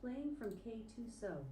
Playing from K2 So.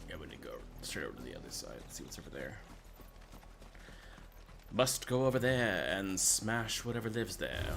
Yeah, we need to go straight over to the other side and see what's over there. Must go over there and smash whatever lives there.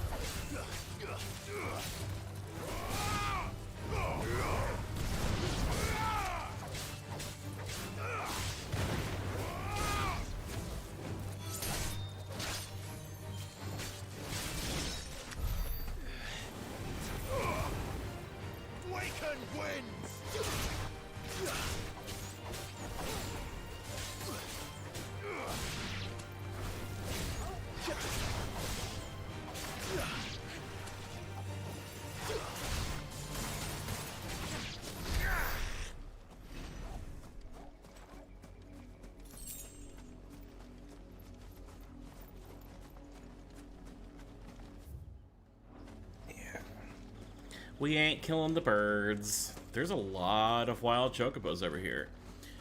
We ain't killing the birds. There's a lot of wild chocobos over here.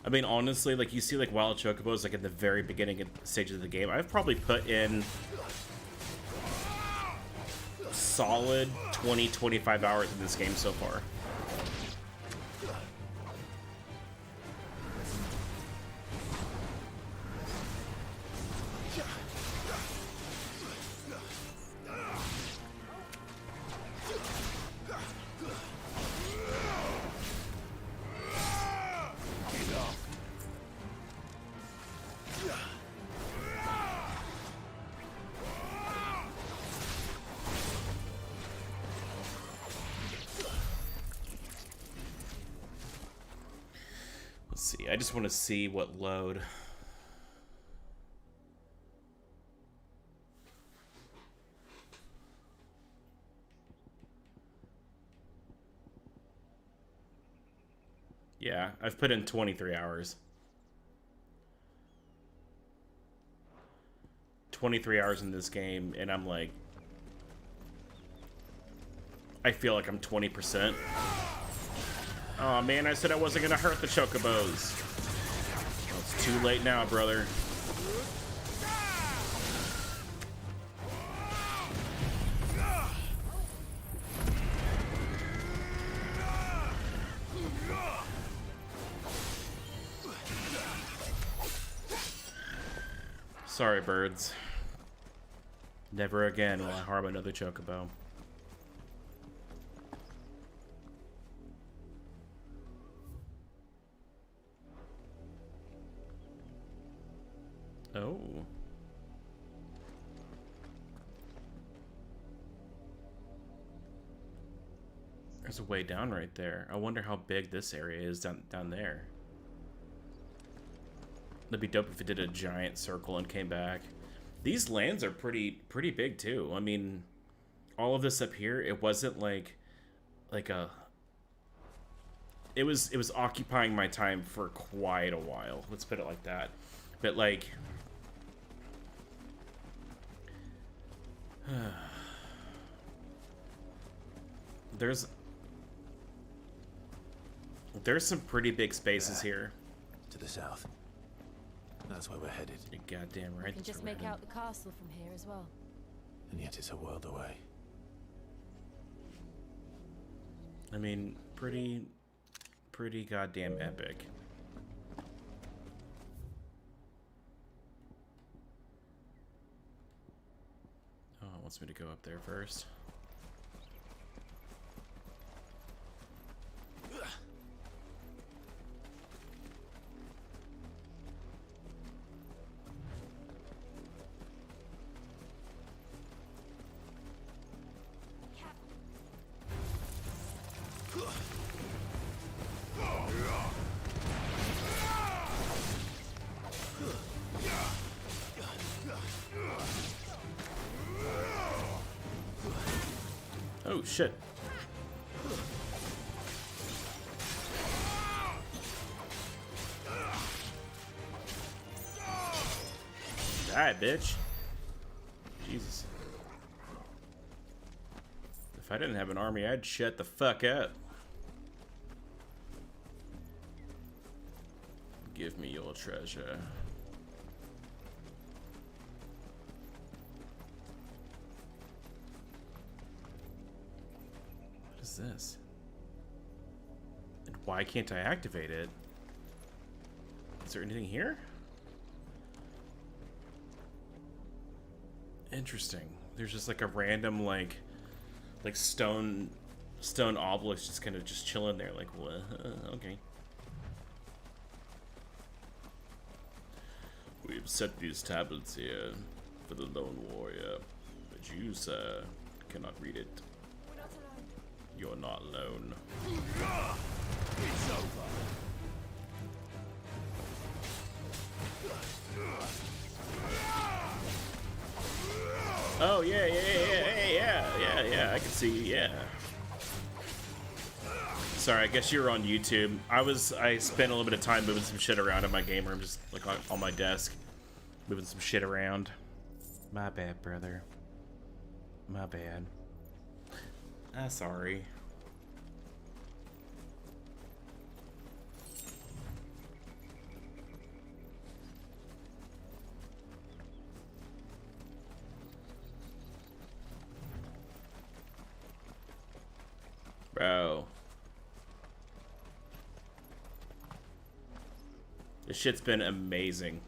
I mean, honestly, like, you see, like, wild chocobos, like, at the very beginning stage of the game. I've probably put in solid 20, 25 hours in this game so far. I just want to see what load. Yeah, I've put in 23 hours. 23 hours in this game, and I'm like... I feel like I'm 20%. Oh man, I said I wasn't gonna hurt the chocobos. Well, it's too late now, brother. Sorry, birds. Never again will I harm another chocobo. Oh. There's a way down right there. I wonder how big this area is down there. That'd be dope if it did a giant circle and came back. These lands are pretty big too. I mean, all of this up here, it wasn't like a. It was occupying my time for quite a while. Let's put it like that. But like, there's some pretty big spaces here. To the south. That's where we're headed. You're goddamn right. You can just make out the castle from here as well. And yet it's a world away. I mean, pretty goddamn epic. Oh, it wants me to go up there first. Oh shit. Die, bitch. Jesus. If I didn't have an army, I'd shut the fuck up. Give me your treasure. What is this? And why can't I activate it? Is there anything here? Interesting. There's just like a random like stone obelisk just kind of just chilling there. Like, what? Okay. We've set these tablets here for the lone warrior, but you, sir, cannot read it. We're not alone. You're not alone. It's over. Oh yeah, I can see, yeah. Sorry, I guess you were on YouTube. I spent a little bit of time moving some shit around in my game room, just like on my desk. Moving some shit around. My bad, brother. My bad. Sorry. Bro. This shit's been amazing.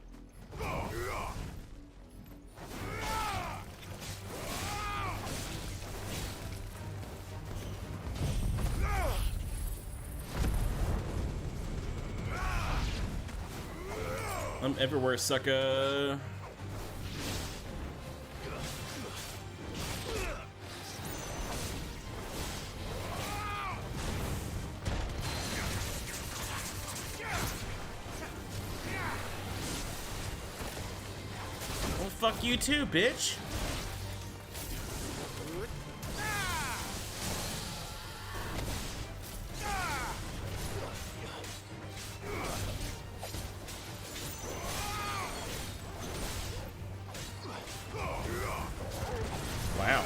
I'm everywhere, sucker. Well, fuck you too, bitch. Wow.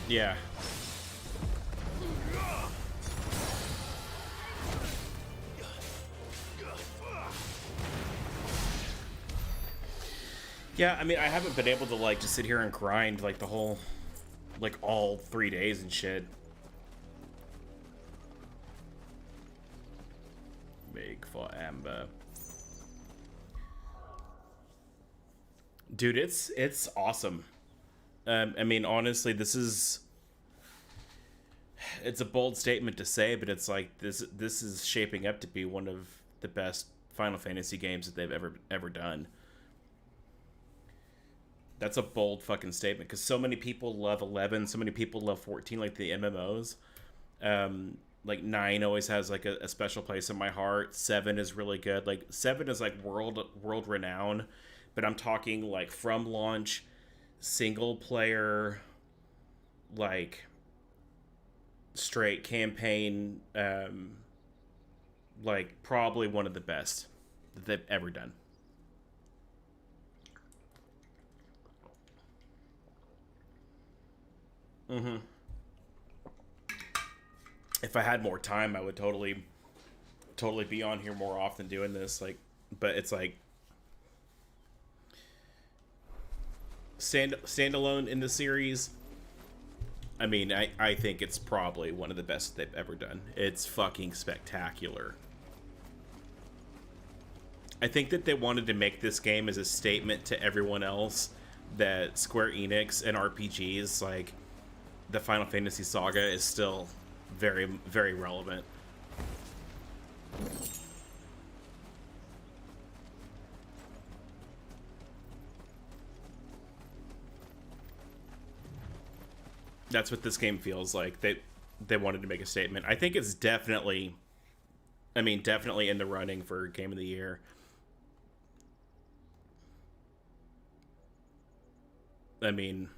Yeah. Yeah, I mean, I haven't been able to, like, just sit here and grind, like, the whole, like, all 3 days and shit. Make for Amber. Dude, it's awesome. I mean, honestly, it's a bold statement to say, but it's like this is shaping up to be one of the best Final Fantasy games that they've ever done. That's a bold fucking statement because so many people love 11, so many people love 14, like the MMOs. Like 9 always has like a special place in my heart. 7 is really good. Like 7 is like world renowned, but I'm talking like from launch, single player, like straight campaign, like probably one of the best that they've ever done. If I had more time, I would totally be on here more often doing this. Like, but it's like standalone in the series. I mean, I think it's probably one of the best they've ever done. It's fucking spectacular. I think that they wanted to make this game as a statement to everyone else that Square Enix and RPGs, like the Final Fantasy saga, is still very, very relevant. That's what this game feels like. They wanted to make a statement. I think it's definitely in the running for Game of the Year. I mean,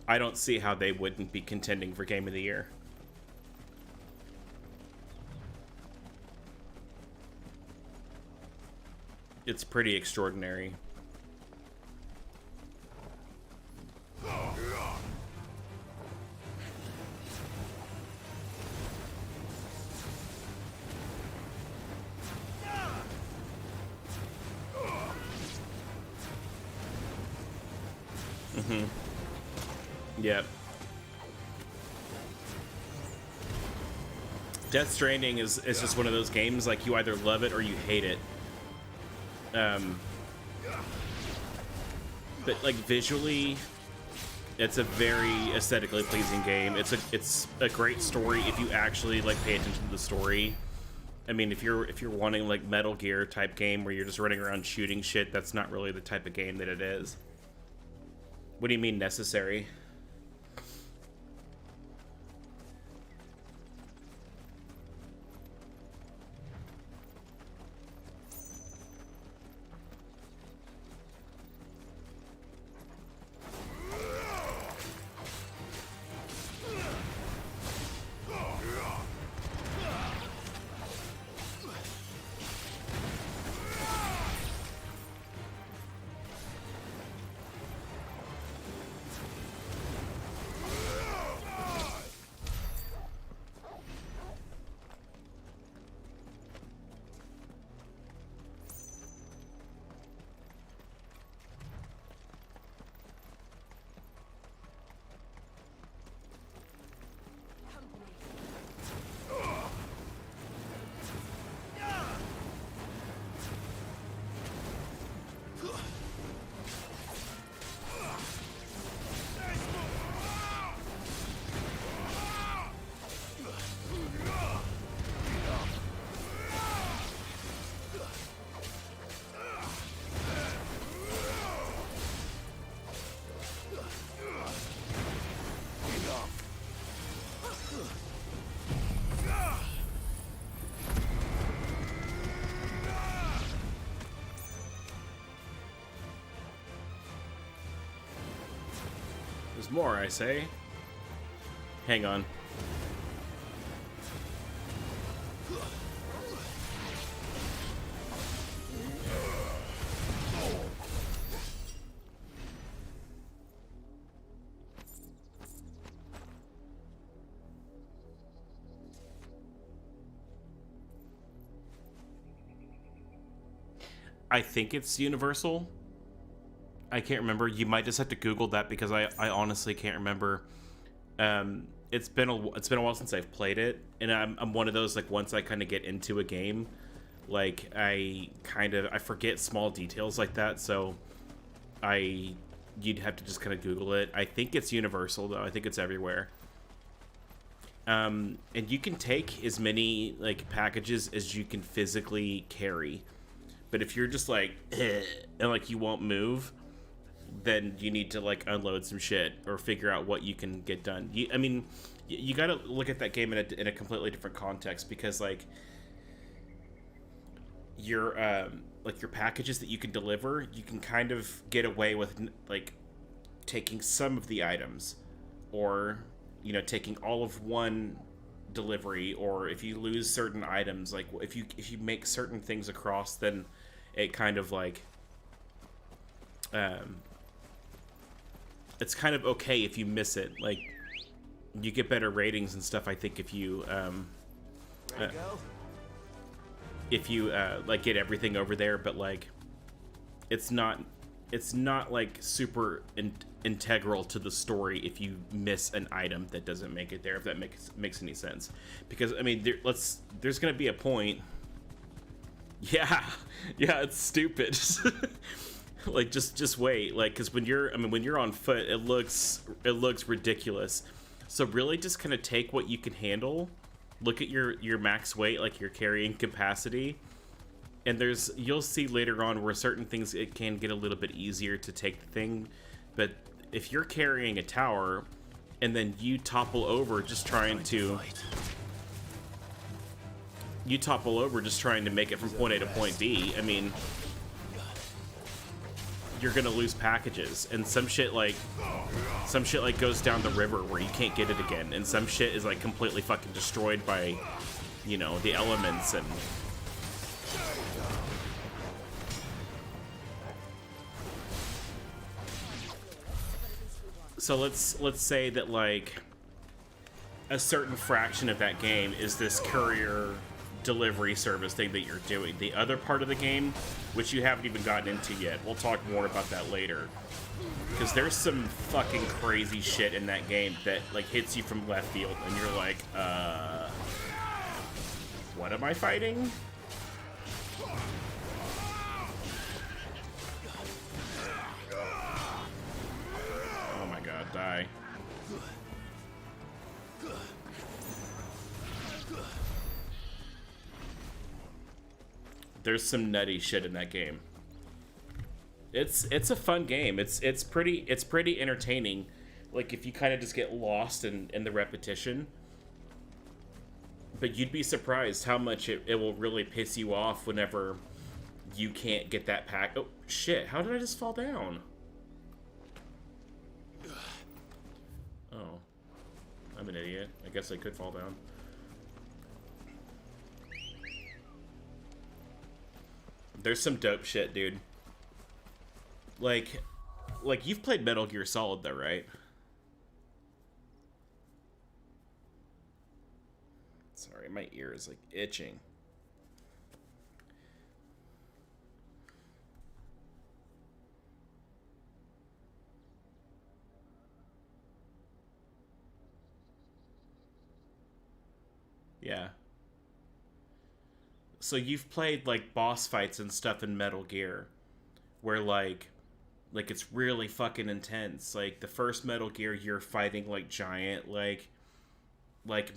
I don't see how they wouldn't be contending for Game of the Year. It's pretty extraordinary. Yep. Death Stranding is just one of those games, like, you either love it or you hate it. But, like, visually, it's a very aesthetically pleasing game. It's a great story if you actually, like, pay attention to the story. I mean, if you're wanting, like, Metal Gear type game where you're just running around shooting shit, that's not really the type of game that it is. What do you mean necessary? There's more, I say. Hang on. I think it's Universal. I can't remember. You might just have to Google that because I honestly can't remember. It's been a while since I've played it, and I'm one of those, like, once I kind of get into a game, like, I forget small details like that, so I you'd have to just kind of Google it. I think it's universal, though. I think it's everywhere. And you can take as many, like, packages as you can physically carry. But if you're just like, and, like, you won't move, then you need to, like, unload some shit or figure out what you can get done. You got to look at that game in a completely different context, because, like, your packages that you can deliver, you can kind of get away with, like, taking some of the items, or, you know, taking all of one delivery, or if you lose certain items, like, if you make certain things across, then it kind of, like, it's kind of okay if you miss it. Like, you get better ratings and stuff, I think, if you like, get everything over there, but, like, it's not like super integral to the story if you miss an item that doesn't make it there, if that makes any sense. Because, I mean, there's gonna be a point. Yeah, it's stupid. Like, just wait, like, because when you're on foot, it looks ridiculous. So really, just kind of take what you can handle. Look at your max weight, like your carrying capacity, and you'll see later on where certain things it can get a little bit easier to take the thing. But if you're carrying a tower and then you topple over just trying to make it from point A to point B, I mean, you're gonna lose packages, and some shit like goes down the river where you can't get it again, and some shit is, like, completely fucking destroyed by, you know, the elements. And so let's say that, like, a certain fraction of that game is this courier delivery service thing that you're doing. The other part of the game, which you haven't even gotten into yet, we'll talk more about that later, because there's some fucking crazy shit in that game that, like, hits you from left field, and you're like, what am I fighting? Oh my god, die. There's some nutty shit in that game. It's a fun game. It's pretty entertaining. Like, if you kind of just get lost in the repetition. But you'd be surprised how much it will really piss you off whenever you can't get that pack. Oh shit! How did I just fall down? Oh, I'm an idiot. I guess I could fall down. There's some dope shit, dude. Like you've played Metal Gear Solid, though, right? Sorry, my ear is, like, itching. Yeah. So you've played, like, boss fights and stuff in Metal Gear, where, like it's really fucking intense. Like, the first Metal Gear, you're fighting, like, giant, like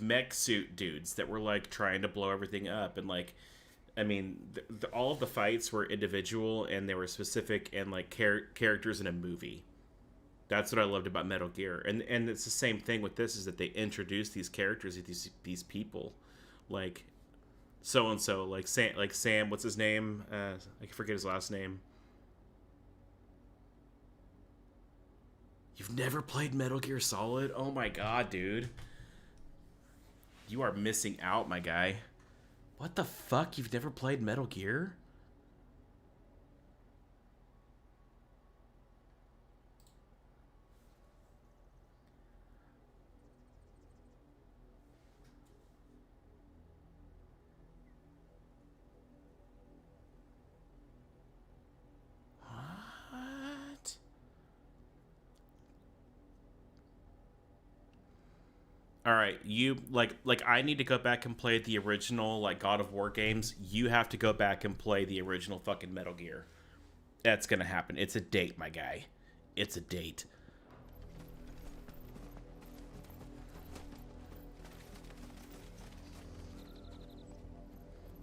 mech suit dudes that were, like, trying to blow everything up. And, like, I mean, all of the fights were individual, and they were specific, and, like, characters in a movie. That's what I loved about Metal Gear. And it's the same thing with this, is that they introduce these characters, these people, like so and so, like Sam, what's his name? I forget his last name. You've never played Metal Gear Solid? Oh my god, dude. You are missing out, my guy. What the fuck? You've never played Metal Gear? All right, you like I need to go back and play the original, like, God of War games. You have to go back and play the original fucking Metal Gear. That's gonna happen. It's a date, my guy. it's a date.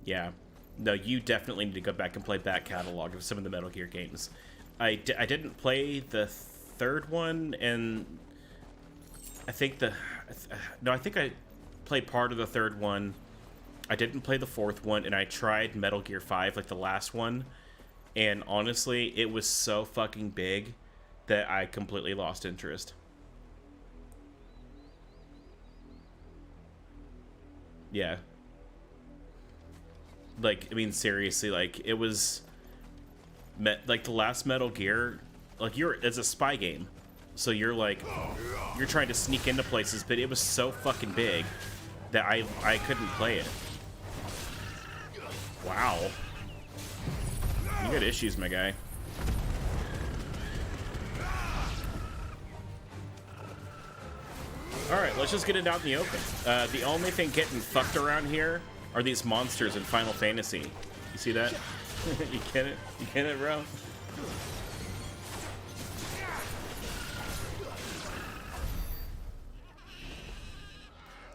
Yeah. No, you definitely need to go back and play back catalog of some of the Metal Gear games. I didn't play the third one, and I think I think I played part of the third one. I didn't play the fourth one, and I tried Metal Gear 5, like the last one, and honestly, it was so fucking big that I completely lost interest. Yeah. Like, I mean, seriously, like, it was... like, the last Metal Gear... Like, it's a spy game. So you're, like... You're trying to sneak into places, but it was so fucking big that I couldn't play it. Wow. You got issues, my guy. Alright, let's just get it out in the open. The only thing getting fucked around here are these monsters in Final Fantasy. You see that? You get it? You get it, bro?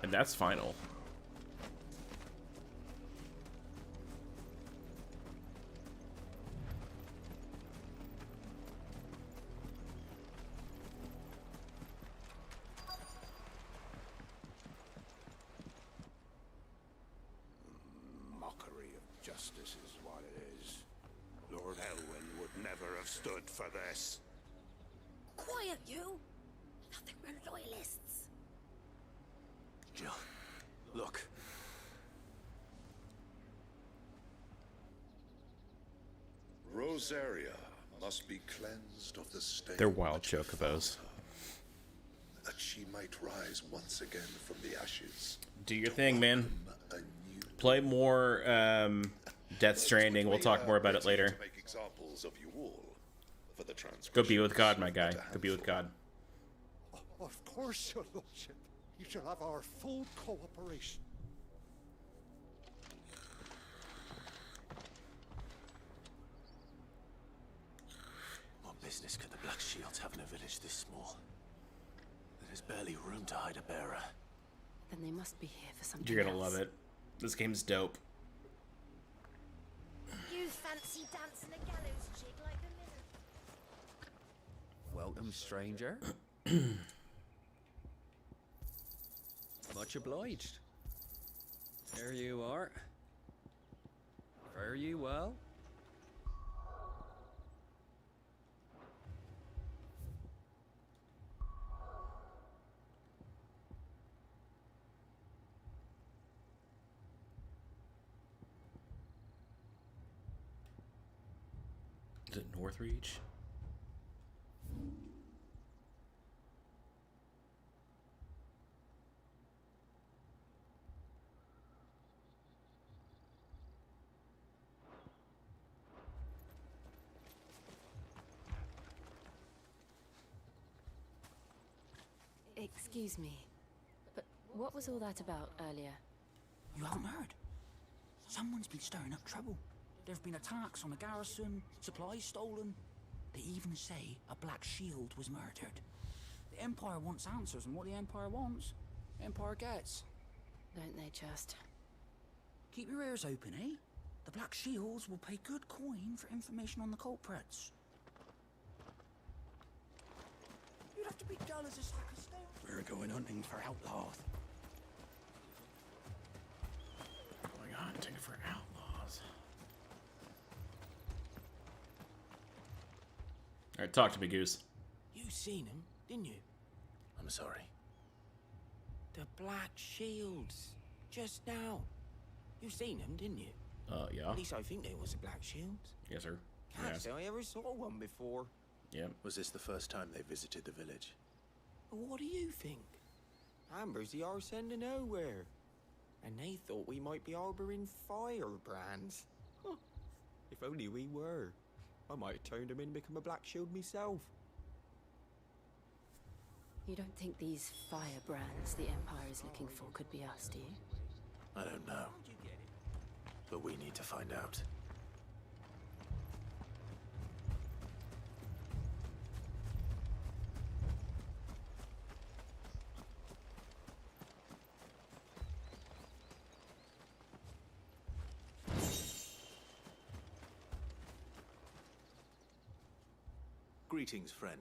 And that's final. Stood for this. Quiet, you! Nothing but loyalists. Jill, look. Rosaria must be cleansed of the stain. They're wild chocobos. That she might rise once again from the ashes. Do your thing, man. Play more Death Stranding. We'll talk more about it later. To make examples of you all. Go be with God, my guy. Go be with God. Of course, your lordship. You shall have our full cooperation. What business could the Black Shields have in a village this small? There's barely room to hide a bearer. Then they must be here for something You're gonna else. love it. This game's dope. You fancy dancing a gallows jig like the minute. Welcome, stranger. Much obliged. There you are. Fare you well. Is it Northreach? Excuse me, but what was all that about earlier? You haven't heard? Someone's been stirring up trouble. There have been attacks on the garrison, supplies stolen. They even say a Black Shield was murdered. The Empire wants answers, and what the Empire wants, the Empire gets. Don't they just? Keep your ears open, eh? The Black Shields will pay good coin for information on the culprits. You'd have to be dull as a sack of stone. We're going hunting for outlaws. Going hunting for outlaws. Alright, talk to me, Goose. You seen him, didn't you? I'm sorry. The Black Shields. Just now. You seen them, didn't you? Yeah. At least I think there was a Black Shield. Yes, sir. Can't Yes. say I ever saw one before. Yeah. Was this the first time they visited the village? What do you think? Amber's the arse end of nowhere. And they thought we might be harboring firebrands. Huh. If only we were. I might have turned them in and become a Black Shield myself. You don't think these firebrands the Empire is looking for could be us, do you? I don't know. But we need to find out. Greetings, friend.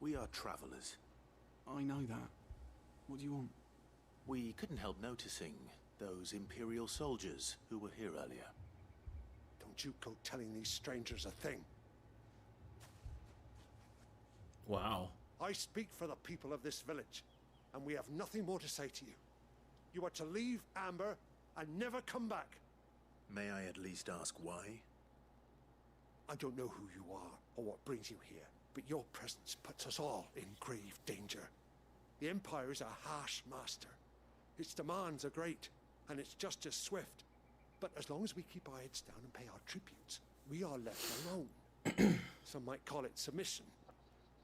We are travelers. I know that. What do you want? We couldn't help noticing those Imperial soldiers who were here earlier. Don't you go telling these strangers a thing. Wow. I speak for the people of this village, and we have nothing more to say to you. You are to leave Amber and never come back. May I at least ask why? I don't know who you are or what brings you here, but your presence puts us all in grave danger. The Empire is a harsh master. Its demands are great, and its justice swift. But as long as we keep our heads down and pay our tributes, we are left alone. Some might call it submission.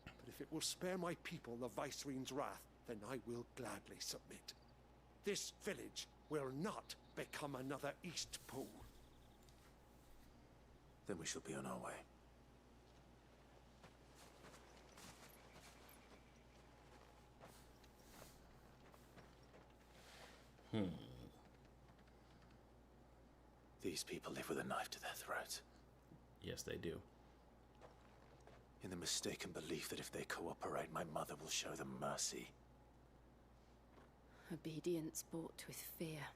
But if it will spare my people the Viceroy's wrath, then I will gladly submit. This village will not become another East Pool. Then we shall be on our way. These people live with a knife to their throats. Yes, they do. In the mistaken belief that if they cooperate, my mother will show them mercy. Obedience bought with fear.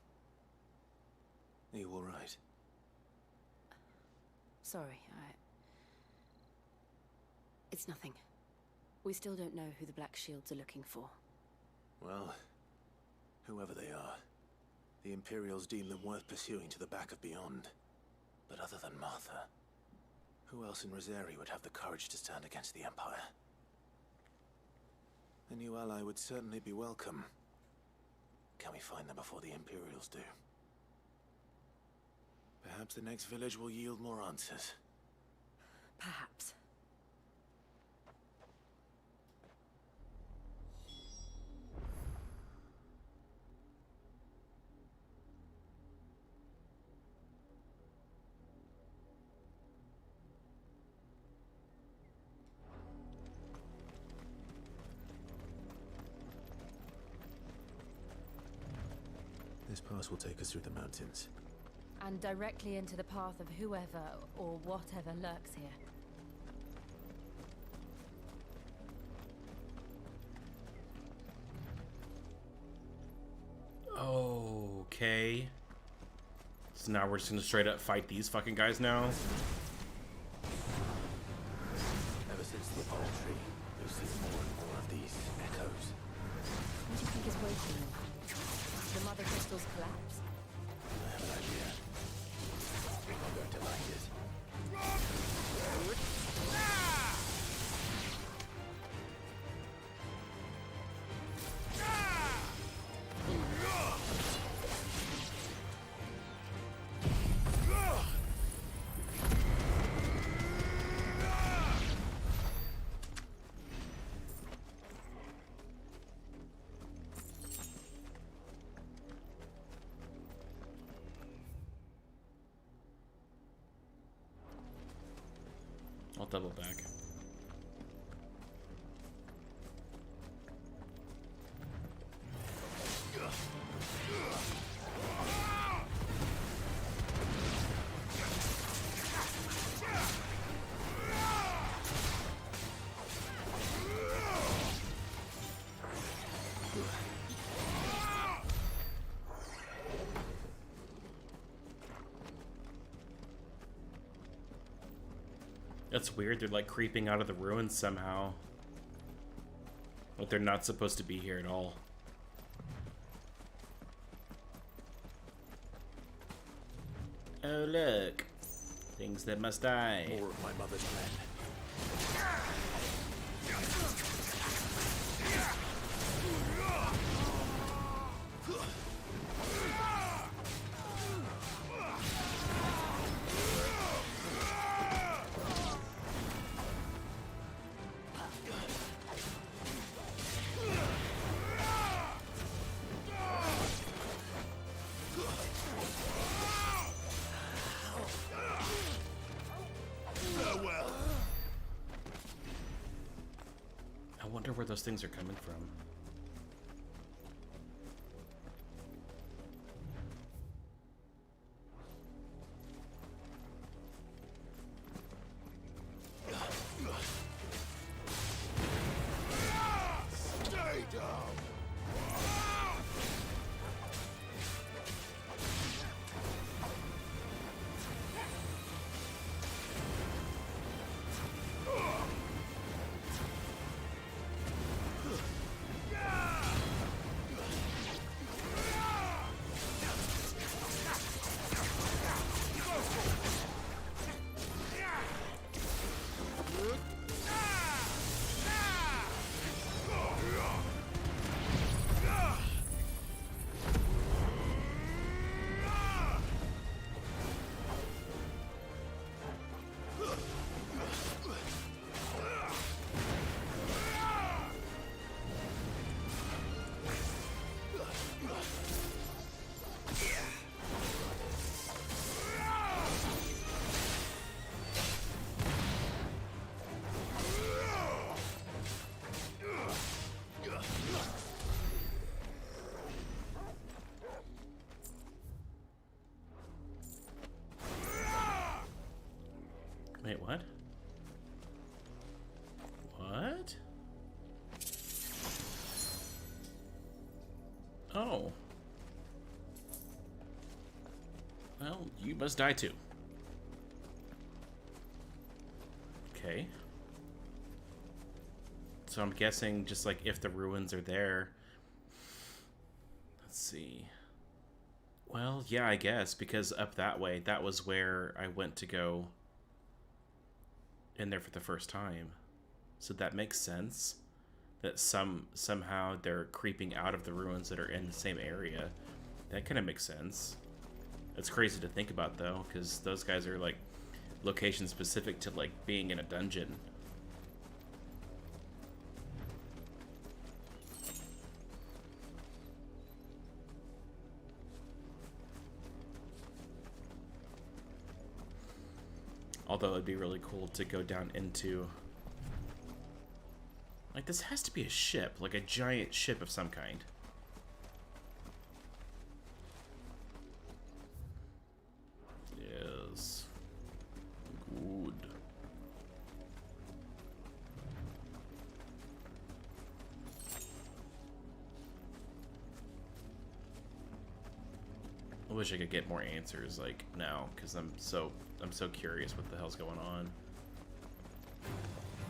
Are you all right? Sorry, It's nothing. We still don't know who the Black Shields are looking for. Well, whoever they are, the Imperials deem them worth pursuing to the back of beyond. But other than Martha, who else in Rosari would have the courage to stand against the Empire? A new ally would certainly be welcome. Can we find them before the Imperials do? Perhaps the next village will yield more answers. Perhaps. This pass will take us through the mountains. And directly into the path of whoever or whatever lurks here. Okay. So now we're just gonna straight up fight these fucking guys now? Ever since the apple tree, we've seen more and more of these echoes. What do you think is waking them? The Mother Crystal's collapse? I have an idea. I'm going to like it. I'll double back. That's weird, they're like creeping out of the ruins somehow. Like they're not supposed to be here at all. Oh look. Things that must die. More of my mother's men. I wonder where those things are coming from. Wait, what? What? Oh. Well, you must die too. Okay. So I'm guessing just like if the ruins are there. Let's see. Well, yeah, I guess, because up that way, that was where I went to go in there for the first time. So that makes sense. That somehow they're creeping out of the ruins that are in the same area. That kind of makes sense. It's crazy to think about, though, because those guys are, like, location specific to, like, being in a dungeon. Although it'd be really cool to go down into... Like, this has to be a ship, like a giant ship of some kind. Yes. Good. I wish I could get more answers, like, now, because I'm so curious what the hell's going on.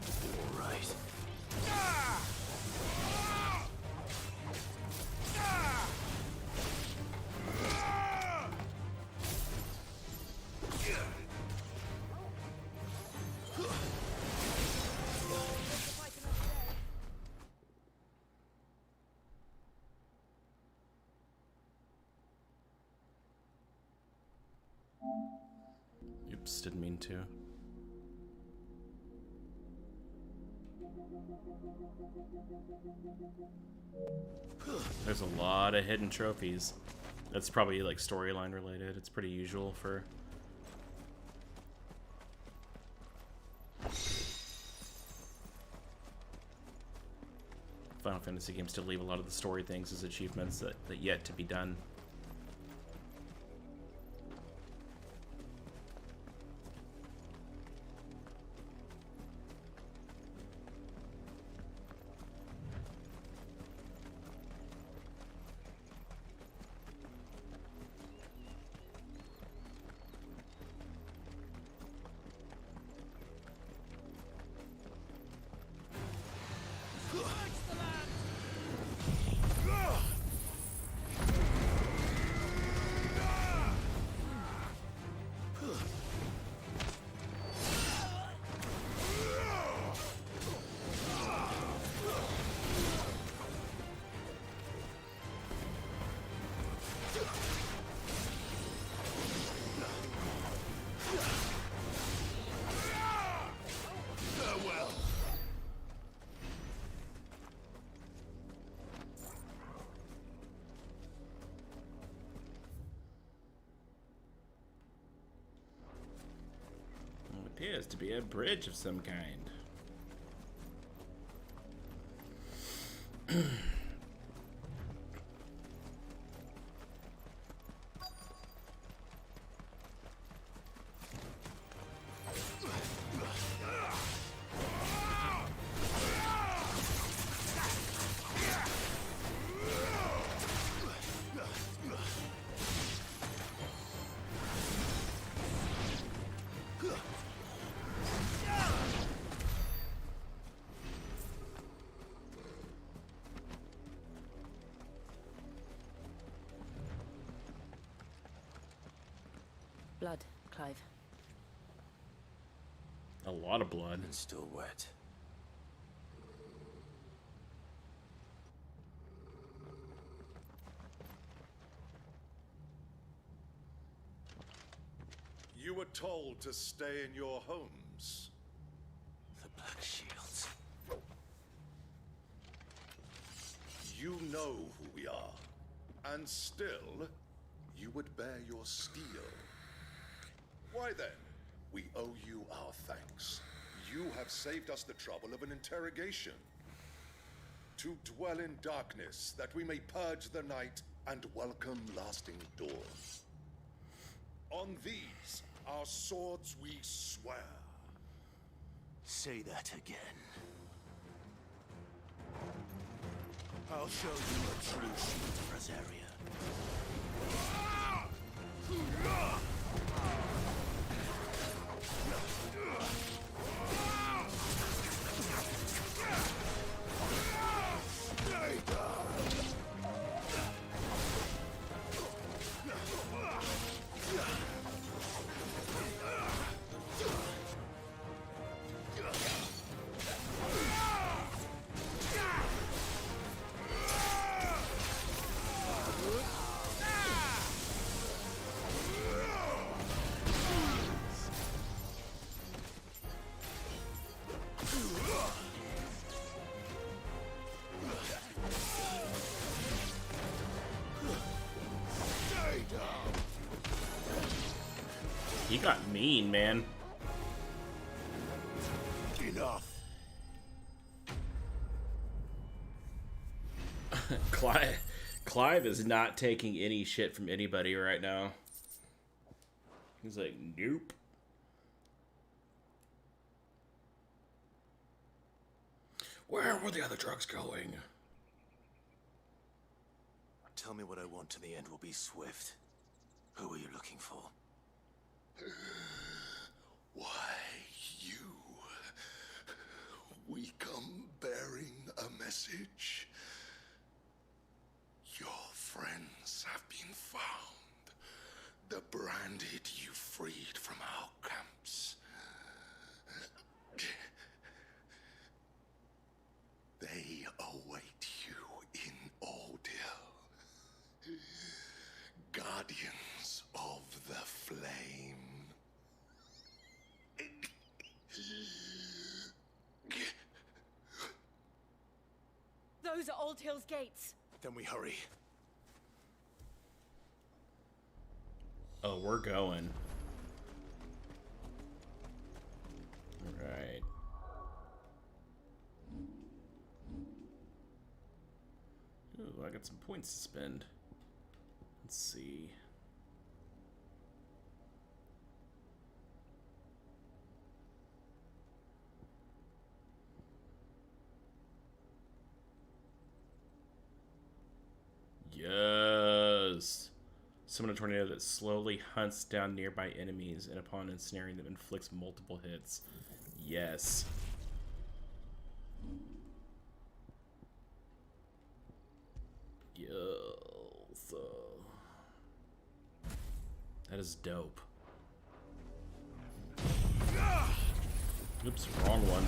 All right. Oops, didn't mean to. There's a lot of hidden trophies. That's probably like storyline related. It's pretty usual for Final Fantasy games to leave a lot of the story things as achievements that yet to be done. Appears to be a bridge of some kind. Blood, Clive. A lot of blood. And still wet. You were told to stay in your homes. The Black Shields. You know who we are, and still, you would bear your steel. Why then, we owe you our thanks. You have saved us the trouble of an interrogation. To dwell in darkness, that we may purge the night and welcome lasting dawn. On these, our swords we swear. Say that again. I'll show you the true shield of Rosaria. He got mean, man. Enough. Clive is not taking any shit from anybody right now. He's like, nope. Where were the other drugs going? Tell me what I want and the end will be swift. Who are you looking for? Why, you. We come bearing a message. Your friends have been found. The branded you freed from our camps. They await you in Ordeal. Guardians of the Flame. Those are Old Hill's gates. Then we hurry. Oh, we're going. Right. Ooh, I got some points to spend. Let's see. Yes. Summon a tornado that slowly hunts down nearby enemies and upon ensnaring them inflicts multiple hits. Yes. Yes. That is dope. Oops, wrong one.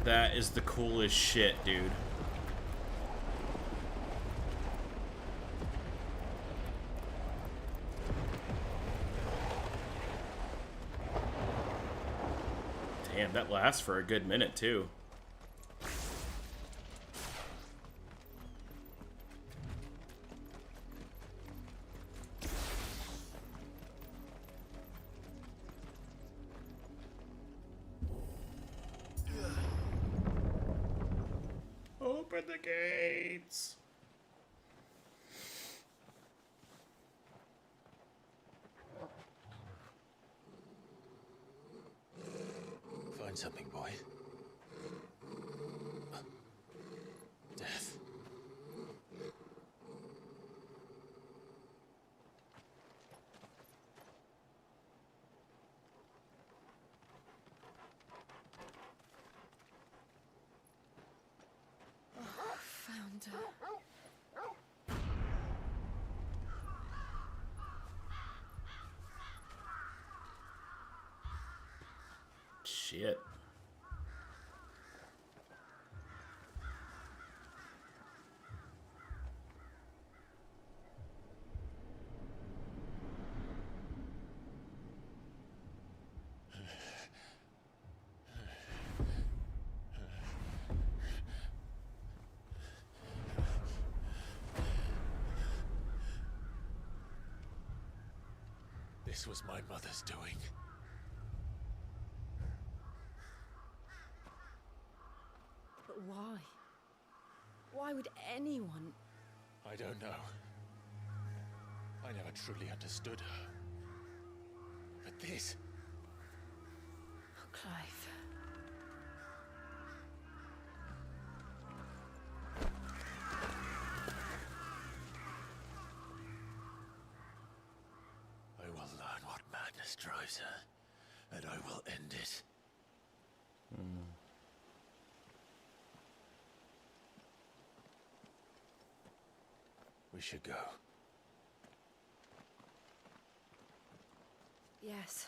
That is the coolest shit, dude. Damn, that lasts for a good minute, too. Open the gates. Find something, boy. Death. Found her. Shit. This was my mother's doing. But why? Why would anyone I don't know. I never truly understood her. But this... Oh, Clive. I will learn what madness drives her, and I will end it. We should go. Yes.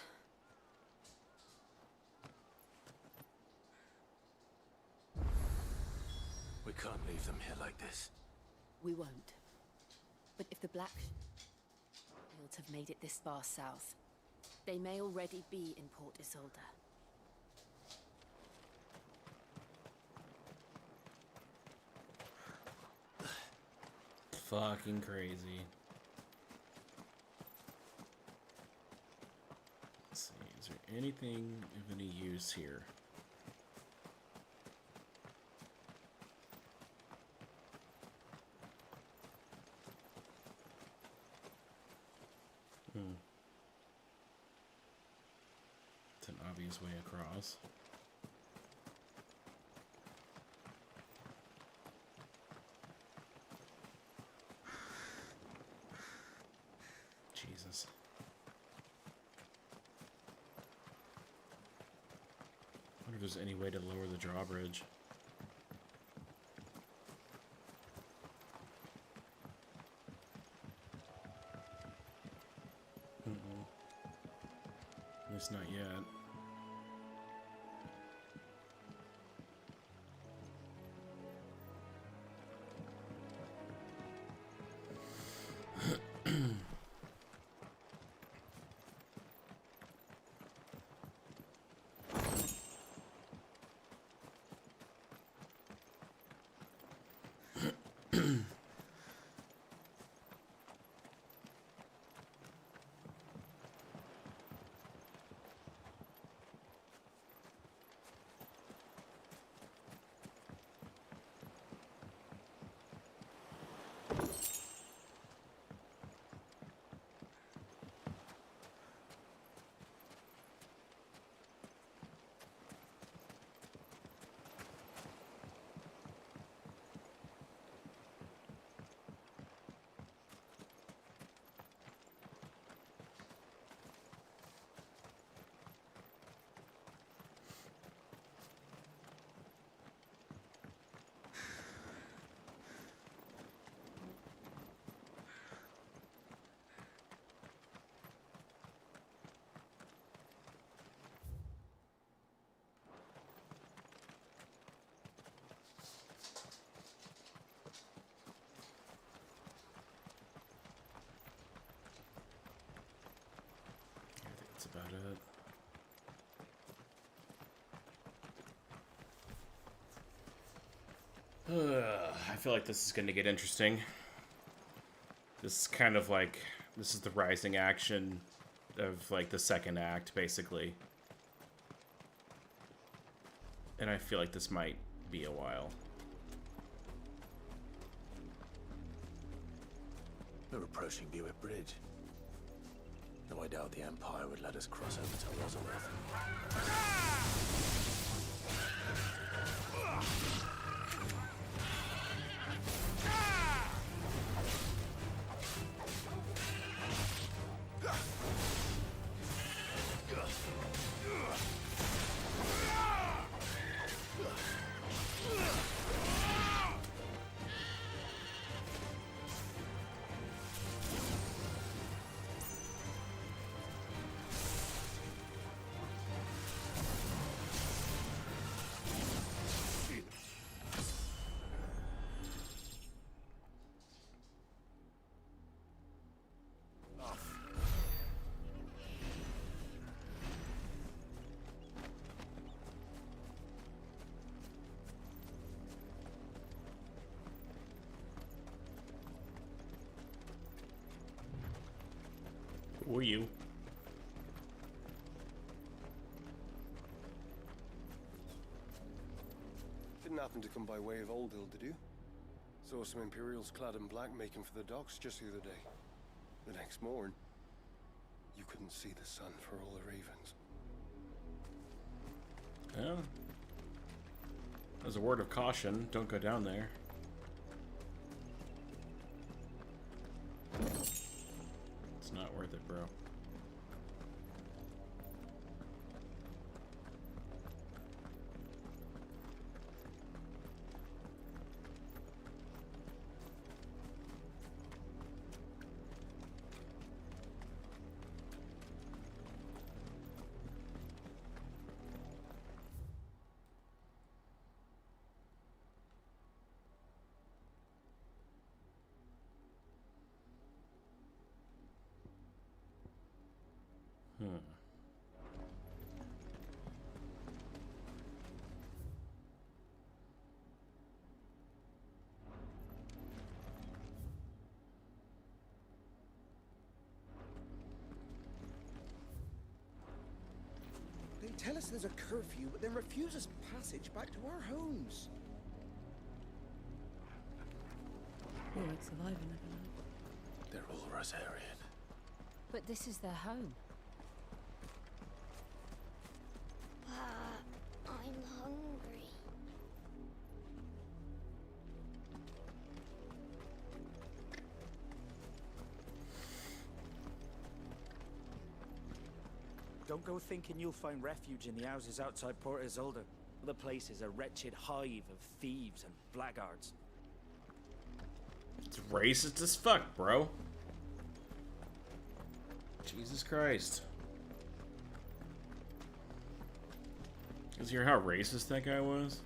We can't leave them here like this. We won't. But if the Black Shields have made it this far south, they may already be in Port Isolde. Fucking crazy. Let's see, is there anything of any use here? It's an obvious way across. Jesus. I wonder if there's any way to lower the drawbridge. At least not yet. That's about it. I feel like this is going to get interesting. This is kind of like, this is the rising action of like the second act, basically. And I feel like this might be a while. We're approaching Buick Bridge. Though I doubt the Empire would let us cross over to Rosworth. Who are you? Didn't happen to come by way of Old Hill, did you? Saw some Imperials clad in black making for the docks just the other day. The next morn, you couldn't see the sun for all the ravens. Yeah. As a word of caution, don't go down there. It's not worth it, bro. They tell us there's a curfew, but then refuse us passage back to our homes. Or like surviving, I don't know. They're all Rosarian. But this is their home. I'm hungry. Don't go thinking you'll find refuge in the houses outside Port Isolde. The place is a wretched hive of thieves and blackguards. It's racist as fuck, bro. Jesus Christ. Did you hear how racist that guy was?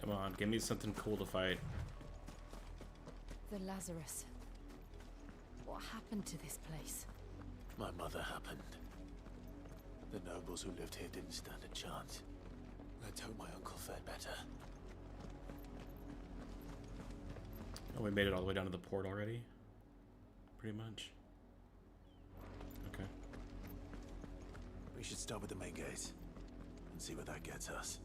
Come on, give me something cool to fight. The Lazarus. What happened to this place? My mother happened. The nobles who lived here didn't stand a chance. Let's hope my uncle fared better. Oh, we made it all the way down to the port already? Pretty much. Okay. We should start with the main gate and see where that gets us.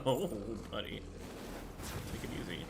Oh, buddy. Take it easy.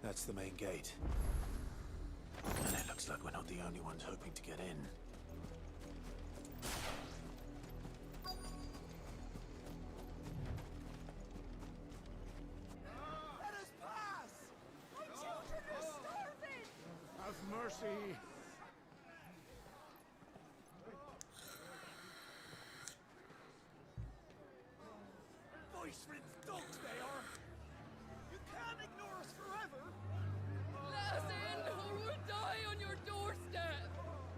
That's the main gate. And it looks like we're not the only ones hoping to get in. Let us pass! My children are starving! Have mercy! Voice-rinsed dogs they are! You can't ignore us forever! Let us in, or we'll die on your doorstep!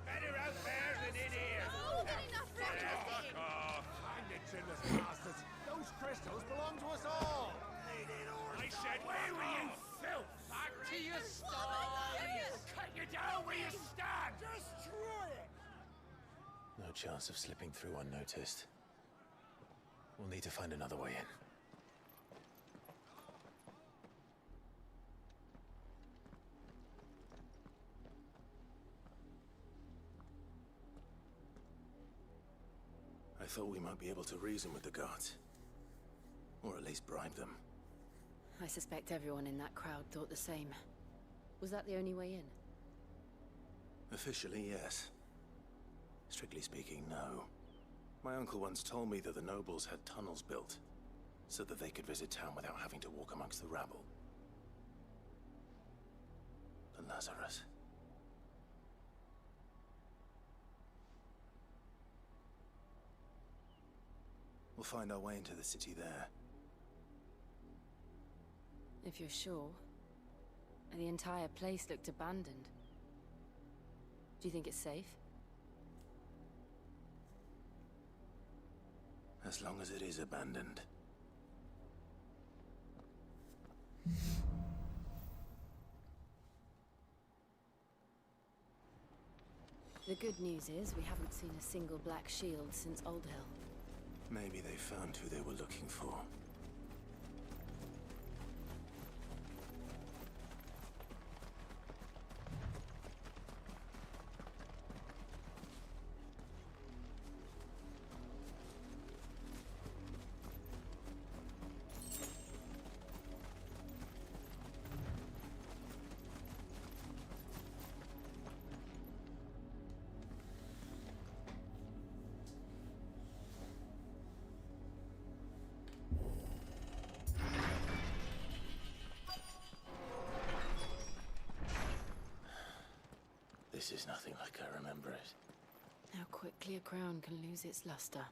Better out there than in here! More than enough for everything! Hang the chinless bastards! Those crystals belong to us all! I said, where were you, filth? Back to your sties! Cut you down where you stand! Destroy it! No chance of slipping through unnoticed. We'll need to find another way in. I thought we might be able to reason with the guards. Or at least bribe them. I suspect everyone in that crowd thought the same. Was that the only way in? Officially, yes. Strictly speaking, no. My uncle once told me that the nobles had tunnels built, so that they could visit town without having to walk amongst the rabble. The Lazarus. We'll find our way into the city there. If you're sure. The entire place looked abandoned. Do you think it's safe? As long as it is abandoned. The good news is we haven't seen a single black shield since Old Hill. Maybe they found who they were looking for. This is nothing like I remember it. How quickly a crown can lose its luster.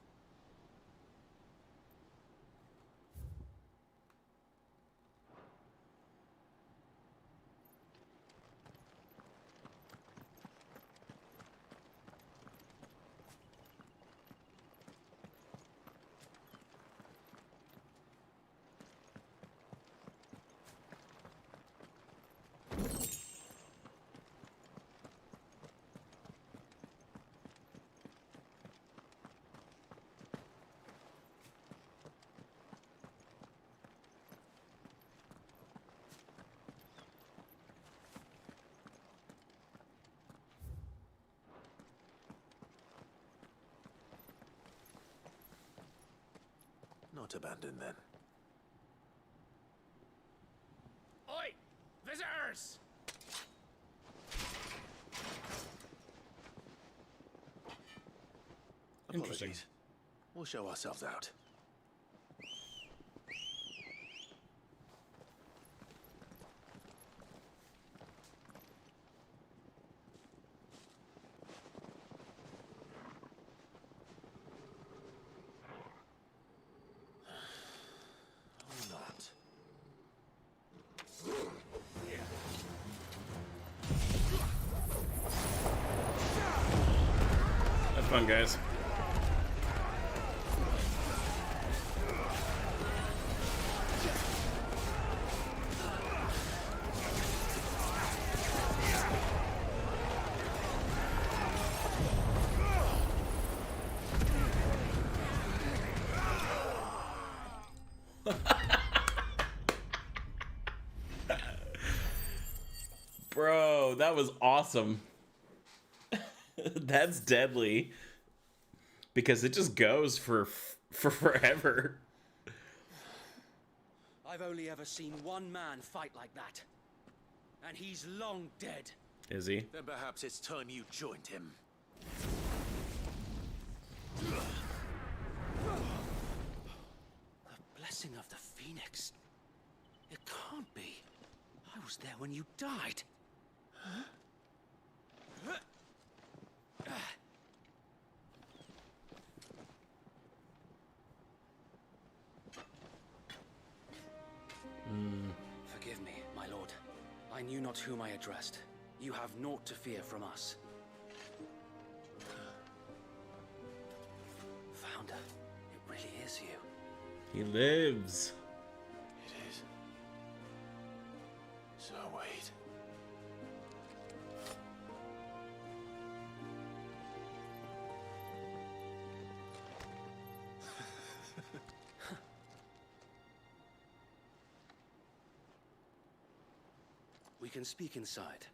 Not abandoned, then. Interesting. Apologies. We'll show ourselves out. Or not. Have fun, guys. Bro, that was awesome. That's deadly. Because it just goes for forever. I've only ever seen one man fight like that. And he's long dead. Is he? Then perhaps it's time you joined him. The blessing of the Phoenix. It can't be. I was there when you died. Huh? Forgive me, my lord. I knew not whom I addressed. You have naught to fear from us. Founder, it really is you. He lives. It is. So wait. We can speak inside.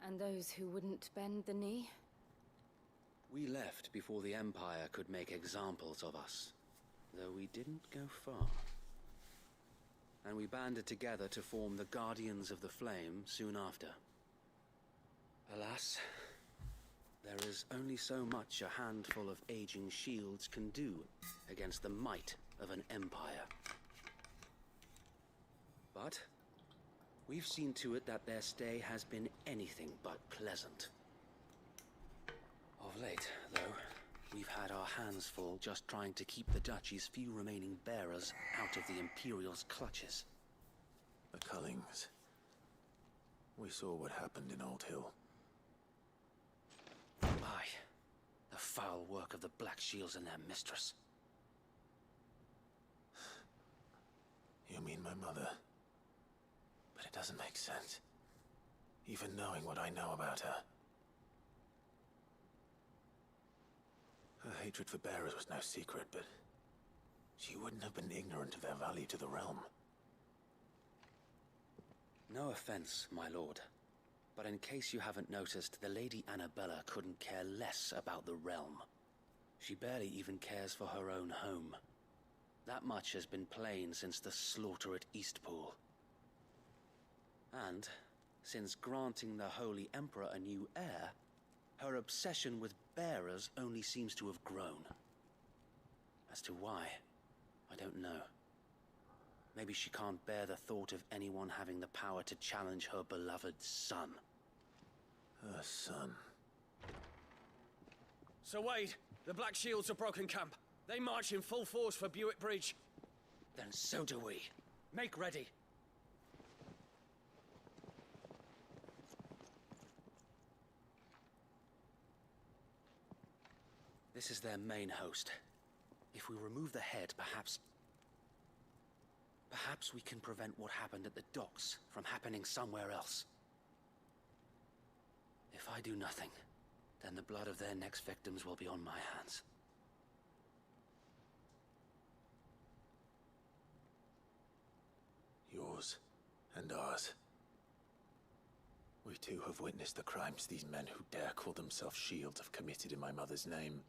And those who wouldn't bend the knee? We left before the Empire could make examples of us, though we didn't go far. And we banded together to form the Guardians of the Flame soon after. Alas, there is only so much a handful of aging shields can do against the might of an empire. But we've seen to it that their stay has been anything but pleasant. Of late, though, we've had our hands full just trying to keep the Duchy's few remaining bearers out of the Imperial's clutches. The Cullings. We saw what happened in Old Hill. Aye, the foul work of the Black Shields and their mistress. You mean my mother? But it doesn't make sense. Even knowing what I know about her. Her hatred for bearers was no secret, but she wouldn't have been ignorant of their value to the realm. No offense, my lord, but in case you haven't noticed, the Lady Annabella couldn't care less about the realm. She barely even cares for her own home. That much has been plain since the slaughter at Eastpool. And, since granting the Holy Emperor a new heir, her obsession with bearers only seems to have grown. As to why, I don't know. Maybe she can't bear the thought of anyone having the power to challenge her beloved son. Her son. Sir Wade, the Black Shields have broken camp. They march in full force for Buick Bridge. Then so do we. Make ready. This is their main host. If we remove the head, perhaps we can prevent what happened at the docks from happening somewhere else. If I do nothing, then the blood of their next victims will be on my hands. Yours and ours. We too have witnessed the crimes these men who dare call themselves shields have committed in my mother's name.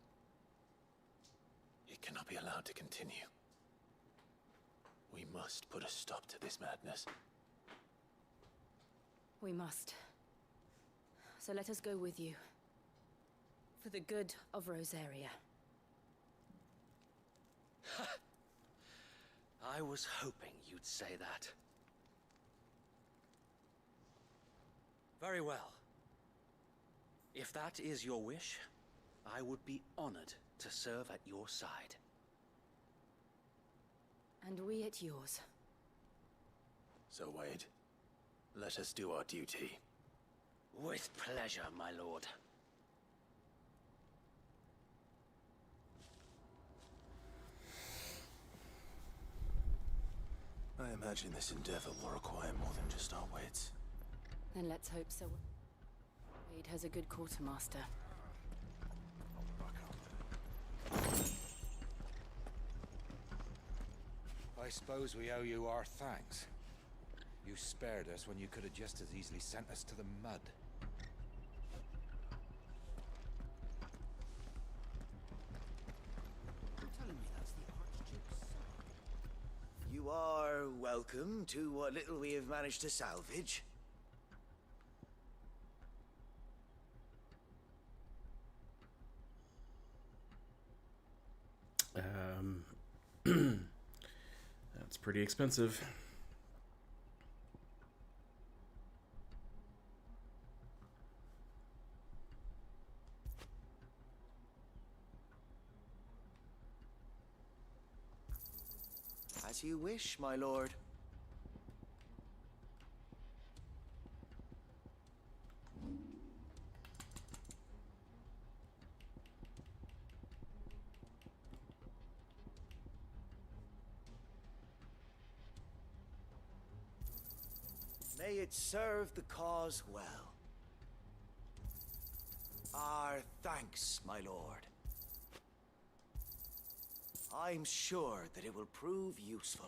It cannot be allowed to continue. We must put a stop to this madness. We must. So let us go with you. For the good of Rosaria. I was hoping you'd say that. Very well. If that is your wish, I would be honored to serve at your side. And we at yours. So, Wade, let us do our duty. With pleasure, my lord. I imagine this endeavor will require more than just our wits. Then let's hope so. Wade has a good quartermaster. I suppose we owe you our thanks. You spared us when you could have just as easily sent us to the mud. You're telling me that's the Archduke's son? You are welcome to what little we have managed to salvage. That's pretty expensive. As you wish, my lord. May it serve the cause well. Our thanks, my lord. I'm sure that it will prove useful.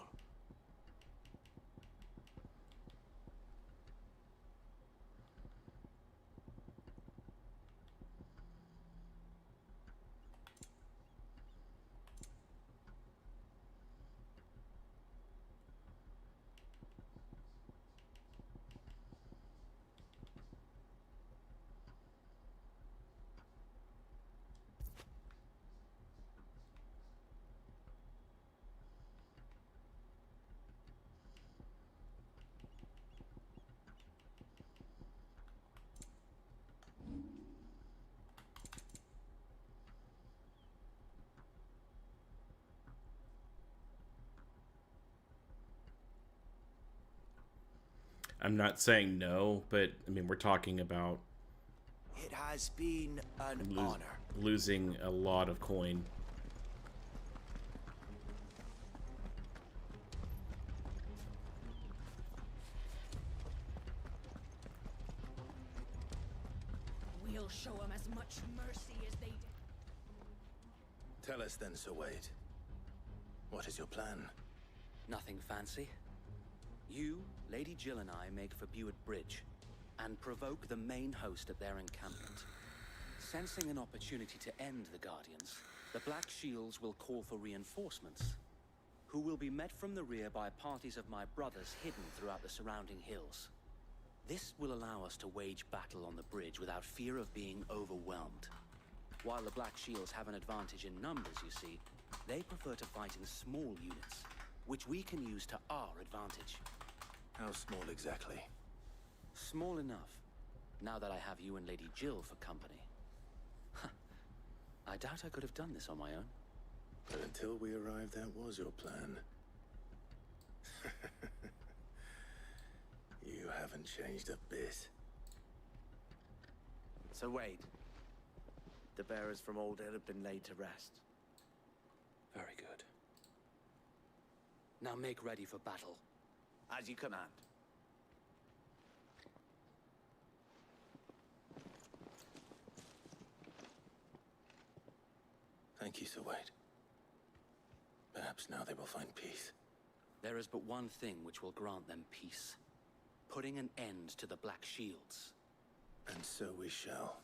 I'm not saying no, but I mean, we're talking about It has been an honor. losing a lot of coin. We'll show them as much mercy as they did. Tell us then, Sir Wade. What is your plan? Nothing fancy. You, Lady Jill and I make for Buett Bridge and provoke the main host at their encampment. Sensing an opportunity to end the Guardians, the Black Shields will call for reinforcements, who will be met from the rear by parties of my brothers hidden throughout the surrounding hills. This will allow us to wage battle on the bridge without fear of being overwhelmed. While the Black Shields have an advantage in numbers, you see, they prefer to fight in small units, which we can use to our advantage. How small exactly? Small enough, now that I have you and Lady Jill for company. I doubt I could have done this on my own. But until we arrived, that was your plan. You haven't changed a bit. So Wade, the bearers from Old Ed have been laid to rest. Very good. Now make ready for battle. As you command. Thank you, Sir Wade. Perhaps now they will find peace. There is but one thing which will grant them peace. Putting an end to the Black Shields. And so we shall.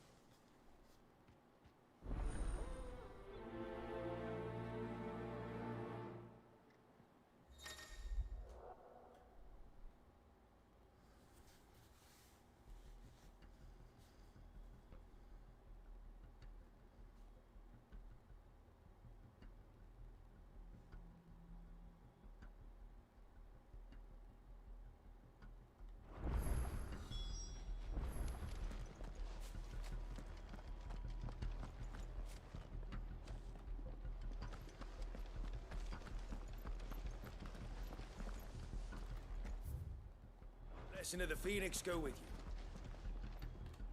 Blessing of the Phoenix go with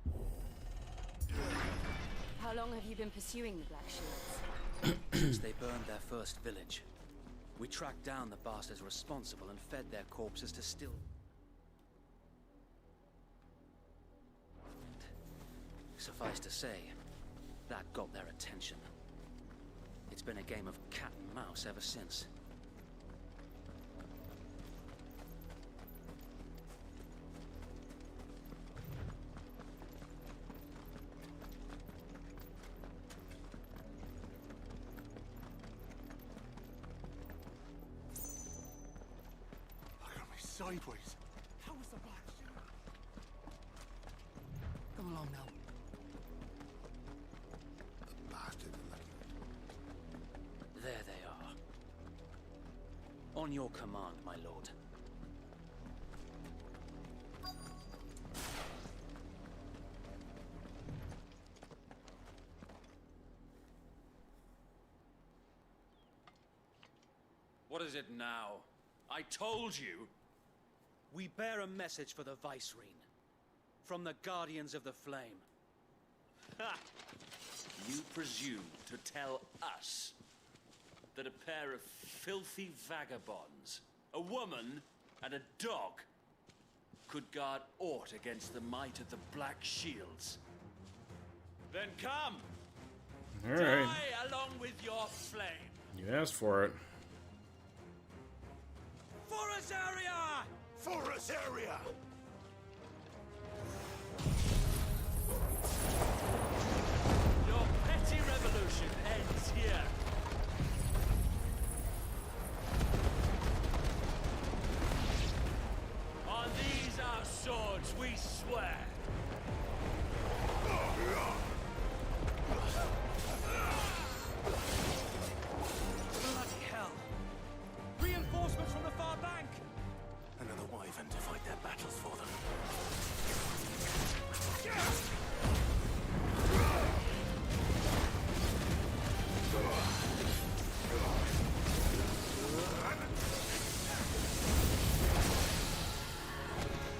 you. How long have you been pursuing the Black Shields? Since they burned their first village. We tracked down the bastards responsible and fed their corpses to still... Suffice to say, that got their attention. It's been a game of cat and mouse ever since. Sideways. How was the Black Shield? Come along now. The bastard. There they are. On your command, my lord. What is it now? I told you! We bear a message for the Vicereine. From the Guardians of the Flame. Ha! You presume to tell us that a pair of filthy vagabonds, a woman and a dog, could guard aught against the might of the Black Shields? Then come! All right. Die along with your flame! You asked for it. For Azaria! For Azaria! Your petty revolution ends here. On these our swords we swear. Bloody hell! Reinforcements from the far bank! Another wyvern to fight their battles for them.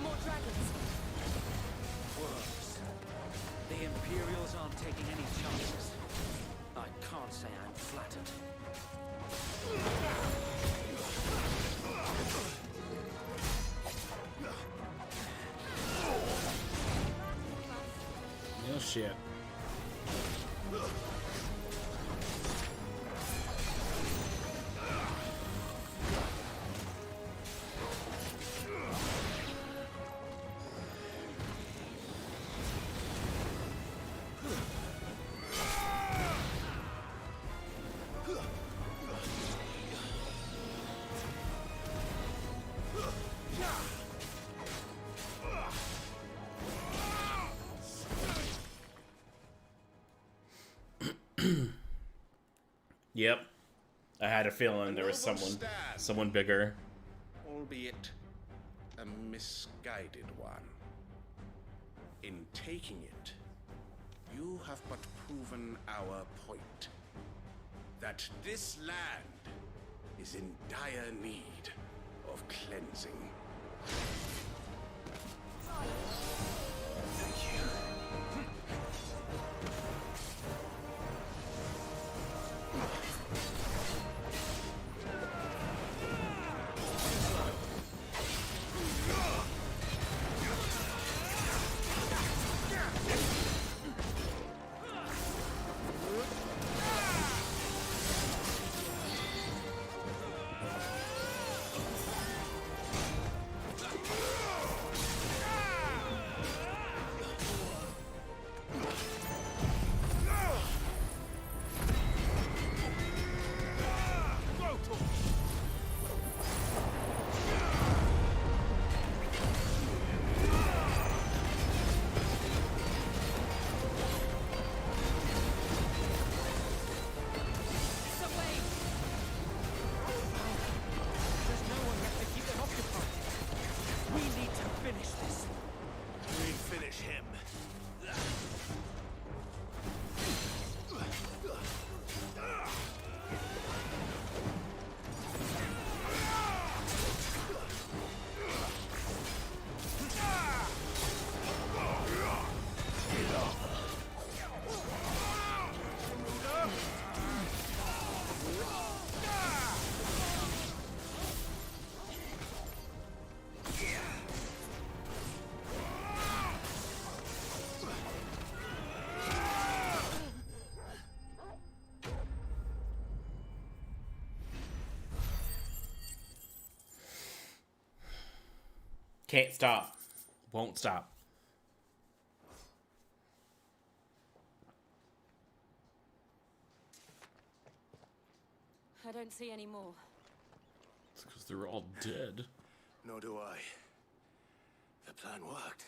More dragons. Worse. The Imperials aren't taking any chances. I can't say I'm flattered. No shit. Yep. I had a feeling there was someone bigger. Albeit a misguided one. In taking it, you have but proven our point. That this land is in dire need of cleansing. Thank you. Can't stop. Won't stop. I don't see any more. It's because they're all dead. Nor do I. The plan worked.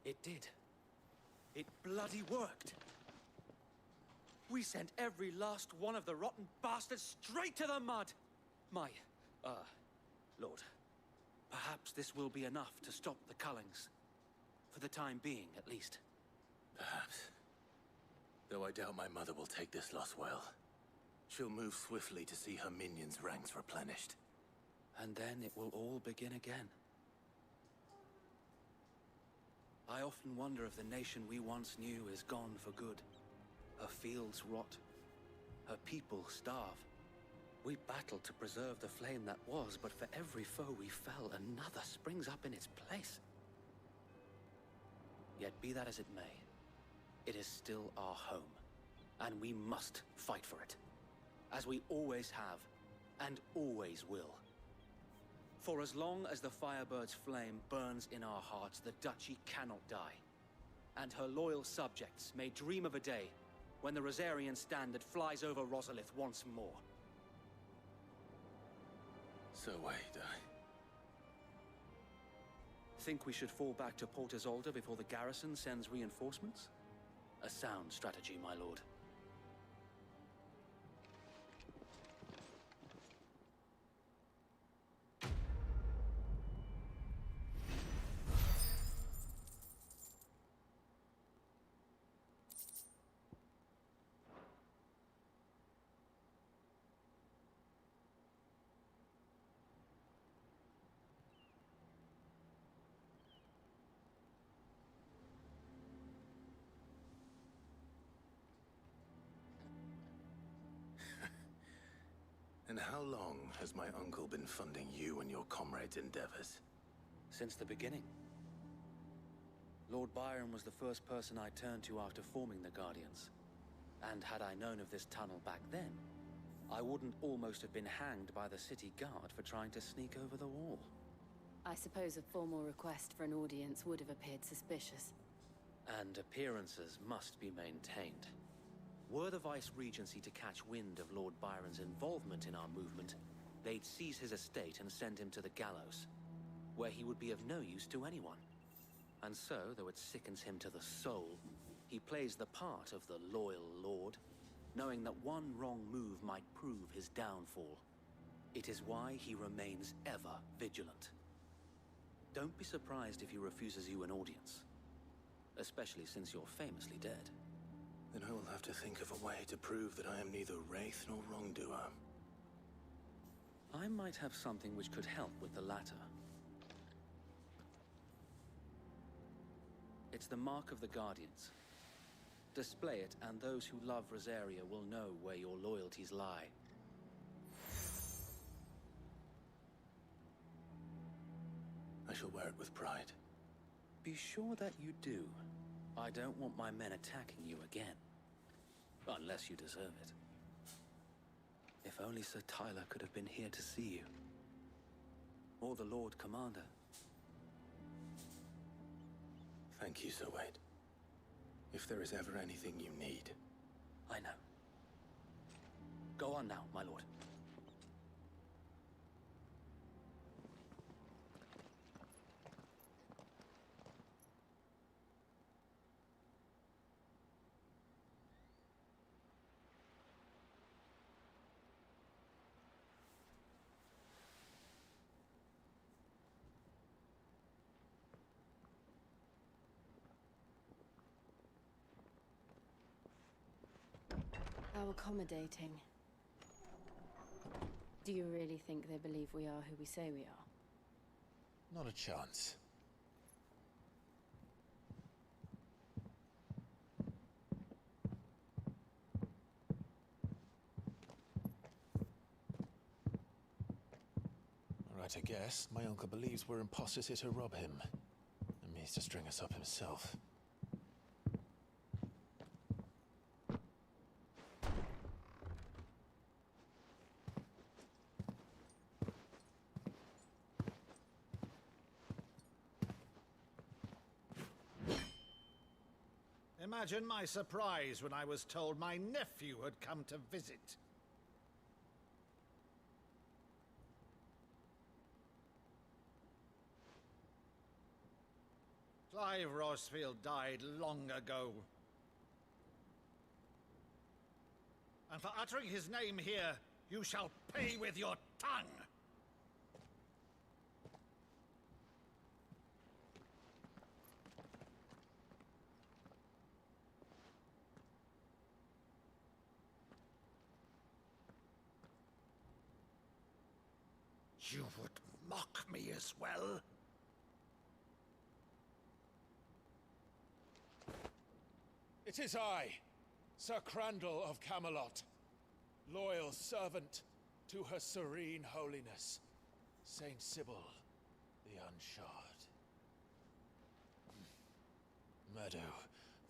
It did. It bloody worked. We sent every last one of the rotten bastards straight to the mud. My, Lord, perhaps this will be enough to stop the Cullings. For the time being, at least. Perhaps. Though I doubt my mother will take this loss well. She'll move swiftly to see her minions' ranks replenished. And then it will all begin again. I often wonder if the nation we once knew is gone for good. Her fields rot. Her people starve. We battled to preserve the flame that was, but for every foe we fell, another springs up in its place. Yet be that as it may, it is still our home, and we must fight for it, as we always have, and always will. For as long as the Firebird's flame burns in our hearts, the Duchy cannot die, and her loyal subjects may dream of a day when the Rosarian standard flies over Rosalith once more. So wait, Think we should fall back to Port Isolde before the garrison sends reinforcements? A sound strategy, my lord. And how long has my uncle been funding you and your comrades' endeavors? Since the beginning. Lord Byron was the first person I turned to after forming the Guardians. And had I known of this tunnel back then, I wouldn't almost have been hanged by the city guard for trying to sneak over the wall. I suppose a formal request for an audience would have appeared suspicious. And appearances must be maintained. Were the Vice-Regency to catch wind of Lord Byron's involvement in our movement, they'd seize his estate and send him to the gallows, where he would be of no use to anyone. And so, though it sickens him to the soul, he plays the part of the loyal lord, knowing that one wrong move might prove his downfall. It is why he remains ever vigilant. Don't be surprised if he refuses you an audience, especially since you're famously dead. Then I will have to think of a way to prove that I am neither wraith nor wrongdoer. I might have something which could help with the latter. It's the mark of the Guardians. Display it, and those who love Rosaria will know where your loyalties lie. I shall wear it with pride. Be sure that you do. I don't want my men attacking you again. Unless you deserve it. If only Sir Tyler could have been here to see you. Or the Lord Commander. Thank you, Sir Wade. If there is ever anything you need. I know. Go on now, my lord. How accommodating. Do you really think they believe we are who we say we are? Not a chance. Right, I guess. My uncle believes we're imposters here to rob him. And means to string us up himself. Imagine my surprise when I was told my nephew had come to visit. Clive Rosfield died long ago. And for uttering his name here, you shall pay with your tongue! You would mock me as well? It is I, Sir Crandall of Camelot, loyal servant to Her Serene Holiness, Saint Sybil the Unshod. Meadow,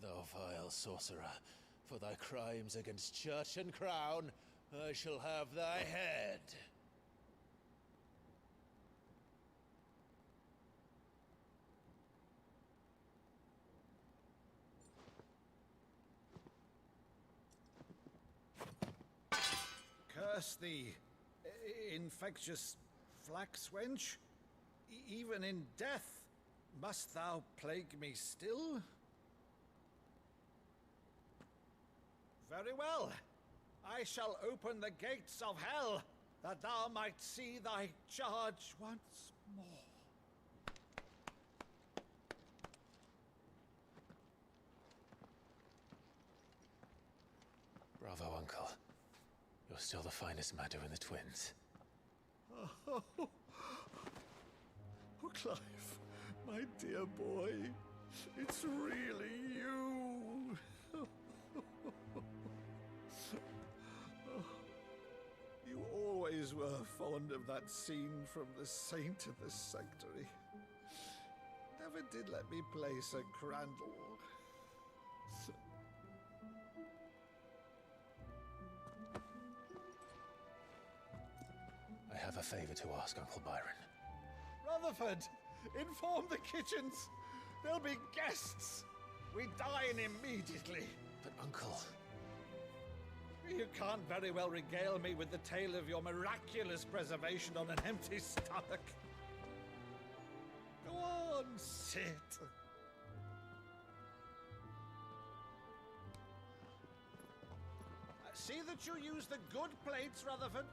thou vile sorcerer, for thy crimes against church and crown, I shall have thy head. Curse thee, infectious flax wench. Even in death, must thou plague me still? Very well. I shall open the gates of hell, that thou might see thy charge once more. Bravo, Uncle. You're still the finest Maddo in the twins. Oh, Clive, my dear boy, it's really you. You always were fond of that scene from The Saint of the Sanctuary. Never did let me play Sir Crandall. I have a favor to ask, Uncle Byron. Rutherford, inform the kitchens. There'll be guests. We dine immediately. But, Uncle... You can't very well regale me with the tale of your miraculous preservation on an empty stomach. Go on, sit. See that you use the good plates, Rutherford.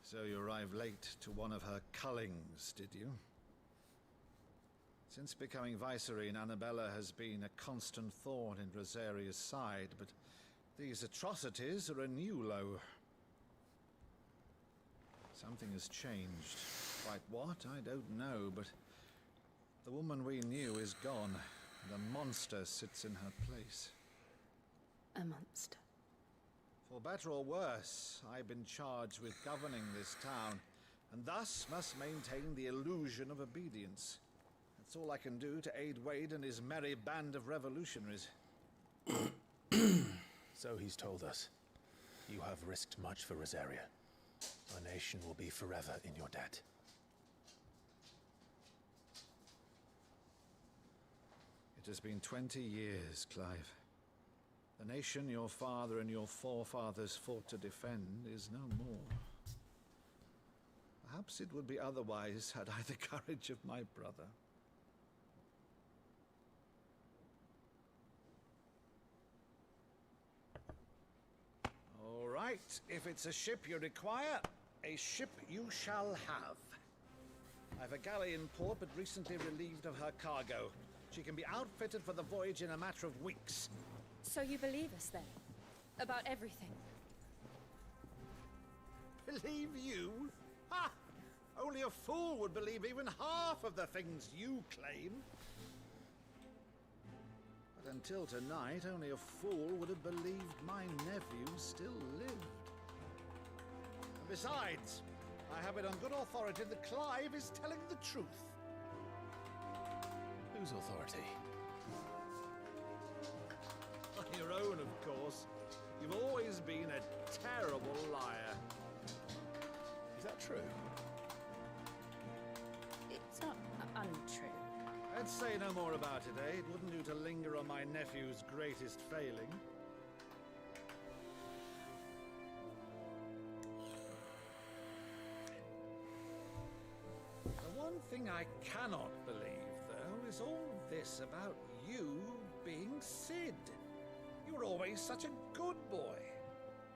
So you arrived late to one of her cullings, did you? Since becoming Vicereine, Annabella has been a constant thorn in Rosaria's side, but these atrocities are a new low. Something has changed. Quite what, I don't know, but the woman we knew is gone, and a monster sits in her place. A monster. For better or worse, I've been charged with governing this town, and thus must maintain the illusion of obedience. That's all I can do to aid Wade and his merry band of revolutionaries. So he's told us. You have risked much for Rosaria. Our nation will be forever in your debt. It has been 20 years, Clive. The nation your father and your forefathers fought to defend is no more. Perhaps it would be otherwise had I the courage of my brother. All right, if it's a ship you require, a ship you shall have. I've a galley in port, but recently relieved of her cargo. She can be outfitted for the voyage in a matter of weeks. So you believe us then? About everything? Believe you? Ha! Only a fool would believe even half of the things you claim. But until tonight, only a fool would have believed my nephew still lived. And besides, I have it on good authority that Clive is telling the truth. Whose authority? On your own, of course. You've always been a terrible liar. Is that true? Let's say no more about it, eh? It wouldn't do to linger on my nephew's greatest failing. The one thing I cannot believe, though, is all this about you being Sid. You were always such a good boy,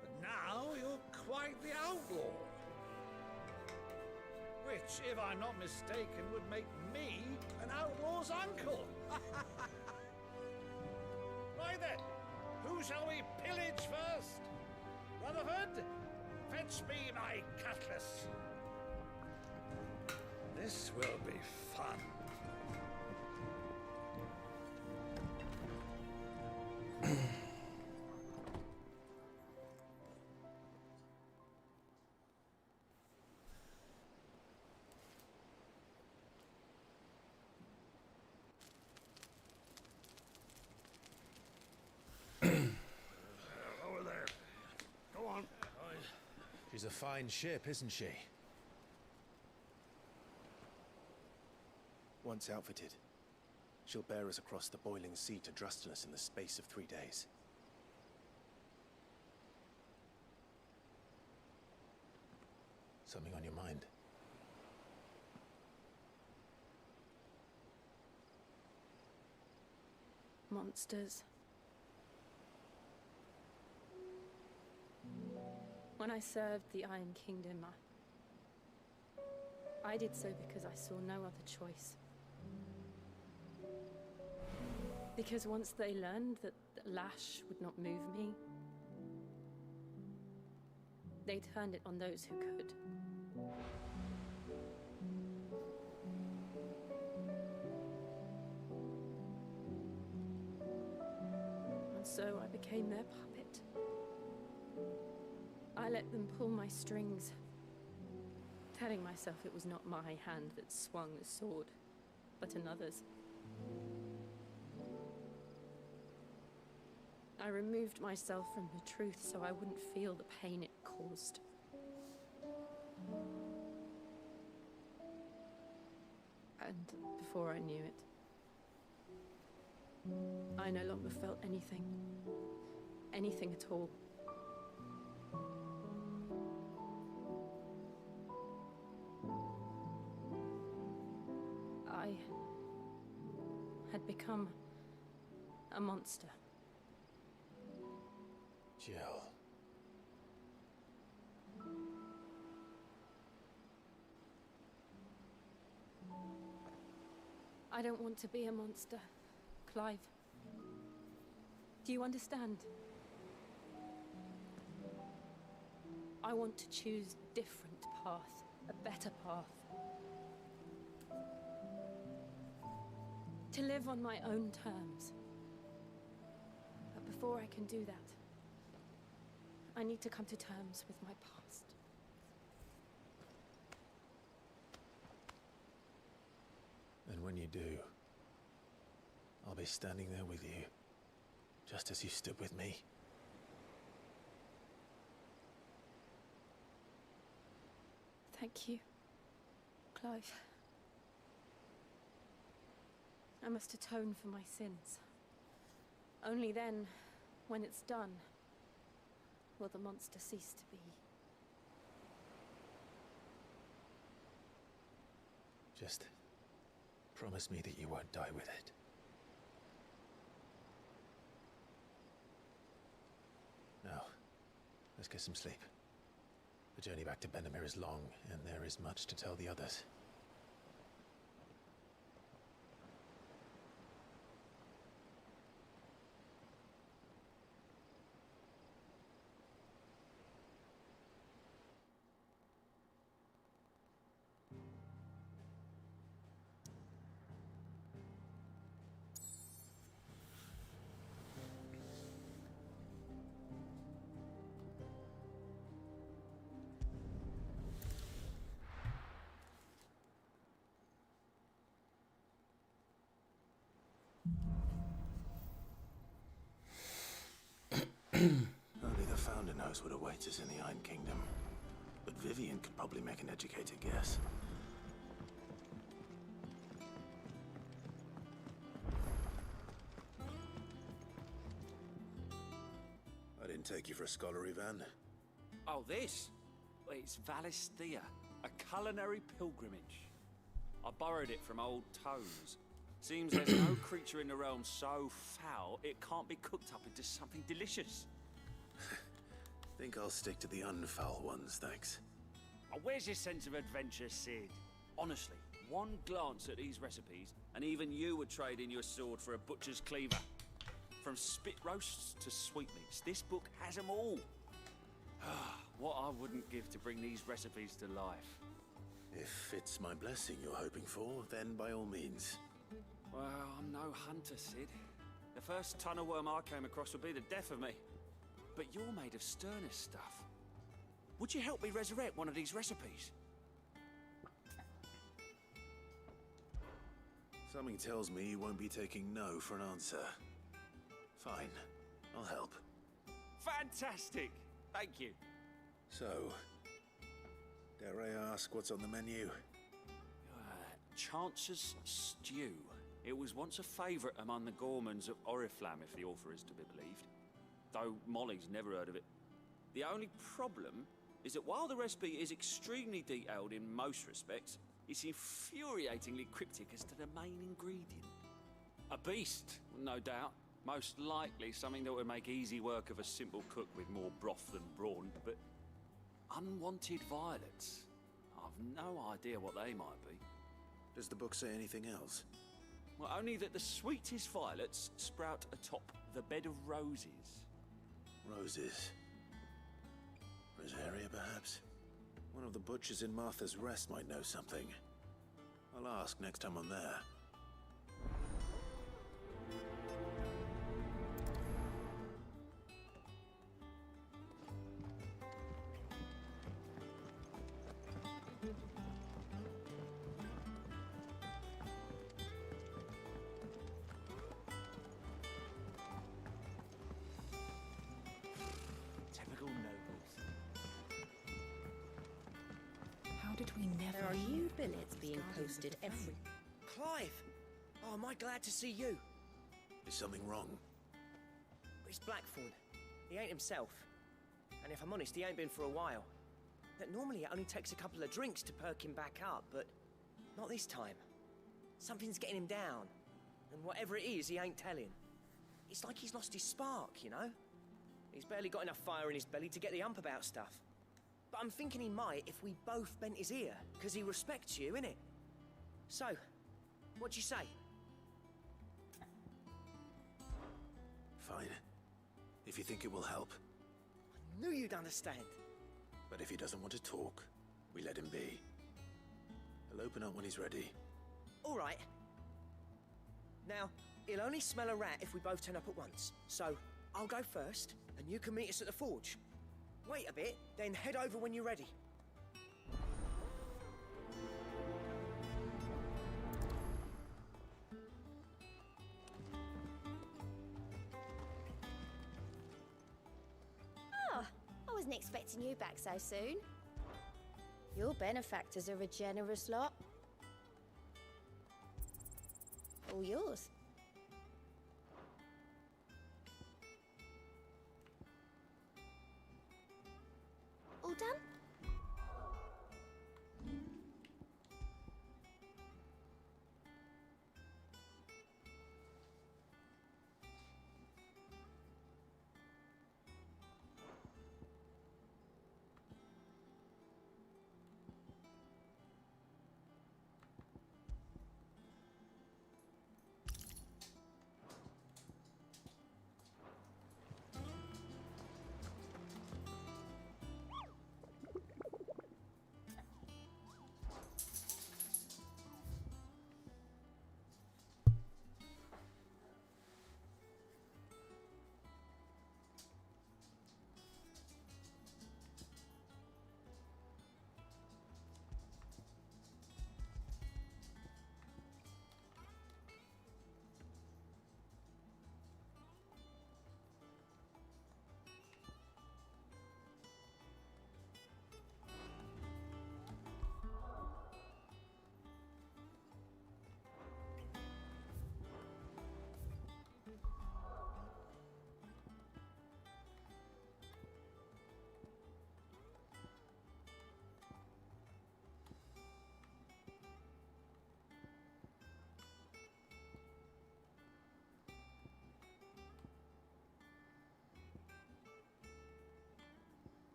but now you're quite the outlaw. Which, if I'm not mistaken, would make me an outlaw's uncle. Right then, who shall we pillage first? Rutherford, fetch me my cutlass. This will be fun. Over there. Go on. She's a fine ship, isn't she? Once outfitted, she'll bear us across the boiling sea to Drustinus in the space of 3 days. Something on your mind? Monsters. When I served the Iron Kingdom, I did so because I saw no other choice. Because once they learned that Lash would not move me, they turned it on those who could. And so I became their puppet. I let them pull my strings, telling myself it was not my hand that swung the sword, but another's. I removed myself from the truth so I wouldn't feel the pain it caused. And before I knew it, I no longer felt anything. Anything at all. I had become a monster. Jill. I don't want to be a monster, Clive. Do you understand? I want to choose a different path, a better path. To live on my own terms. But before I can do that, I need to come to terms with my past. And when you do, I'll be standing there with you, just as you stood with me. Thank you, Clive. I must atone for my sins. Only then, when it's done, will the monster cease to be. Just promise me that you won't die with it. Now, let's get some sleep. The journey back to Benamir is long, and there is much to tell the others. Only the Founder knows what awaits us in the Iron Kingdom. But Vivian could probably make an educated guess. scholar, Ivan? Oh, this? Well, it's Valisthea, a culinary pilgrimage. I borrowed it from old tomes. Seems there's no creature in the realm so foul it can't be cooked up into something delicious. Think I'll stick to the unfoul ones, thanks. Oh, where's your sense of adventure, Sid? Honestly, one glance at these recipes, and even you would trade in your sword for a butcher's cleaver. From spit roasts to sweetmeats, this book has them all. What I wouldn't give to bring these recipes to life. If it's my blessing you're hoping for, then by all means. Well, I'm no hunter, Sid. The first tunnel worm I came across would be the death of me. But you're made of sterner stuff. Would you help me resurrect one of these recipes? Something tells me you won't be taking no for an answer. Fine, I'll help. Fantastic! Thank you. So, dare I ask what's on the menu? Chance's Stew. It was once a favourite among the gourmands of Oriflamme, if the author is to be believed. Though Molly's never heard of it. The only problem is that while the recipe is extremely detailed in most respects, it's infuriatingly cryptic as to the main ingredient. A beast, no doubt. Most likely something that would make easy work of a simple cook with more broth than brawn, but unwanted violets. I've no idea what they might be. Does the book say anything else? Well, only that the sweetest violets sprout atop the bed of roses. Roses. Rosaria, perhaps? One of the butchers in Martha's Rest might know something. I'll ask next time I'm there. Typical nobles. How did we never There are hear new of the billets being Guardians of posted the every... Clive! Oh, am I glad to see you? Is something wrong? It's Blackthorn. He ain't himself. And if I'm honest, he ain't been for a while. That normally it only takes a couple of drinks to perk him back up, but not this time. Something's getting him down. And whatever it is, he ain't telling. It's like he's lost his spark, you know? He's barely got enough fire in his belly to get the ump about stuff. But I'm thinking he might if we both bent his ear, because he respects you, innit? So, what do you say? Fine. If you think it will help. I knew you'd understand. But if he doesn't want to talk, we let him be. He'll open up when he's ready. All right. Now, he'll only smell a rat if we both turn up at once. So, I'll go first, and you can meet us at the forge. Wait a bit, then head over when you're ready. Oh, I wasn't expecting you back so soon. Your benefactors are a generous lot. All yours. All done?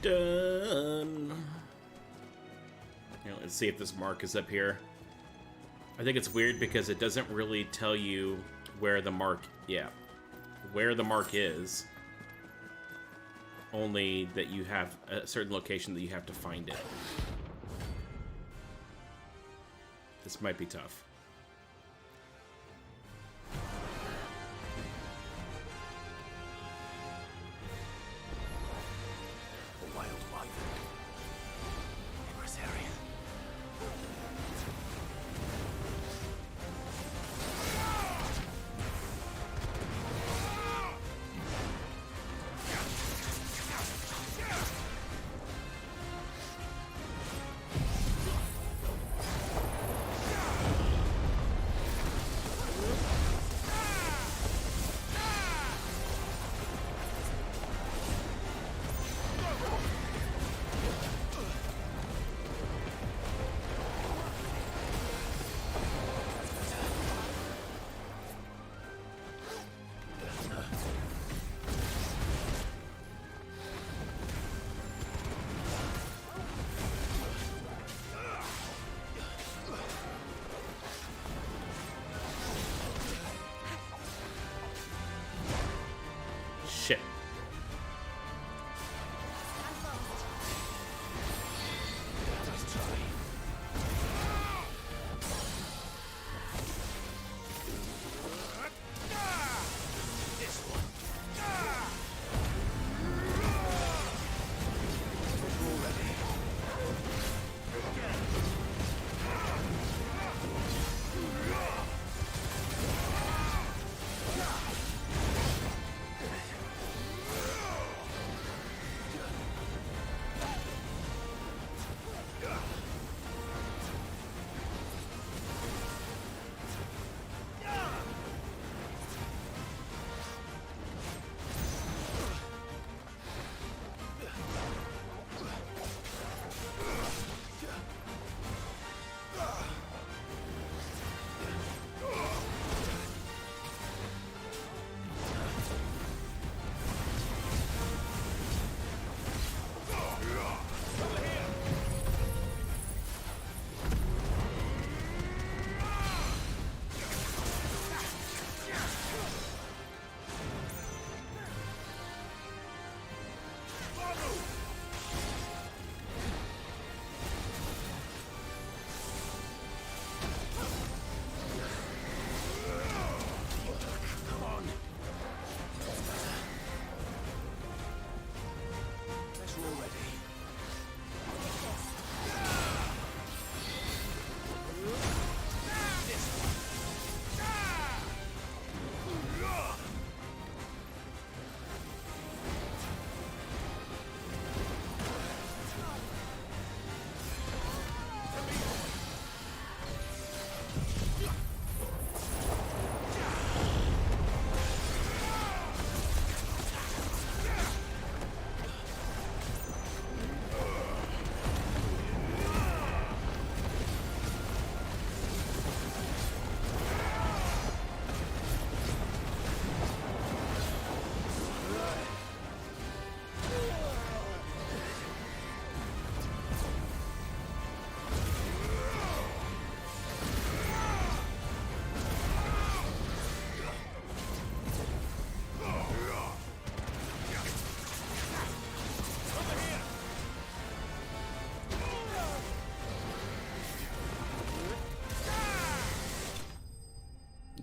Done. Let's see if this mark is up here. I think it's weird because it doesn't really tell you where the mark, where the mark is. Only that you have a certain location that you have to find it. This might be tough.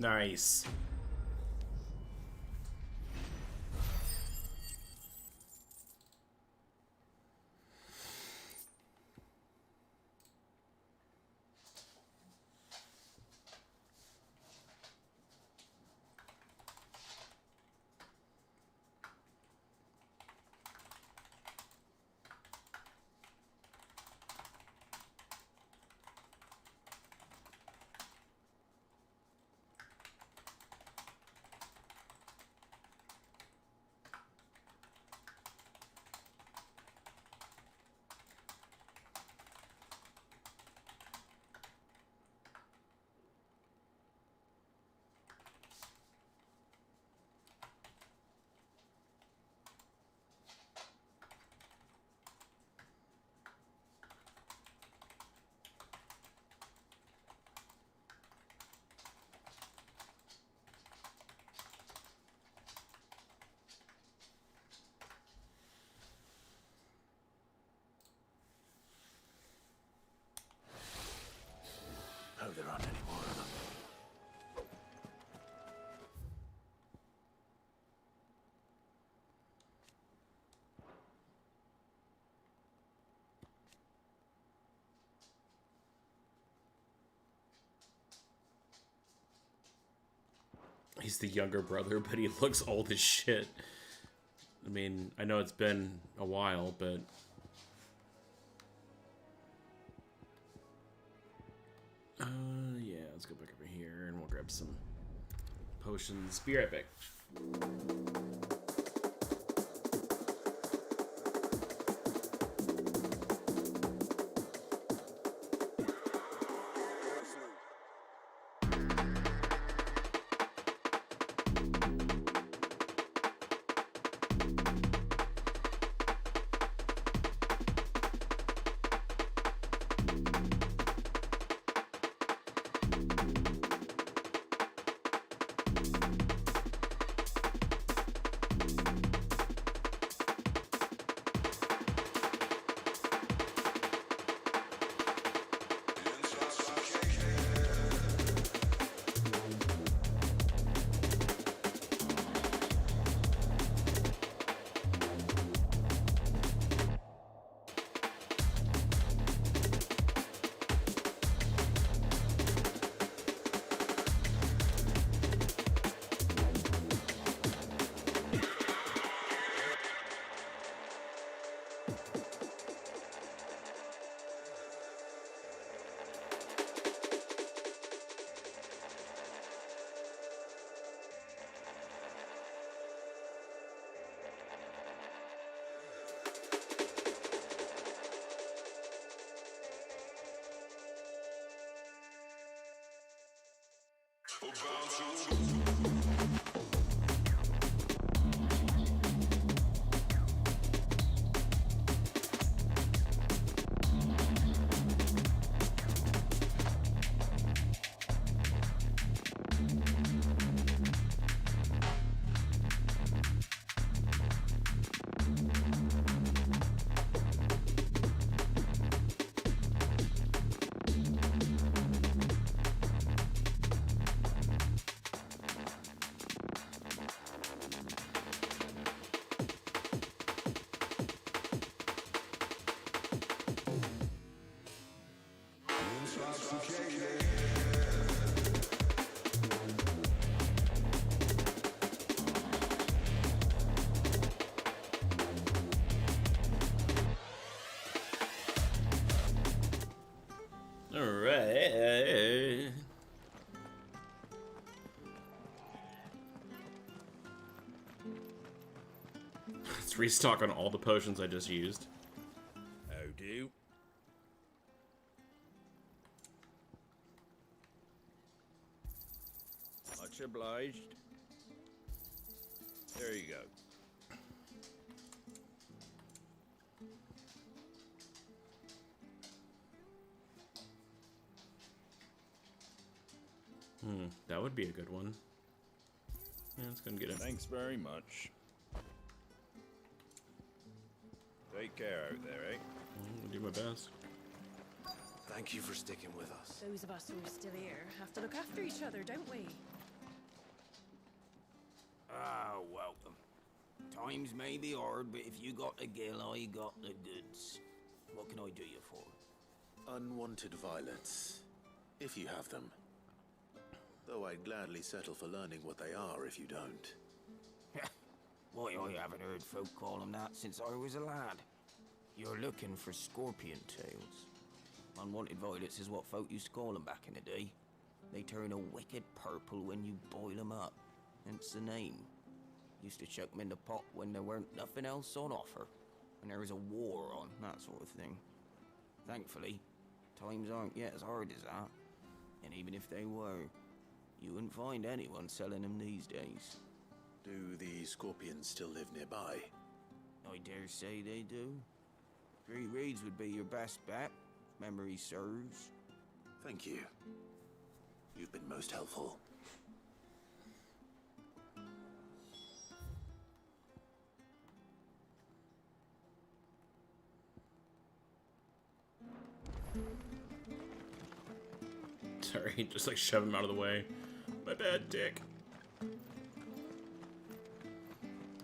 Nice. Oh, there aren't any more of them. He's the younger brother, but he looks old as shit. I mean, I know it's been a while, but... yeah, let's go back over here and we'll grab some potions. Be right back. Alright. Let's restock on all the potions I just used. How do? Much obliged. There you go. That would be a good one. Yeah, let's go and get it. Thanks very much. Take care out there, eh? I'll do my best. Thank you for sticking with us. Those of us who are still here have to look after each other, don't we? Times may be hard, but if you got the gill, I got the goods. What can I do you for? Unwanted violets, if you have them. Though I'd gladly settle for learning what they are if you don't. Why, I haven't heard folk call them that since I was a lad. You're looking for scorpion tails. Unwanted violets is what folk used to call them back in the day. They turn a wicked purple when you boil them up. Hence the name. Used to chuck them in the pot when there weren't nothing else on offer. When there was a war on, that sort of thing. Thankfully, times aren't yet as hard as that. And even if they were, you wouldn't find anyone selling them these days. Do the scorpions still live nearby? I dare say they do. Three Reeds would be your best bet, if memory serves. Thank you. You've been most helpful. Sorry, just like shove him out of the way. My bad, dick.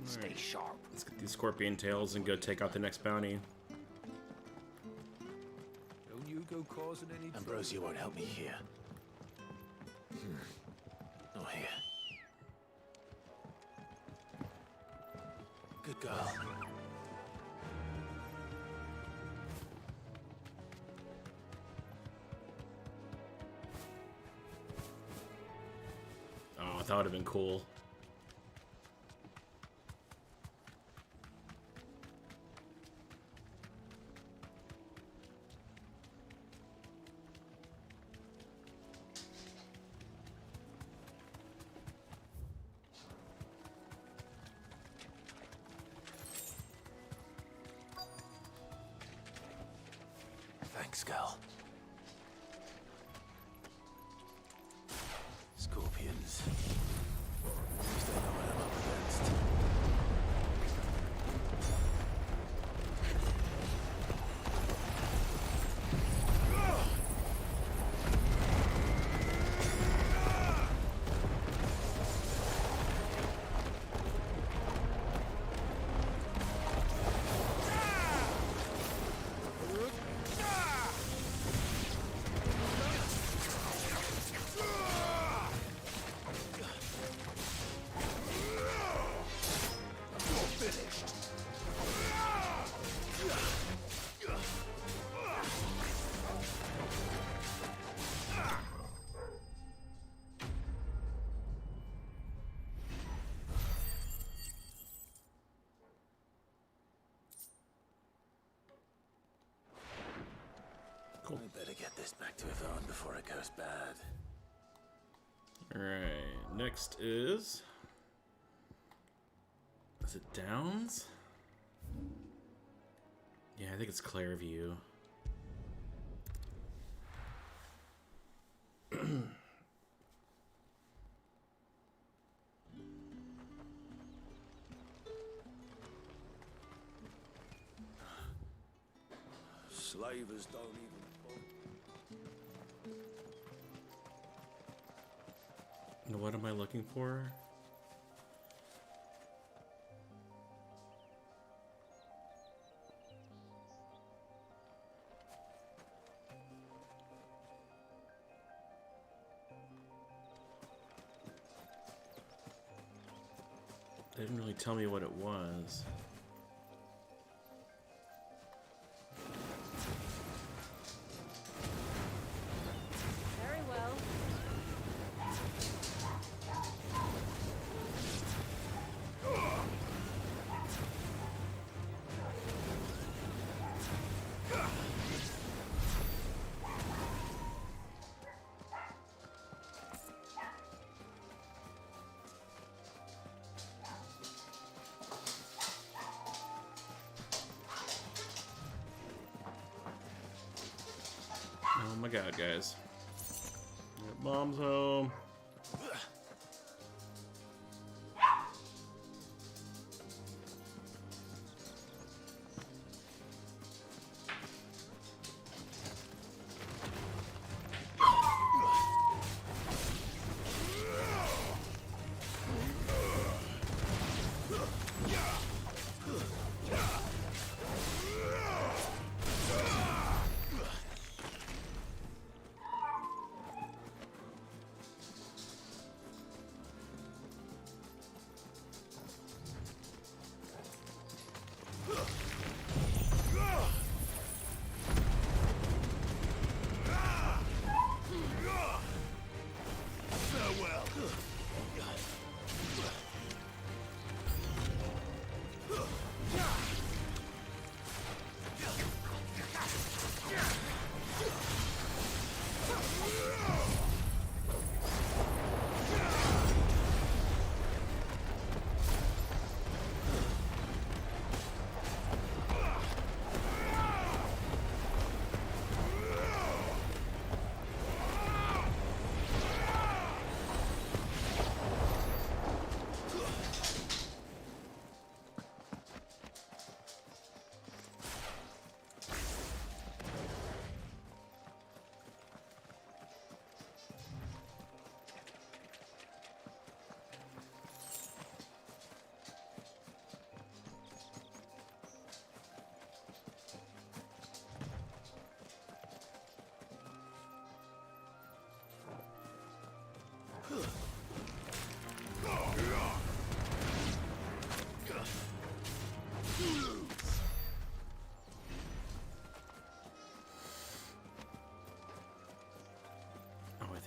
Stay sharp. Let's get these scorpion tails and go take out the next bounty. Don't you go causing any Ambrosia won't help me here. Not here. Good girl. Oh, that would have been cool. Thanks, girl. Scorpions. At least I know what I'm up against. Cool. I better get this back to Yvonne before it goes bad. Alright, next is it Downs? Yeah, I think it's Clairview. Slavers don't even... What am I looking for? They didn't really tell me what it was. Very well. Oh my god, guys. Mom's home.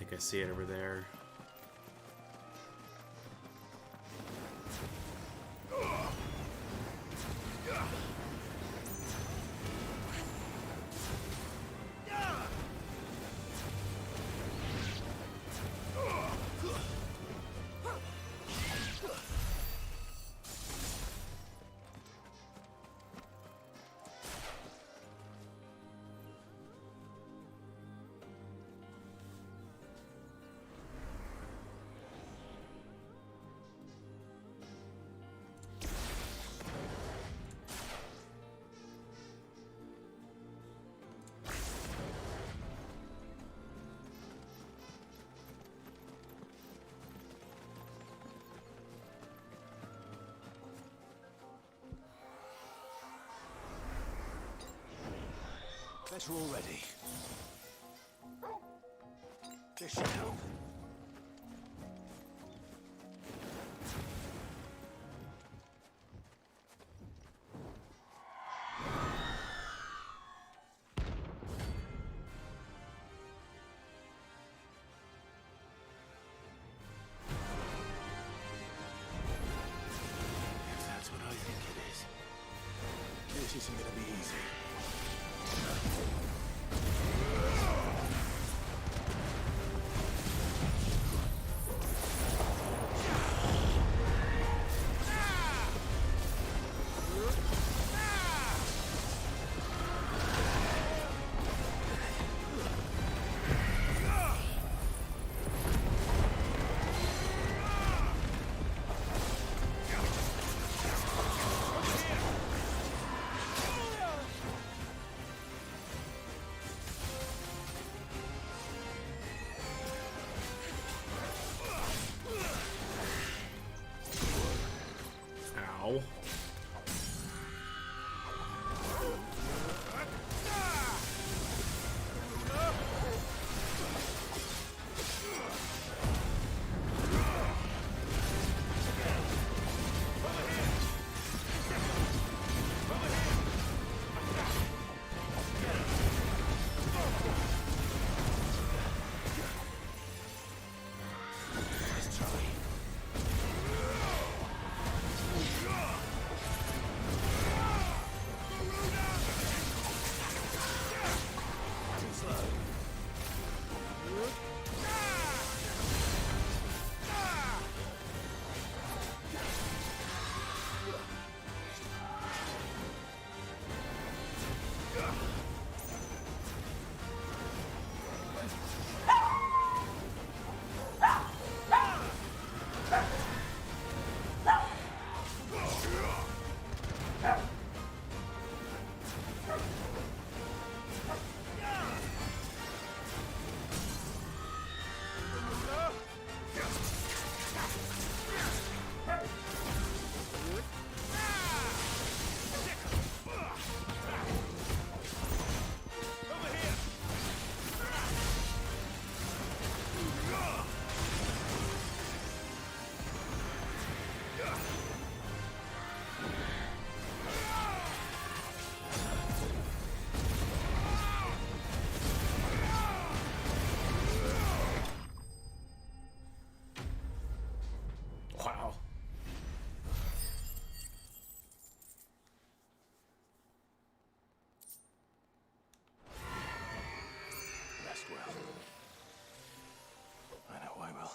think I see it over there. Better already. This should help. If that's what I think it is, this isn't gonna be easy. Ow. Wow. Rest well. I know I will.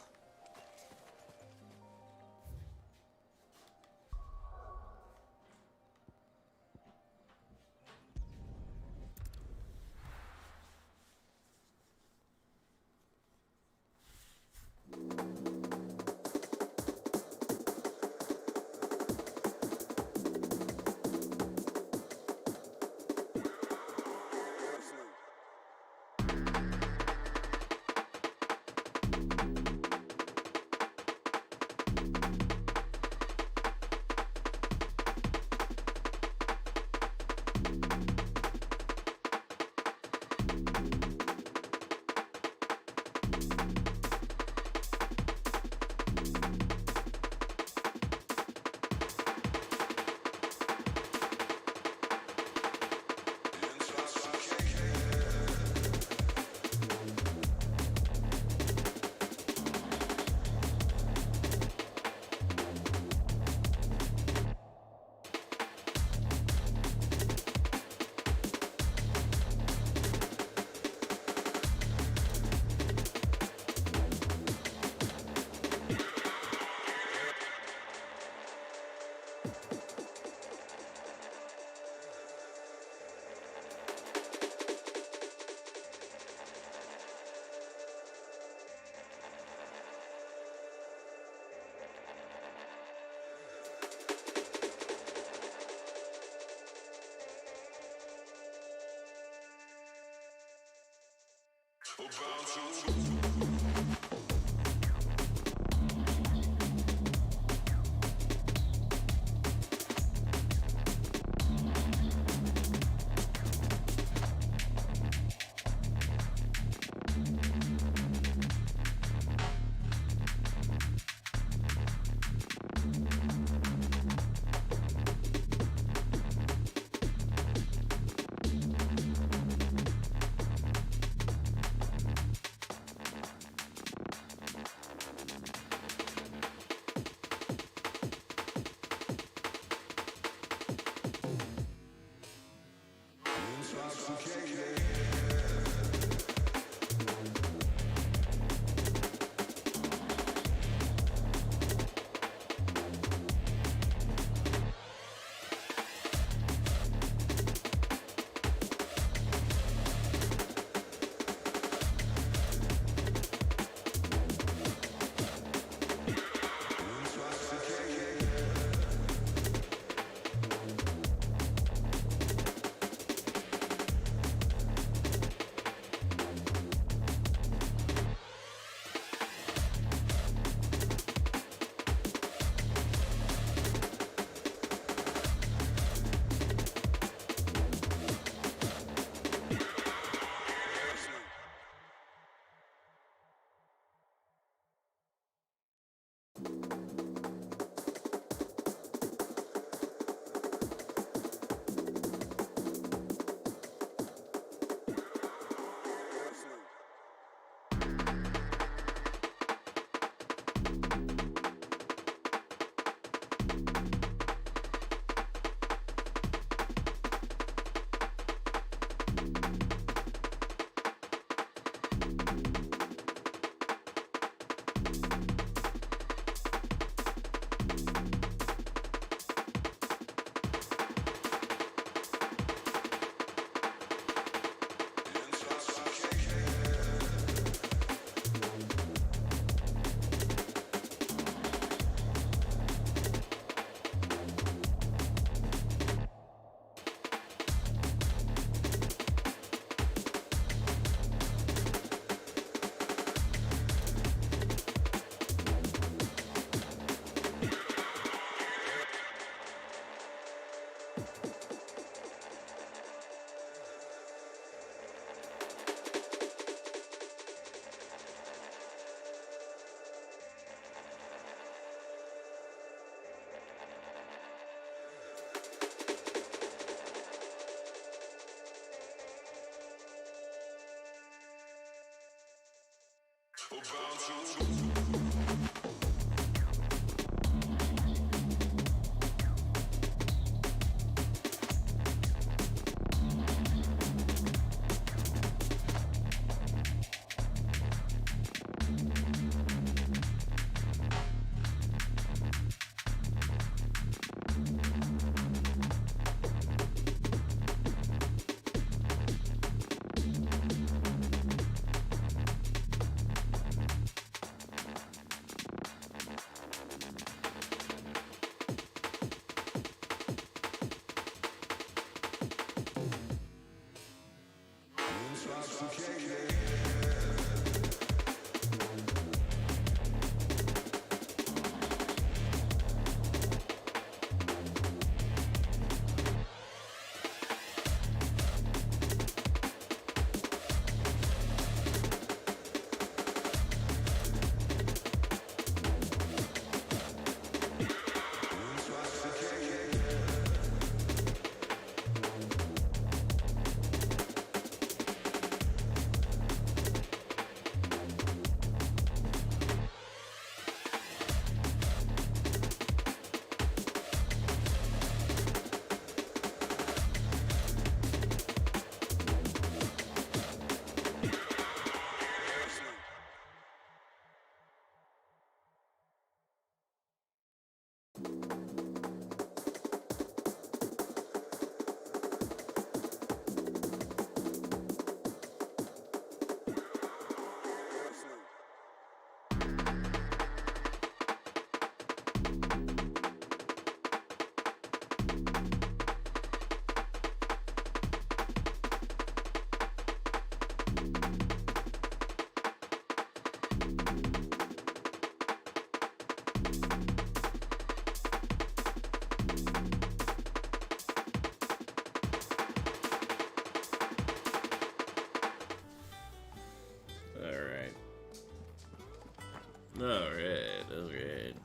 Alright.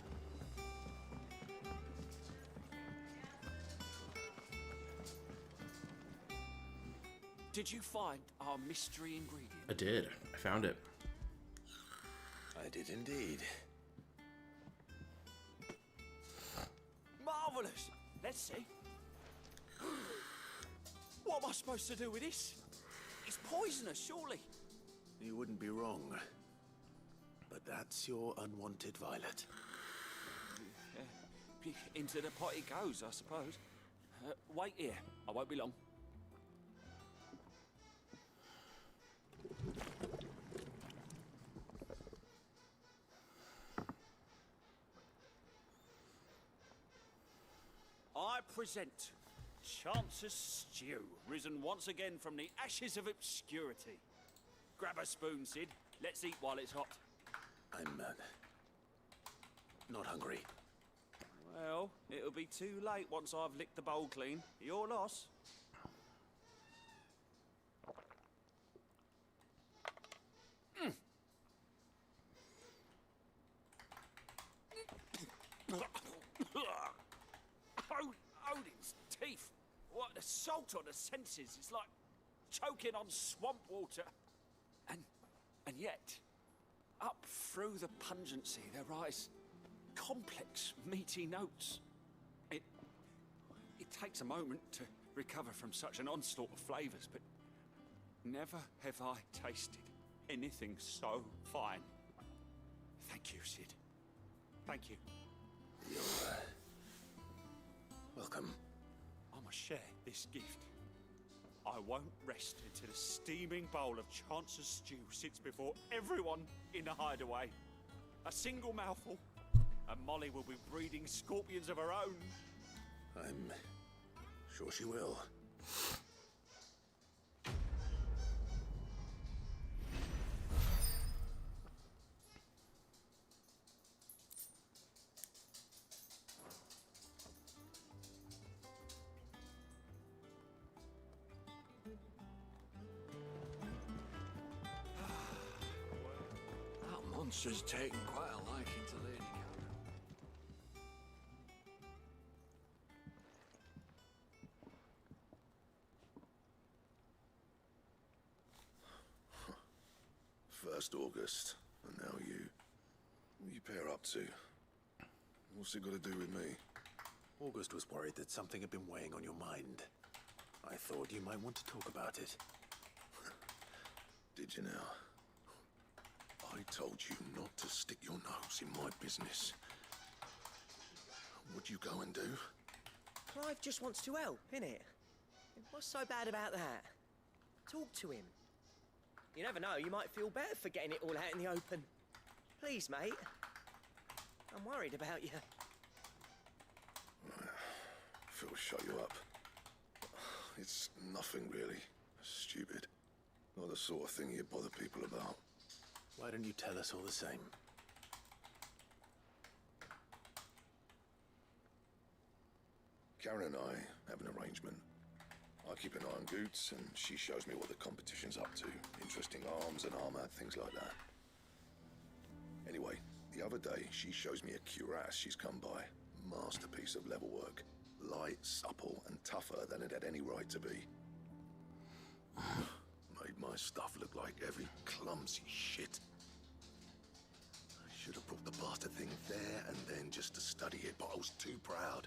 Did you find our mystery ingredient? I did. I found it. I did indeed. Marvelous! Let's see. What am I supposed to do with this? It's poisonous, surely. You wouldn't be wrong. But that's your unwanted violet. Into the pot it goes, I suppose. Wait here. I won't be long. I present Chance's Stew, risen once again from the ashes of obscurity. Grab a spoon, Sid. Let's eat while it's hot. I'm not hungry. Well, it'll be too late once I've licked the bowl clean. Your loss. Odin's teeth. What the salt on the senses. It's like choking on swamp water. And yet, up through the pungency, there rise complex, meaty notes. It takes a moment to recover from such an onslaught of flavours, but never have I tasted anything so fine. Thank you, Sid. Thank you. You're welcome. I must share this gift. I won't rest until a steaming bowl of Chance's Stew sits before everyone in the hideaway. A single mouthful, and Molly will be breeding scorpions of her own. I'm sure she will. That monster's taken quite a liking to Lady Karen. First August, and now you. What you pair up to? What's it got to do with me? August was worried that something had been weighing on your mind. I thought you might want to talk about it. Did you now? I told you not to stick your nose in my business. What'd you go and do? Clive just wants to help, innit? What's so bad about that? Talk to him. You never know, you might feel better for getting it all out in the open. Please, mate. I'm worried about you. Phil, shut you up. It's nothing really. Stupid. Not the sort of thing you bother people about. Why don't you tell us all the same? Karen and I have an arrangement. I keep an eye on Goots, and she shows me what the competition's up to. Interesting arms and armor, things like that. Anyway, the other day, she shows me a cuirass she's come by. Masterpiece of level work. Light, supple, and tougher than it had any right to be. Made my stuff look like every clumsy shit. I should have brought the bastard thing there and then just to study it, but I was too proud.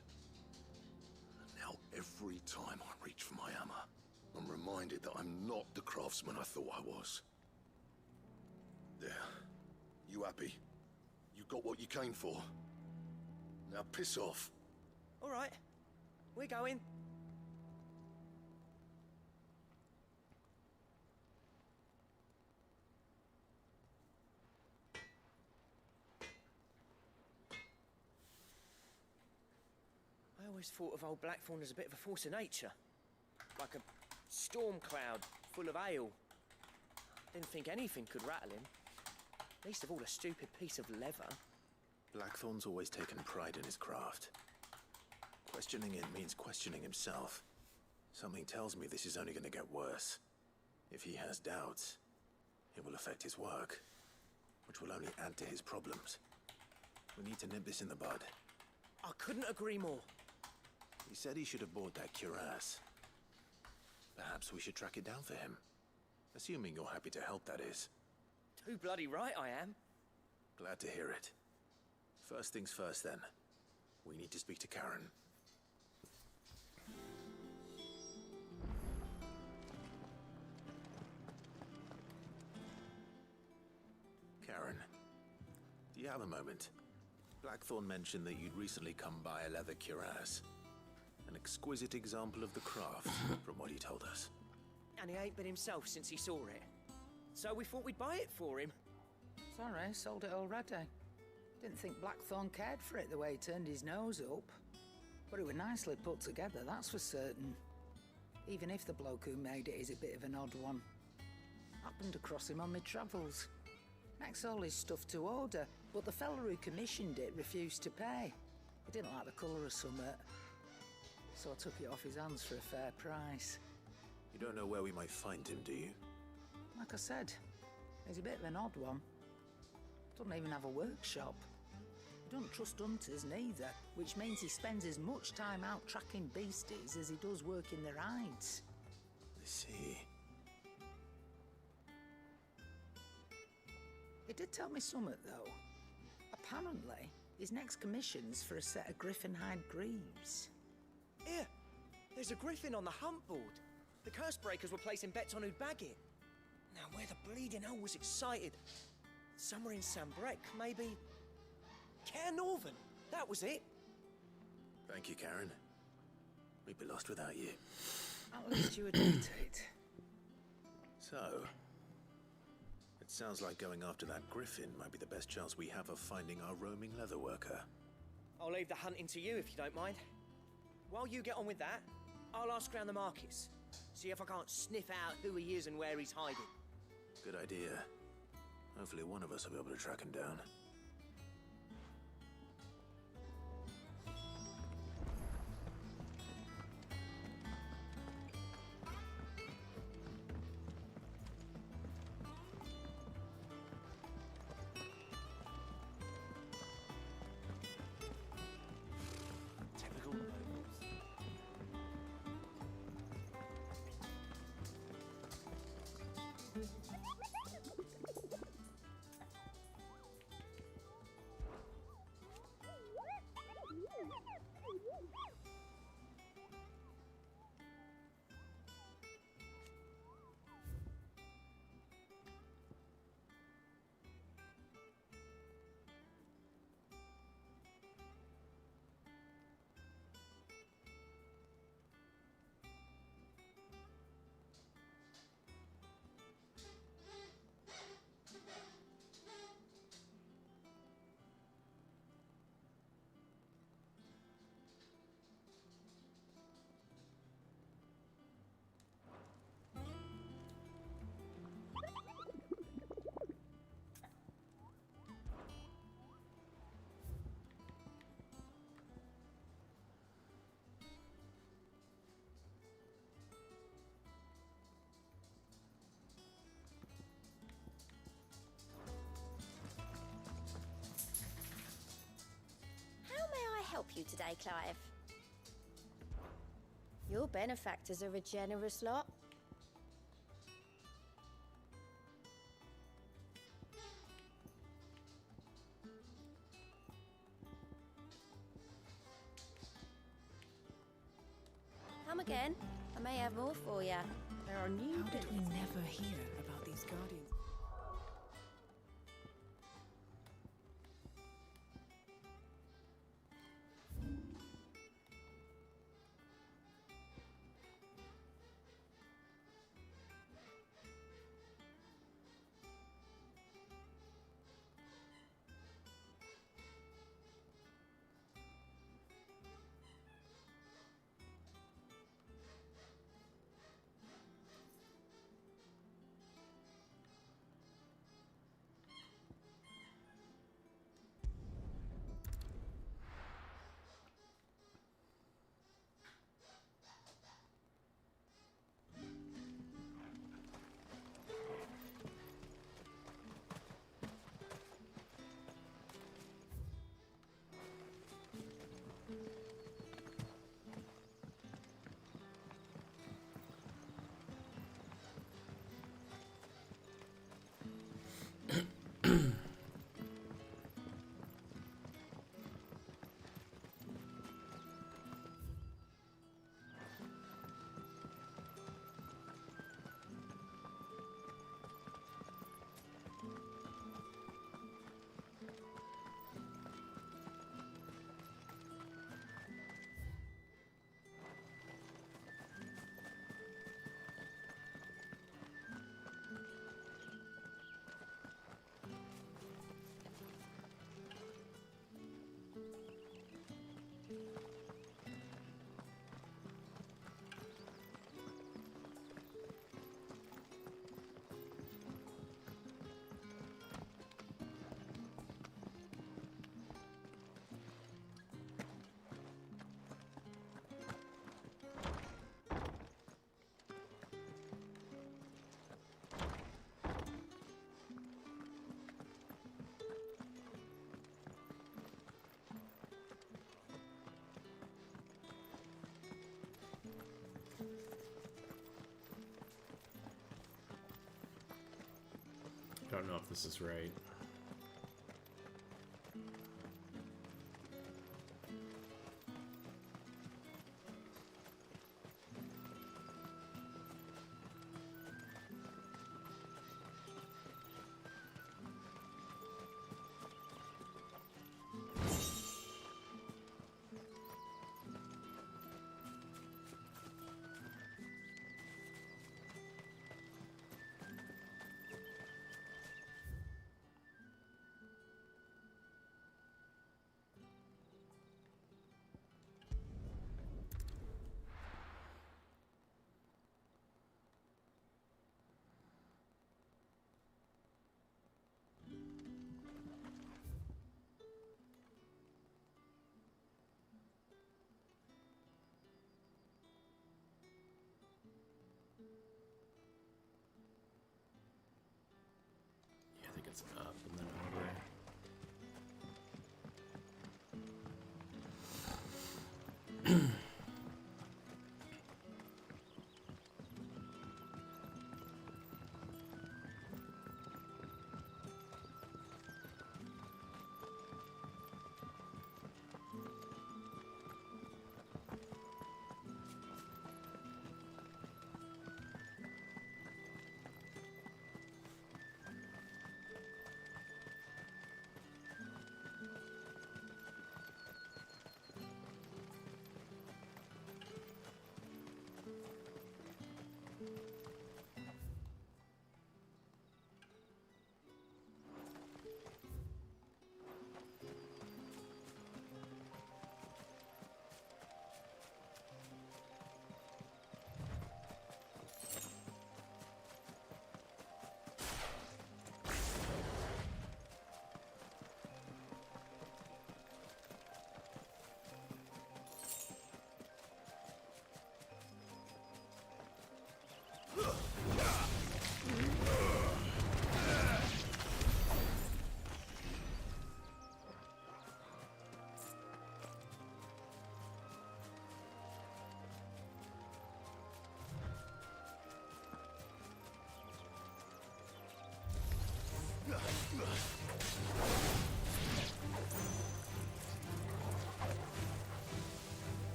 Now, every time I reach for my hammer, I'm reminded that I'm not the craftsman I thought I was. There. You happy? You got what you came for? Now piss off. All right. We're going. I always thought of old Blackthorn as a bit of a force of nature. Like a storm cloud full of hail. Didn't think anything could rattle him. Least of all a stupid piece of leather. Blackthorn's always taken pride in his craft. Questioning it means questioning himself. Something tells me this is only going to get worse. If he has doubts, it will affect his work. which will only add to his problems. We need to nip this in the bud. I couldn't agree more. He said he should have bought that cuirass. Perhaps we should track it down for him. Assuming you're happy to help, that is. Too bloody right I am. Glad to hear it. First things first, then. We need to speak to Karen. Karen, do you have a moment? Blackthorn mentioned that you'd recently come by a leather cuirass. An exquisite example of the craft, from what he told us. And he ain't been himself since he saw it. So we thought we'd buy it for him. Sorry, sold it already. Didn't think Blackthorn cared for it the way he turned his nose up. But it was nicely put together, that's for certain. Even if the bloke who made it is a bit of an odd one. Happened across him on my travels. Makes all his stuff to order, but the fella who commissioned it refused to pay. He didn't like the colour of summit. So I took it off his hands for a fair price. You don't know where we might find him, do you? Like I said, he's a bit of an odd one. Doesn't even have a workshop. He doesn't trust hunters neither, which means he spends as much time out tracking beasties as he does working their hides. I see. He did tell me something, though. Apparently, his next commission's for a set of griffin hide greaves. Here, there's a griffin on the hunt board. The curse breakers were placing bets on who'd bag it. Now, where the bleeding hell was excited? Somewhere in Sambrec, maybe... Care Northern, that was it. Thank you, Karen. We'd be lost without you. At least you admit it. So... it sounds like going after that griffin might be the best chance we have of finding our roaming leather worker. I'll leave the hunting to you if you don't mind. While you get on with that, I'll ask around the markets. See if I can't sniff out who he is and where he's hiding. Good idea. Hopefully one of us will be able to track him down. Help you today, Clive? Your benefactors are a generous lot. Come again. I may have more for you. There are new. How did we never hear about these guardians? Don't know if this is right. Yeah, I think it's up and then over.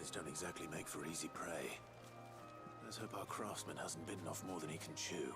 Dragons don't exactly make for easy prey. Let's hope our craftsman hasn't bitten off more than he can chew.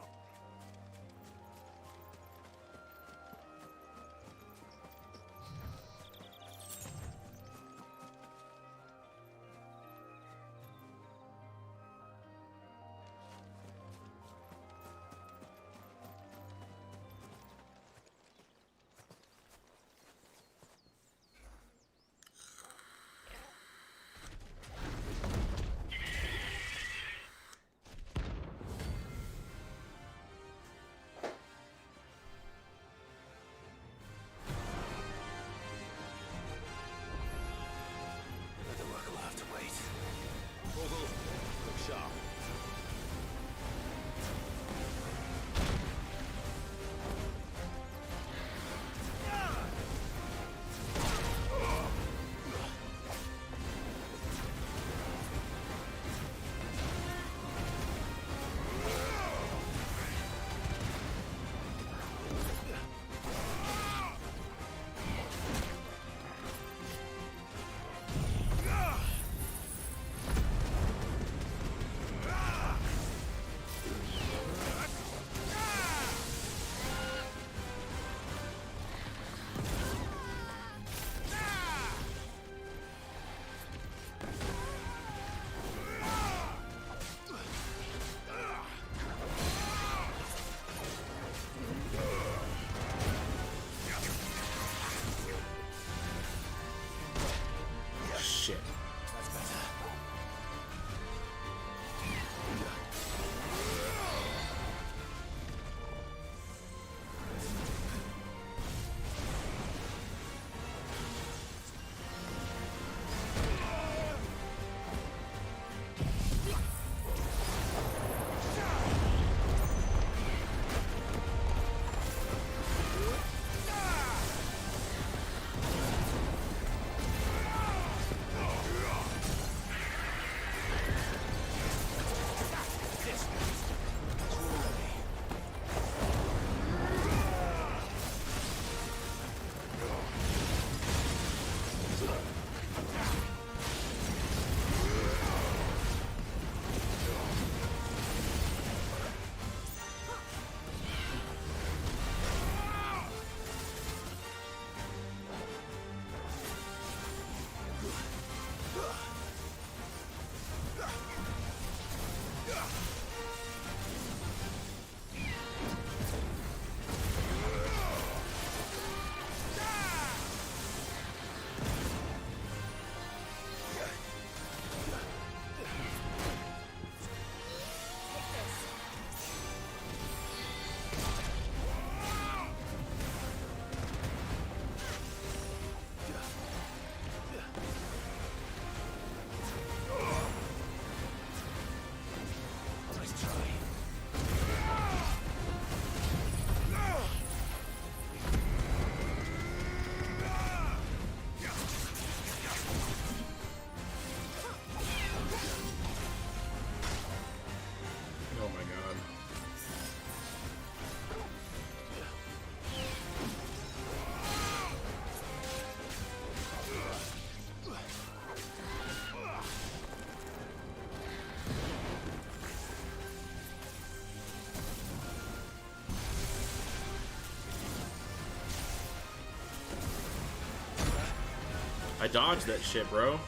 I dodged that shit, bro. Oh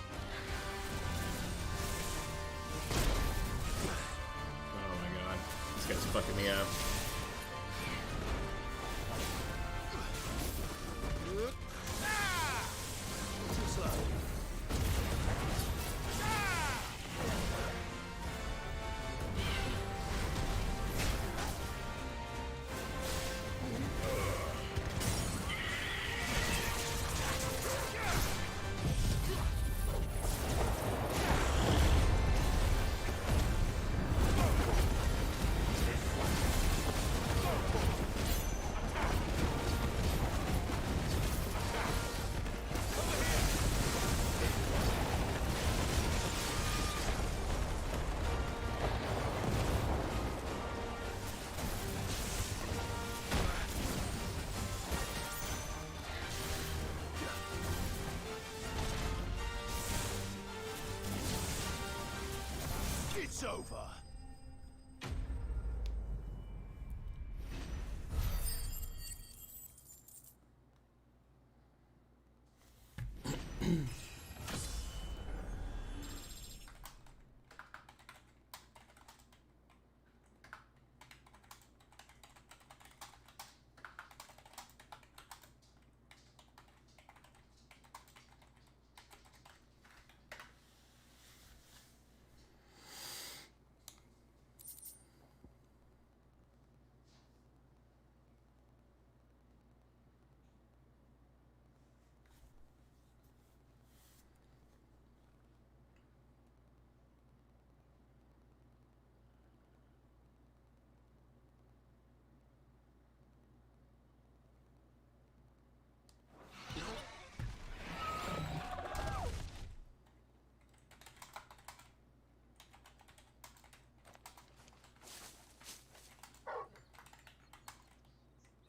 my god. This guy's fucking me up. over.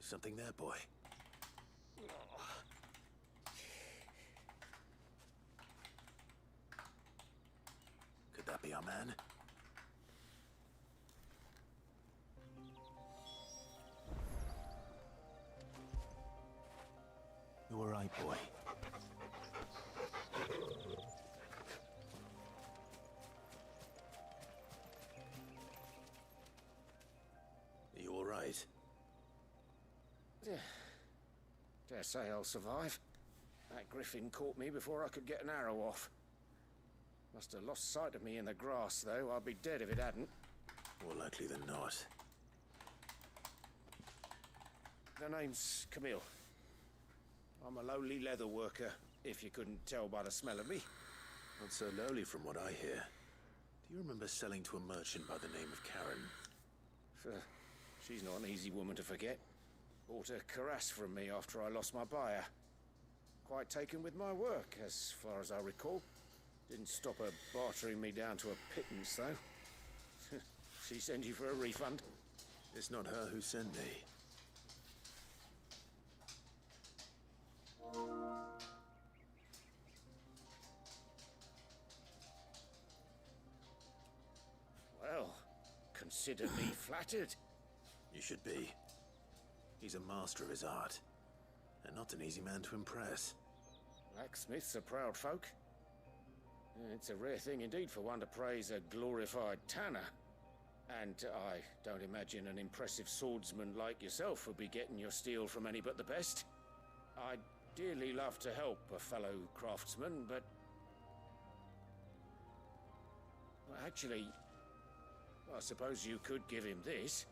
Something there, boy. Could that be our man? You all right, boy? Are you all right? Dare say I'll survive. That griffin caught me before I could get an arrow off. Must have lost sight of me in the grass, though. I'd be dead if it hadn't. More likely than not. The name's Camille. I'm a lowly leather worker, if you couldn't tell by the smell of me. Not so lowly from what I hear. Do you remember selling to a merchant by the name of Karen? She's not an easy woman to forget. Bought a cuirass from me after I lost my buyer. Quite taken with my work, as far as I recall. Didn't stop her bartering me down to a pittance, though. She sent you for a refund? It's not her who sent me. Well, consider me flattered. You should be. He's a master of his art, and not an easy man to impress. Blacksmiths are proud folk. It's a rare thing indeed for one to praise a glorified tanner. And I don't imagine an impressive swordsman like yourself would be getting your steel from any but the best. I'd dearly love to help a fellow craftsman, but... well, actually, I suppose you could give him this.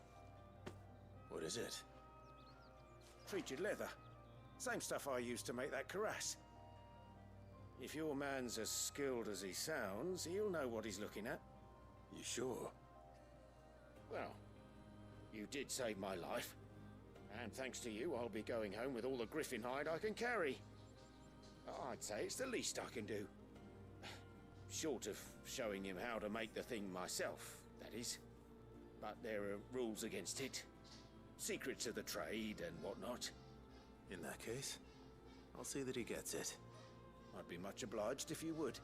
What is it? Treated leather. Same stuff I used to make that cuirass. If your man's as skilled as he sounds, he'll know what he's looking at. You sure? Well, you did save my life. And thanks to you, I'll be going home with all the griffin hide I can carry. I'd say it's the least I can do. Short of showing him how to make the thing myself, that is. But there are rules against it. Secrets of the trade and whatnot. In that case, I'll see that he gets it. I'd be much obliged if you would.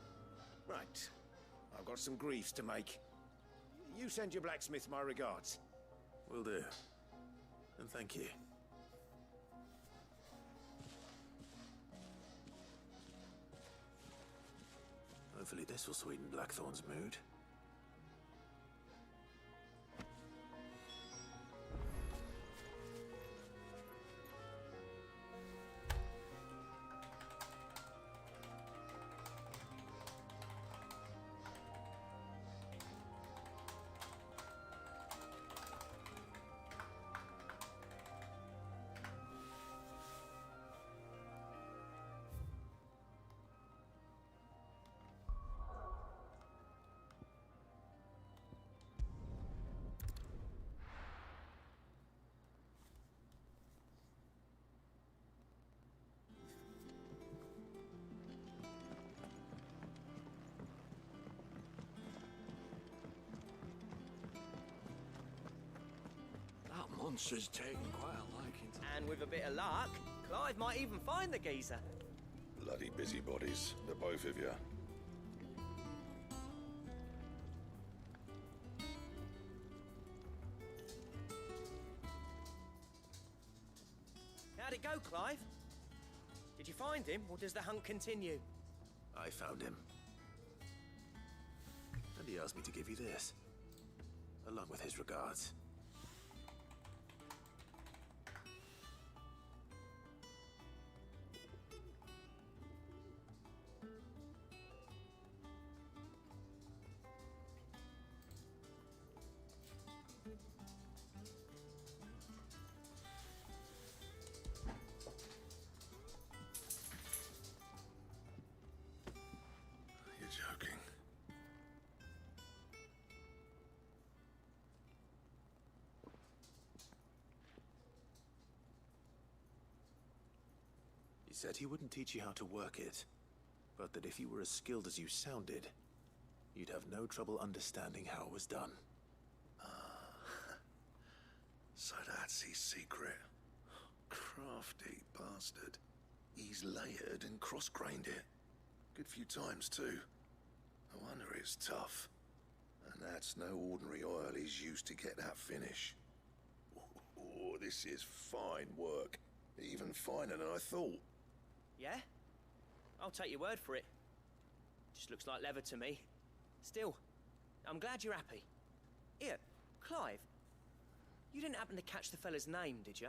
Right. I've got some greaves to make. You send your blacksmith my regards. Will do. And thank you. Hopefully this will sweeten Blackthorn's mood. Monster's taken quite a liking to... And with a bit of luck, Clive might even find the geezer. Bloody busybodies, the both of you. it go, Clive? Did you find him, or does the hunt continue? I found him. And he asked me to give you this, along with his regards. You're joking. He said he wouldn't teach you how to work it, but that if you were as skilled as you sounded, you'd have no trouble understanding how it was done. So that's his secret. Crafty bastard. He's layered and cross-grained it. Good few times, too. No wonder it's tough. And that's no ordinary oil he's used to get that finish. Oh, this is fine work. Even finer than I thought. Yeah? I'll take your word for it. Just looks like leather to me. Still, I'm glad you're happy. Here, Clive. You didn't happen to catch the fella's name, did you?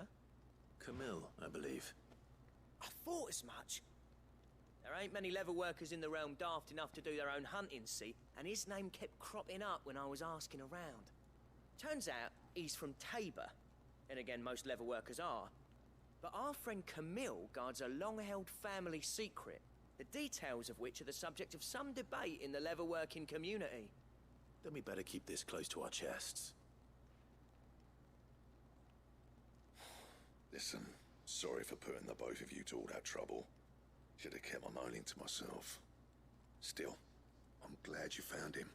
Camille, I believe. I thought as much. There ain't many leather workers in the realm daft enough to do their own hunting, see, and his name kept cropping up when I was asking around. Turns out he's from Tabor, and again, most leather workers are. But our friend Camille guards a long-held family secret, the details of which are the subject of some debate in the leather-working community. Then we better keep this close to our chests. Listen, sorry for putting the both of you to all that trouble. Should have kept my moaning to myself. Still, I'm glad you found him.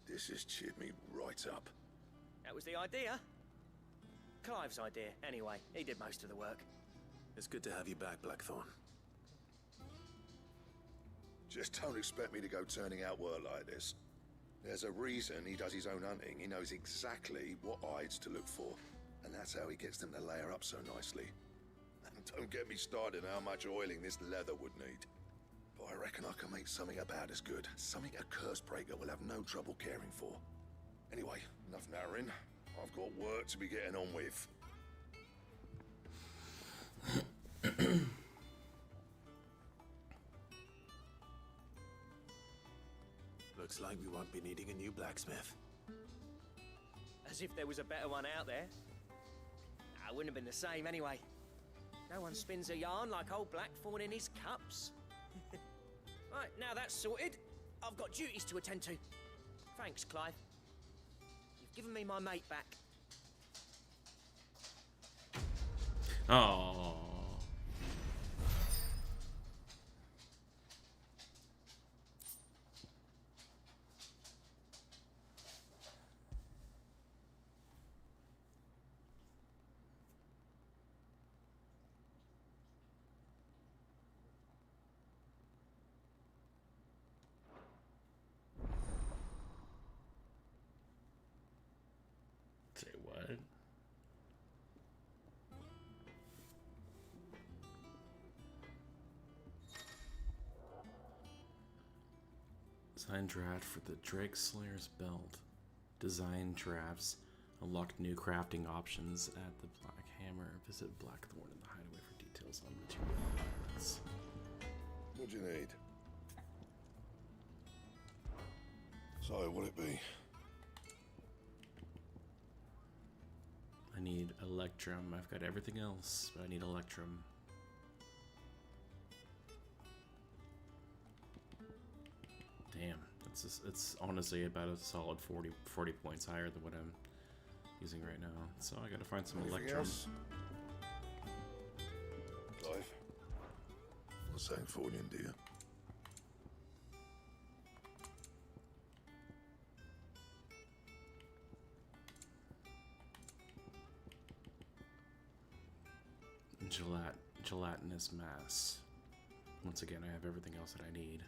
This has cheered me right up. That was the idea. Clive's idea, anyway. He did most of the work. It's good to have you back, Blackthorn. Just don't expect me to go turning out word like this. There's a reason he does his own hunting. He knows exactly what hides to look for. And that's how he gets them to layer up so nicely. And don't get me started on how much oiling this leather would need. But I reckon I can make something about as good. Something a Cursebreaker will have no trouble caring for. Anyway, enough narrowing. I've got work to be getting on with. Looks like we won't be needing a new blacksmith. As if there was a better one out there. I wouldn't have been the same anyway. No one spins a yarn like old Blackthorn in his cups. Right, now that's sorted. I've got duties to attend to. Thanks, Clive. You've given me my mate back. Oh. Say what? Design draft for the Drake Slayer's belt. Design drafts. Unlock new crafting options at the Black Hammer. Visit Blackthorn in the Hideaway for details on material requirements. What'd you need? So, what'd it be? I need Electrum. I've got everything else, but I need Electrum. Damn, it's honestly about a solid 40 points higher than what I'm using right now. So I gotta find some Anything Electrum. else? Clive? Not saying fortune, do you? Gelatinous mass. Once again, I have everything else that I need.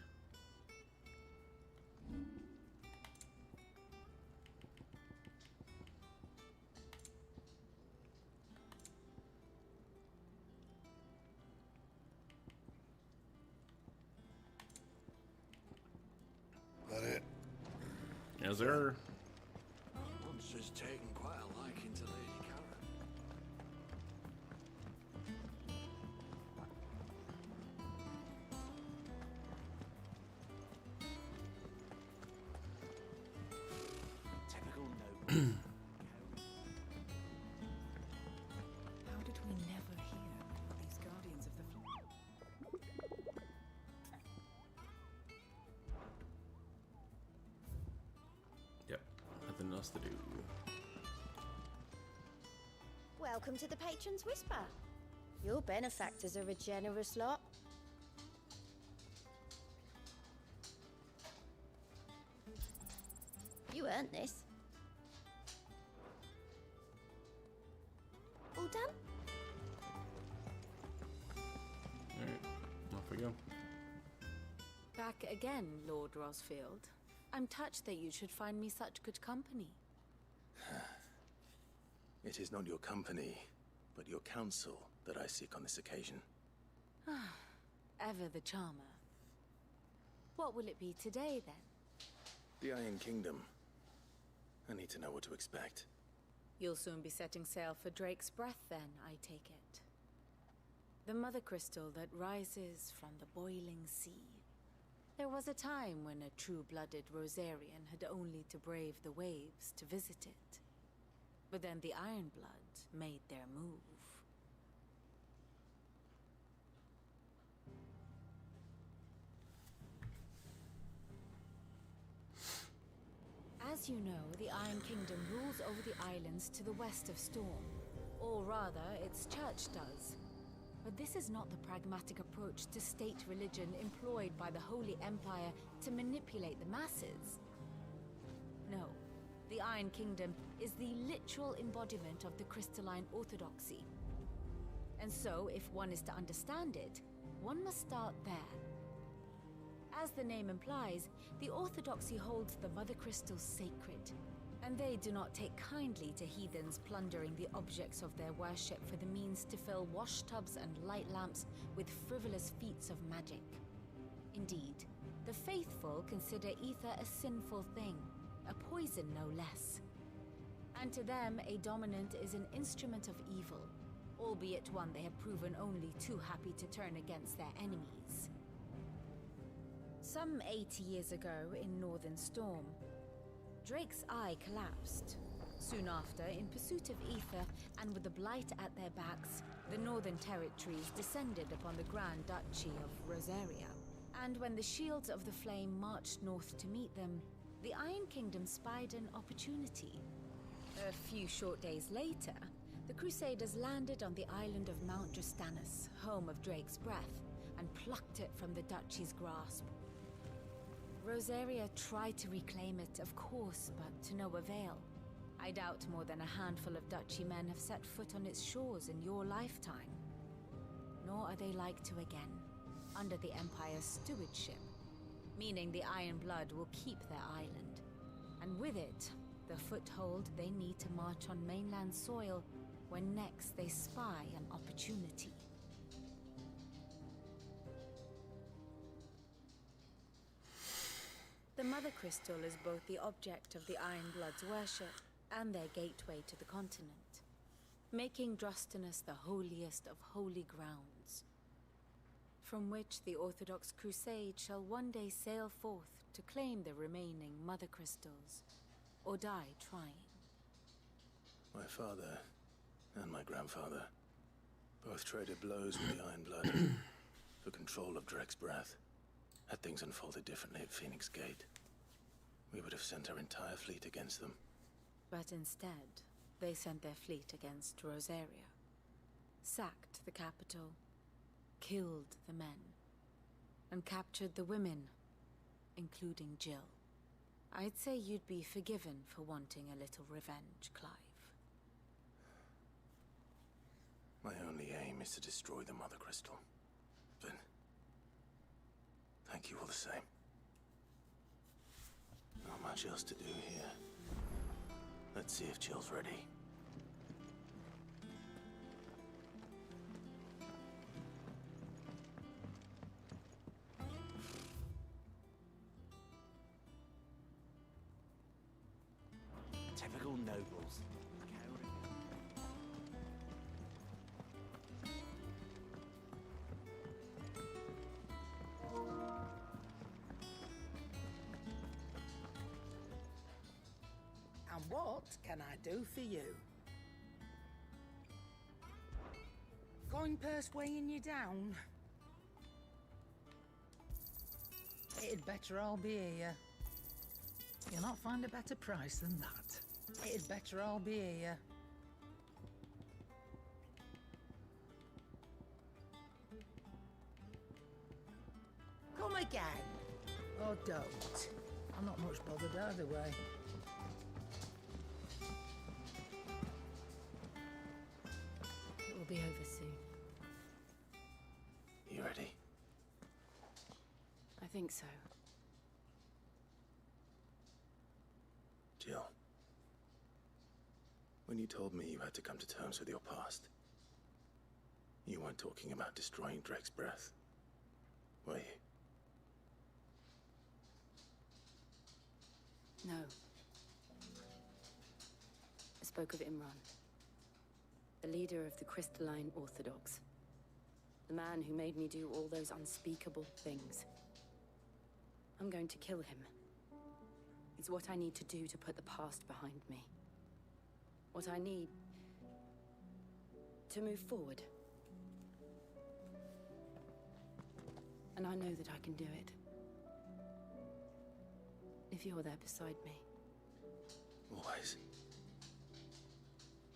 Is there... Monster's taken quite a liking to Lady Karen. Typical noble. How did we never hear about these guardians of the Yep, nothing else to do. Welcome to the Patron's Whisper. Your benefactors are a generous lot. You earned this. All done? Alright, off we go. Back again, Lord Rosfield. I'm touched that you should find me such good company. It is not your company, but your counsel that I seek on this occasion. Ever the charmer. What will it be today, then? The Iron Kingdom. I need to know what to expect. You'll soon be setting sail for Drake's Breath, then, I take it. The mother crystal that rises from the boiling sea. There was a time when a true-blooded Rosarian had only to brave the waves to visit it. But then the Ironblood made their move. As you know, the Iron Kingdom rules over the islands to the west of Storm. Or rather, its church does. But this is not the pragmatic approach to state religion employed by the Holy Empire to manipulate the masses. No, the Iron Kingdom is the literal embodiment of the crystalline orthodoxy. And so, if one is to understand it, one must start there. As the name implies, the orthodoxy holds the Mother Crystals sacred, and they do not take kindly to heathens plundering the objects of their worship for the means to fill washtubs and light lamps with frivolous feats of magic. Indeed, the faithful consider ether a sinful thing, a poison no less. And to them, a dominant is an instrument of evil, albeit one they have proven only too happy to turn against their enemies. Some 80 years ago in Northern Storm, Drake's eye collapsed. Soon after, in pursuit of ether and with the blight at their backs, the Northern Territories descended upon the Grand Duchy of Rosaria. And when the Shields of the Flame marched north to meet them, the Iron Kingdom spied an opportunity. A few short days later, the Crusaders landed on the island of Mount Justanus, home of Drake's Breath, and plucked it from the Duchy's grasp. Rosaria tried to reclaim it, of course, but to no avail. I doubt more than a handful of Duchy men have set foot on its shores in your lifetime. Nor are they like to again, under the Empire's stewardship, meaning the Iron Blood will keep their island. And with it, the foothold they need to march on mainland soil when next they spy an opportunity. The Mother Crystal is both the object of the Iron Blood's worship and their gateway to the continent, making Drustinus the holiest of holy grounds, from which the Orthodox Crusade shall one day sail forth to claim the remaining Mother Crystals, or die trying. My father and my grandfather both traded blows with the Iron Blood for control of Drake's Breath. Had things unfolded differently at Phoenix Gate, we would have sent our entire fleet against them. But instead, they sent their fleet against Rosaria, sacked the capital, killed the men, and captured the women, including Jill. I'd say you'd be forgiven for wanting a little revenge, Clive. My only aim is to destroy the Mother Crystal. But thank you all the same. Not much else to do here. Let's see if Jill's ready. nobles. And what can I do for you? Coin purse weighing you down? It'd better all be here. You'll not find a better price than that. It'd better all be here. Come again. Or don't. I'm not much bothered either way. It will be over soon. You ready? I think so. Jill, when you told me you had to come to terms with your past, you weren't talking about destroying Drake's breath, were you? No. I spoke of Imran, the leader of the Crystalline Orthodox. The man who made me do all those unspeakable things. I'm going to kill him. It's what I need to do to put the past behind me. What I need to move forward. And I know that I can do it. If you're there beside me. Always.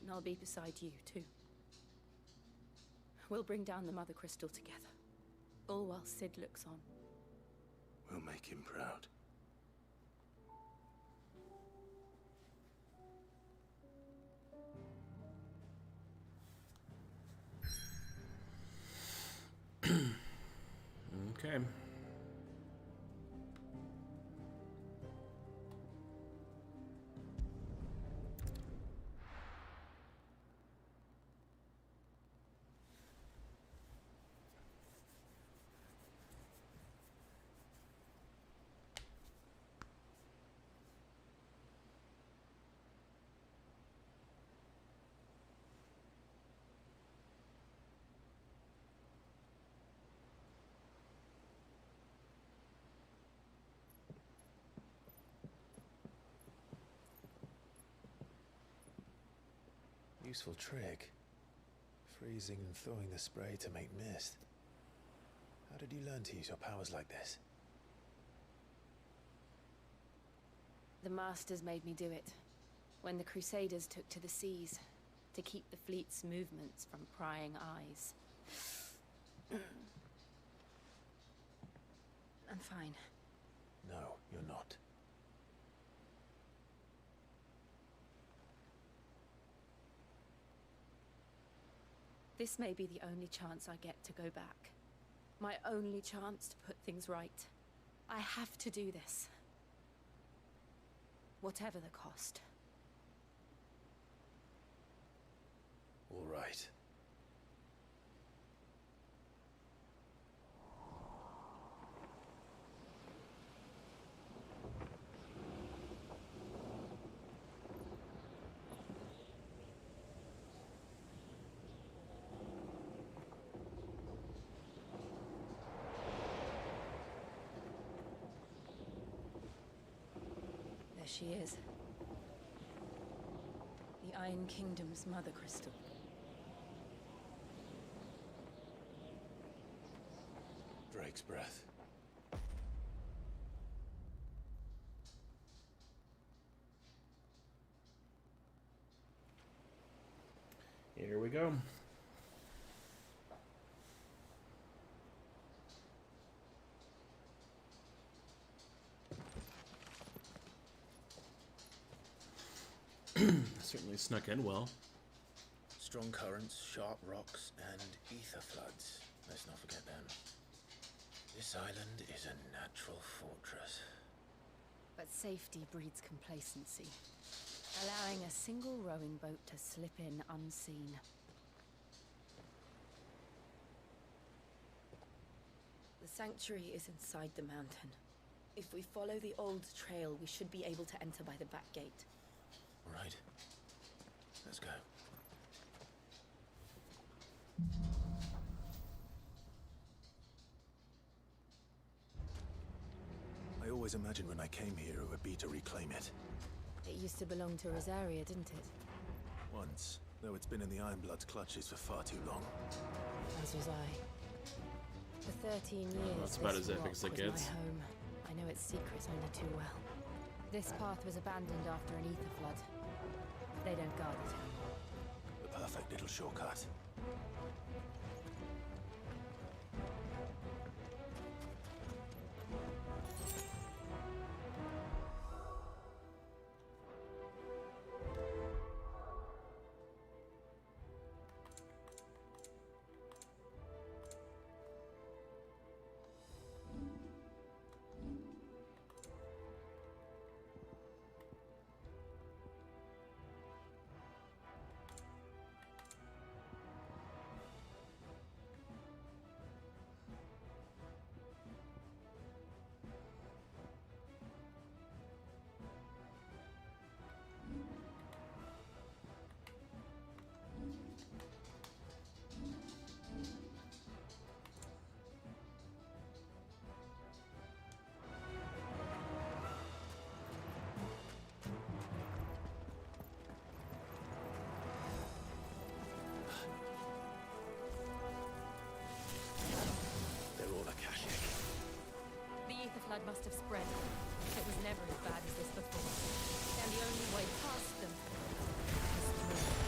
And I'll be beside you, too. We'll bring down the Mother Crystal together. All while Sid looks on. We'll make him proud. Okay. Useful trick. Freezing and thawing the spray to make mist. How did you learn to use your powers like this? The Masters made me do it. When the Crusaders took to the seas, to keep the fleet's movements from prying eyes. I'm fine. No, you're not. This may be the only chance I get to go back. My only chance to put things right. I have to do this. Whatever the cost. All right. She is. The Iron Kingdom's Mother Crystal. Drake's breath. Here we go. Certainly snuck in well. Strong currents, sharp rocks, and ether floods. Let's not forget them. This island is a natural fortress. But safety breeds complacency, allowing a single rowing boat to slip in unseen. The sanctuary is inside the mountain. If we follow the old trail, we should be able to enter by the back gate. All right. Let's go. I always imagined when I came here it would be to reclaim it. It used to belong to Rosaria, didn't it? Once, though it's been in the Ironblood's clutches for far too long. As was I. For 13 years, That's about this as epic rock as it was gets. my home. I know its secrets only too well. This path was abandoned after an ether flood. They don't guard it anymore. The perfect little shortcut. The flood must have spread. It was never as bad as this before. And the only way past them was through.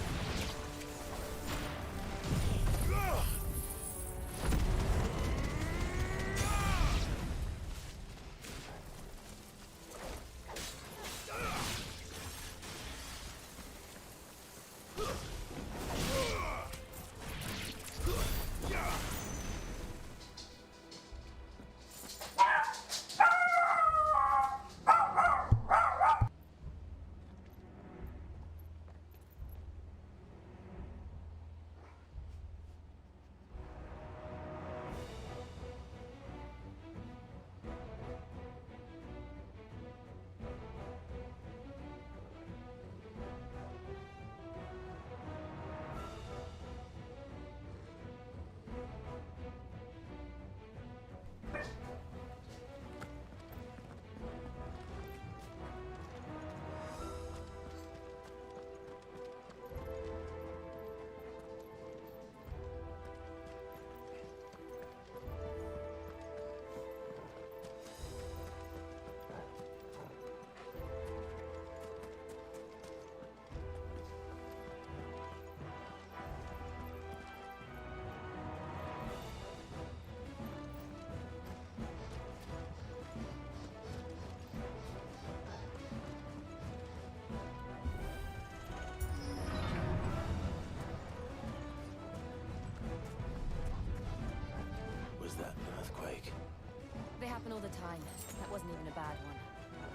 They happen all the time. That wasn't even a bad one.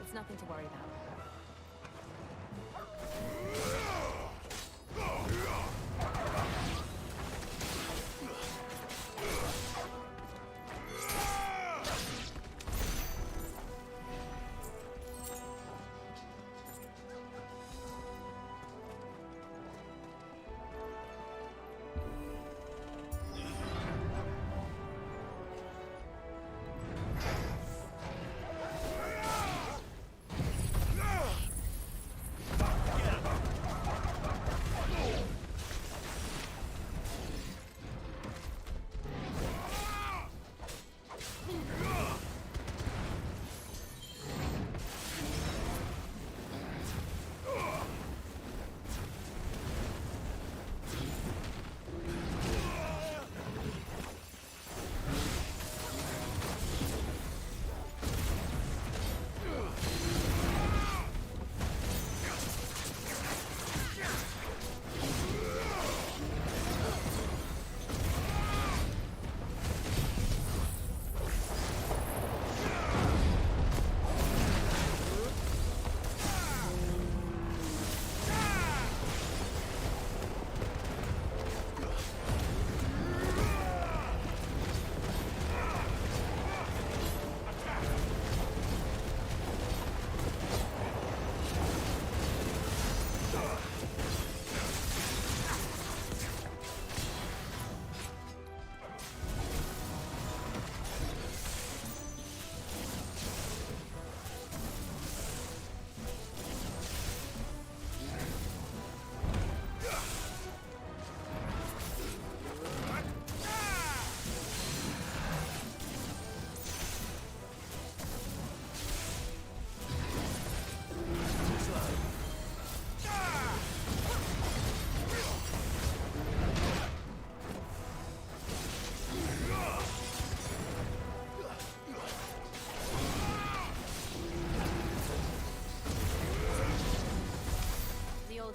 It's nothing to worry about.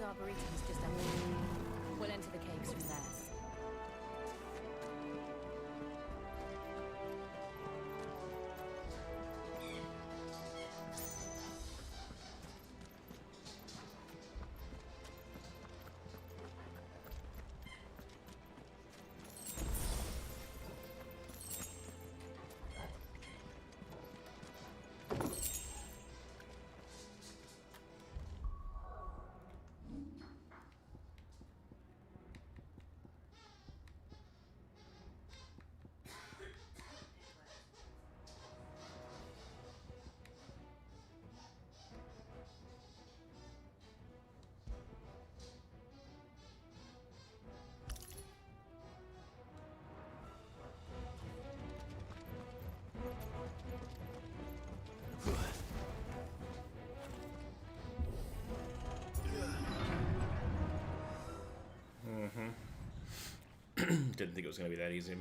Arboretum's just up here. We'll enter the caves from there. Didn't think it was going to be that easy.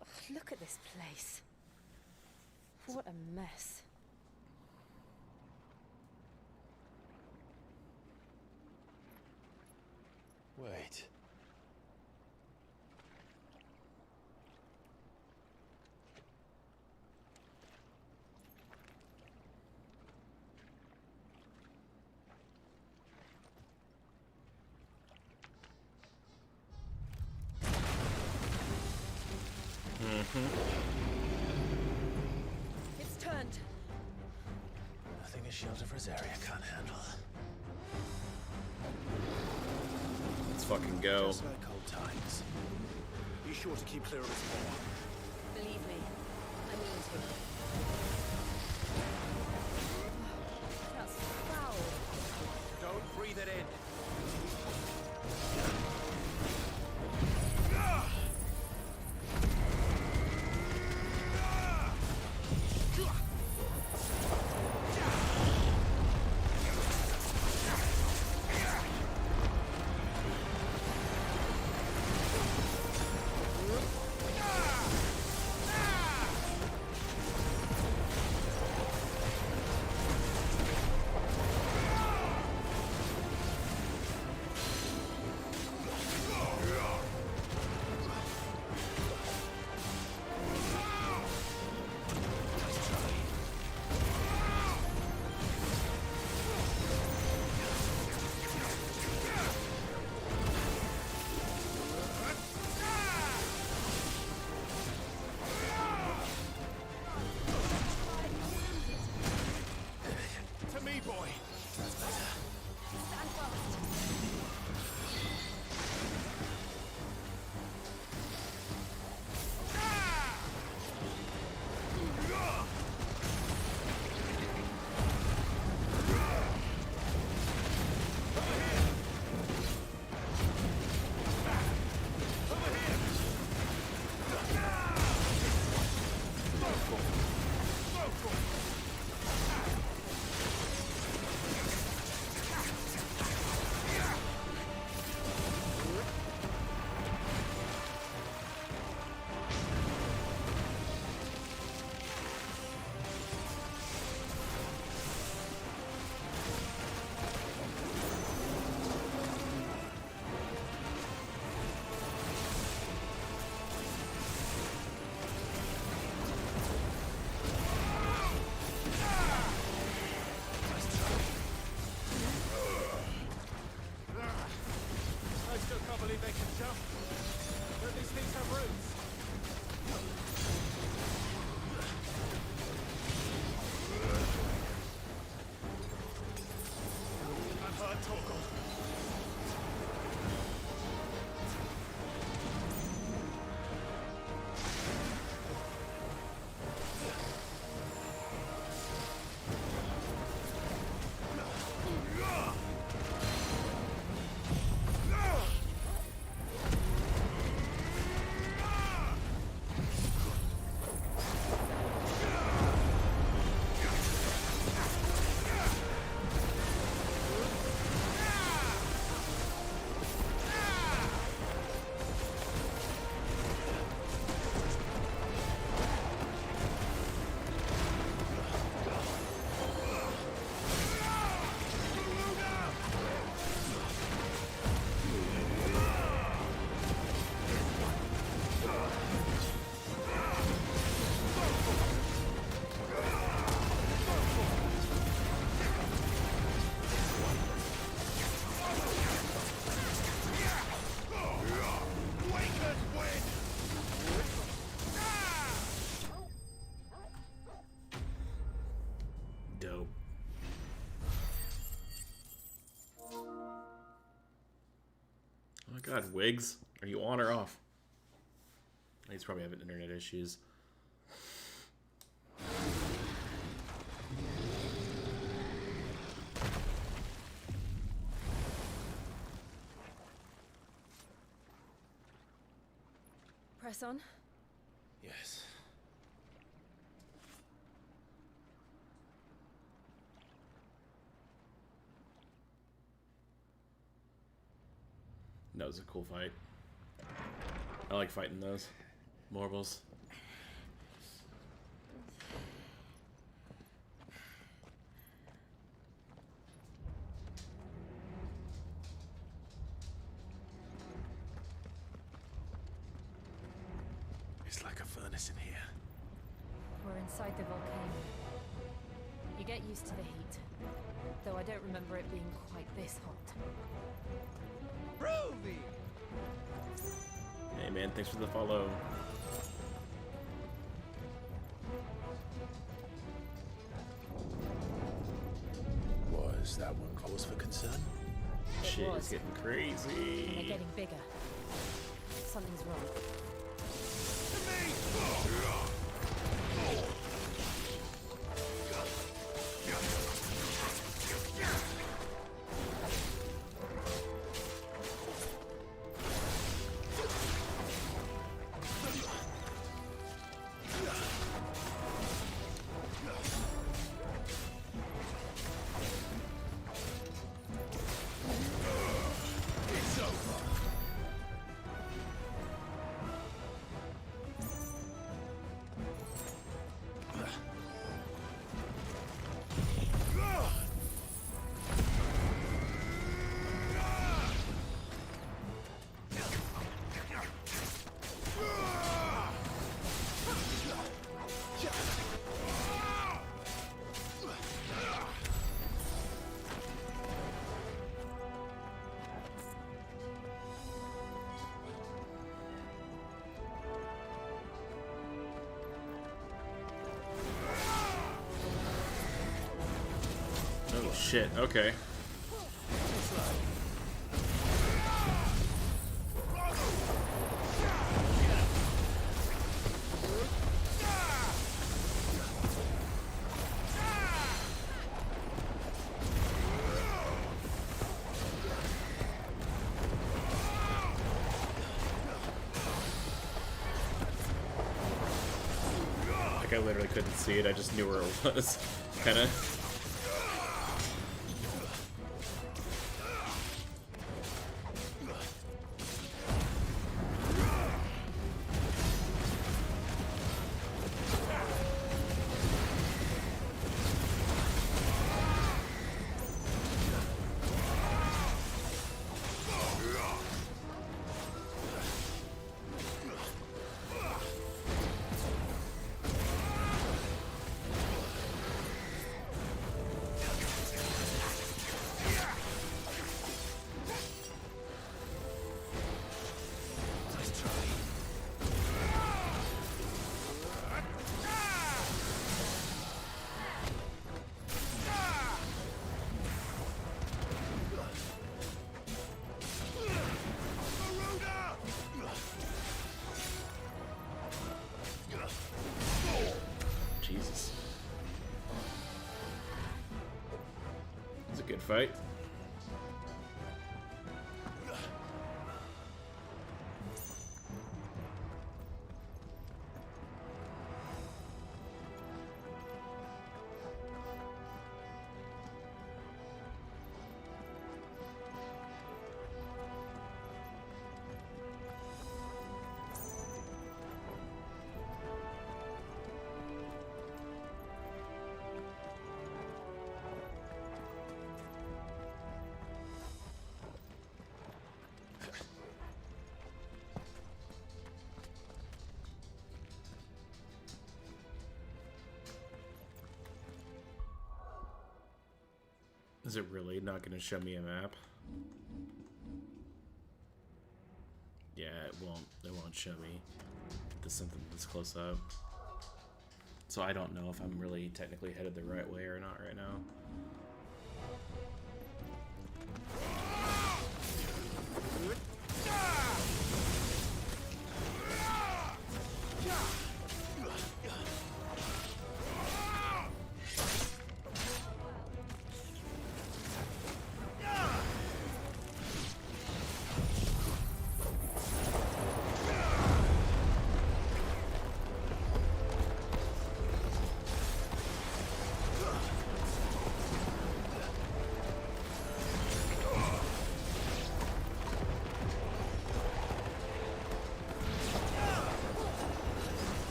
Ugh, look at this place. What a mess. Wait. It's turned. Nothing a shield of Rosaria can't handle. Let's fucking go. Just like old times. Be sure to keep clear of its paw. Believe me, I mean to. That's foul. Don't breathe it in. God, Wiggs, are you on or off? He's probably having internet issues. Press on. Yes. That was a cool fight. I like fighting those marbles. It's like a furnace in here. We're inside the volcano. You get used to the heat, though I don't remember it being quite this hot. Groovy! Hey man, thanks for the follow. Was that one cause for concern? Shit was. is getting And crazy. they're getting bigger. Something's wrong. Oh shit, okay. Like I literally couldn't see it, I just knew where it was. Kinda. Jesus. It's a good fight. Is it really not going to show me a map? Yeah, it won't. It won't show me something this close up. So I don't know if I'm really technically headed the right way or not right now.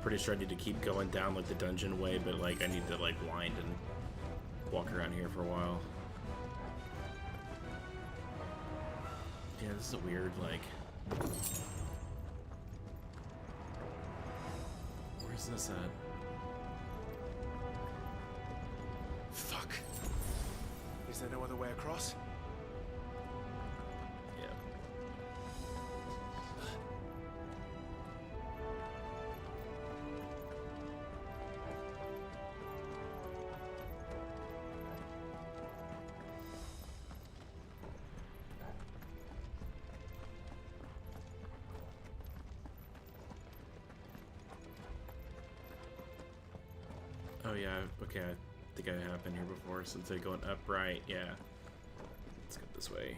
pretty sure I need to keep going down like the dungeon way, but like I need to like wind and walk around here for a while. Yeah, this is a weird like. Where's this at? Fuck. Is there no other way across? Yeah. Oh yeah, okay, I think I have been here before since they're going up right, yeah. Let's go this way.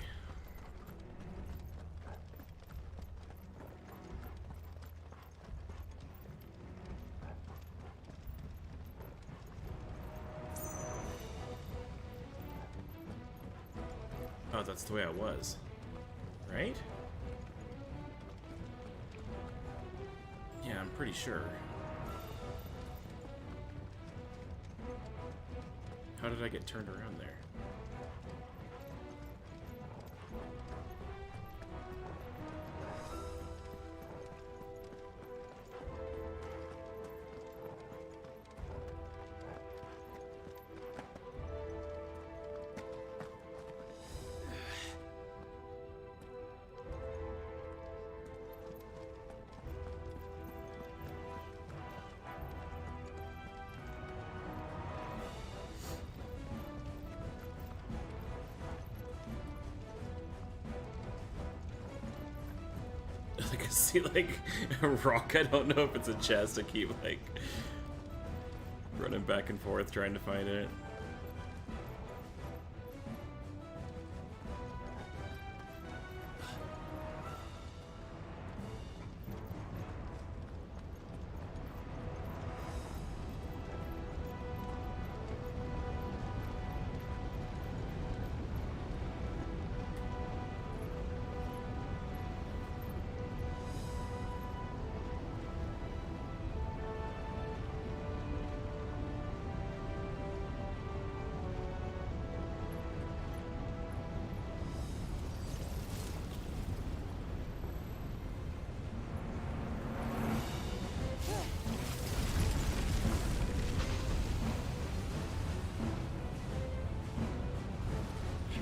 Oh, that's the way I was. Right? Yeah, I'm pretty sure. How did I get turned around there? I can see like a rock. I don't know if it's a chest. I keep like running back and forth trying to find it.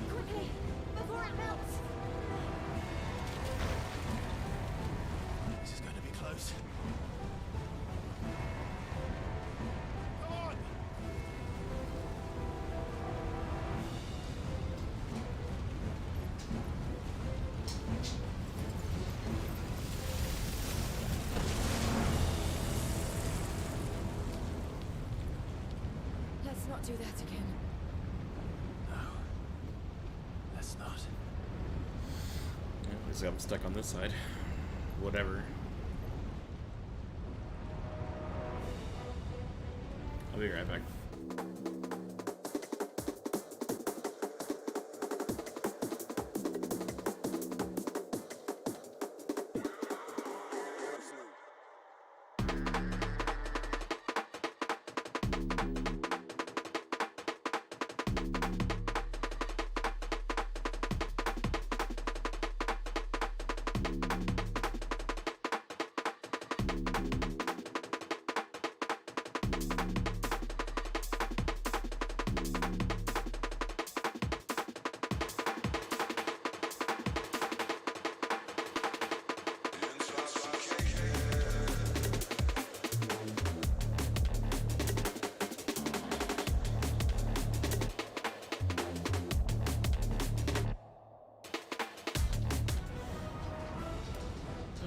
Quickly, before it melts! This is going to be close. Come on! Let's not do that again. Let's not. Yeah, at least I'm stuck on this side. Whatever. I'll be right back.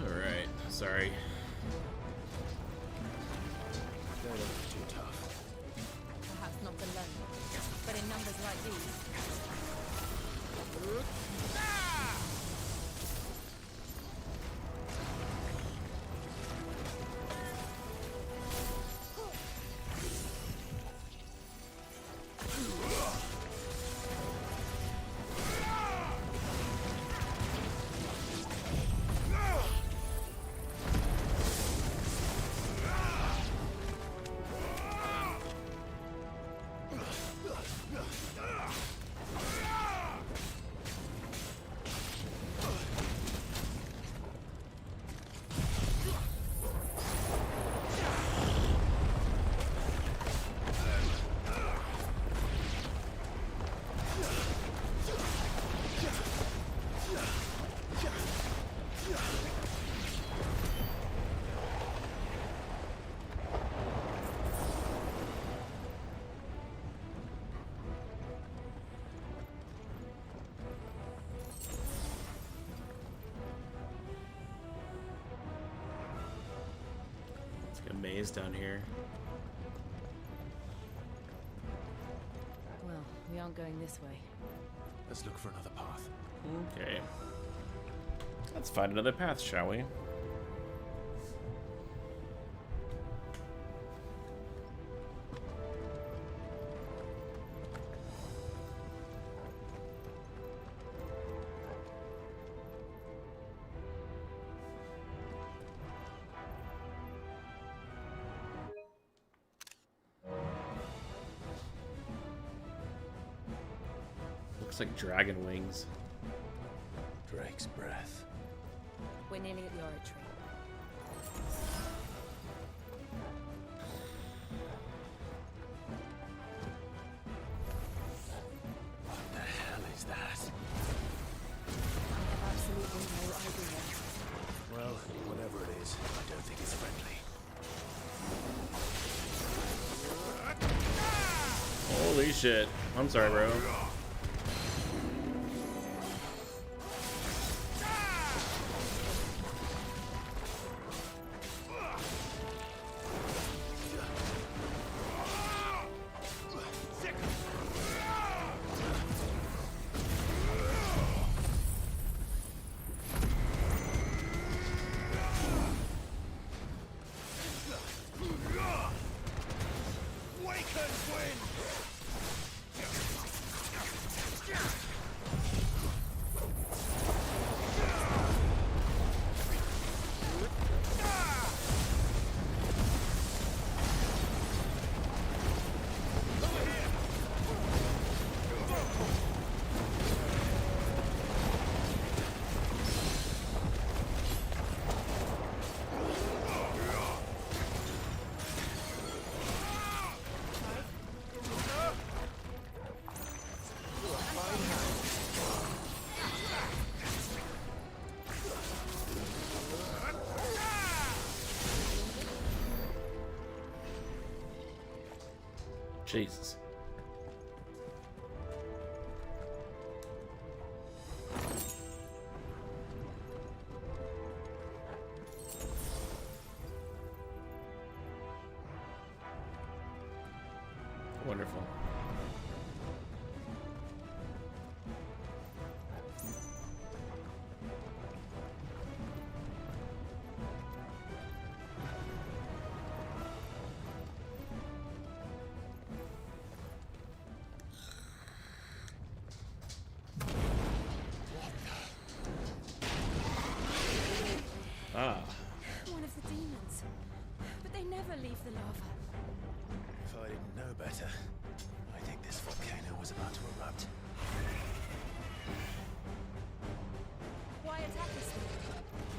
Alright, sorry. They're too tough. Perhaps not alone, but in numbers like these. A maze down here. Well, we aren't going this way. Let's look for another path. Okay. Let's find another path, shall we? Looks like dragon wings. Drake's breath. We're nearly at the oratory. What the hell is that? I have absolutely no idea. Well, whatever it is, I don't think it's friendly. Holy shit. I'm sorry, bro. Jesus. Wonderful. One of the demons. But they never leave the lava. If I didn't know better, I think this volcano was about to erupt. Why attack us then?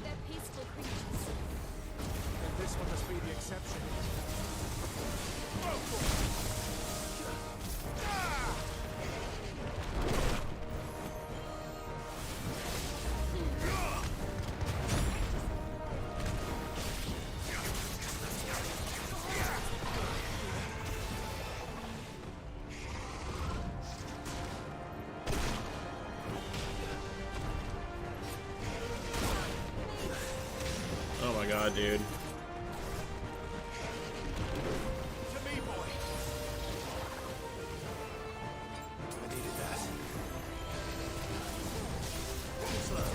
They're peaceful creatures. Then this one must be the exception. Oh my god, dude. To me, boy. I needed that. Slow.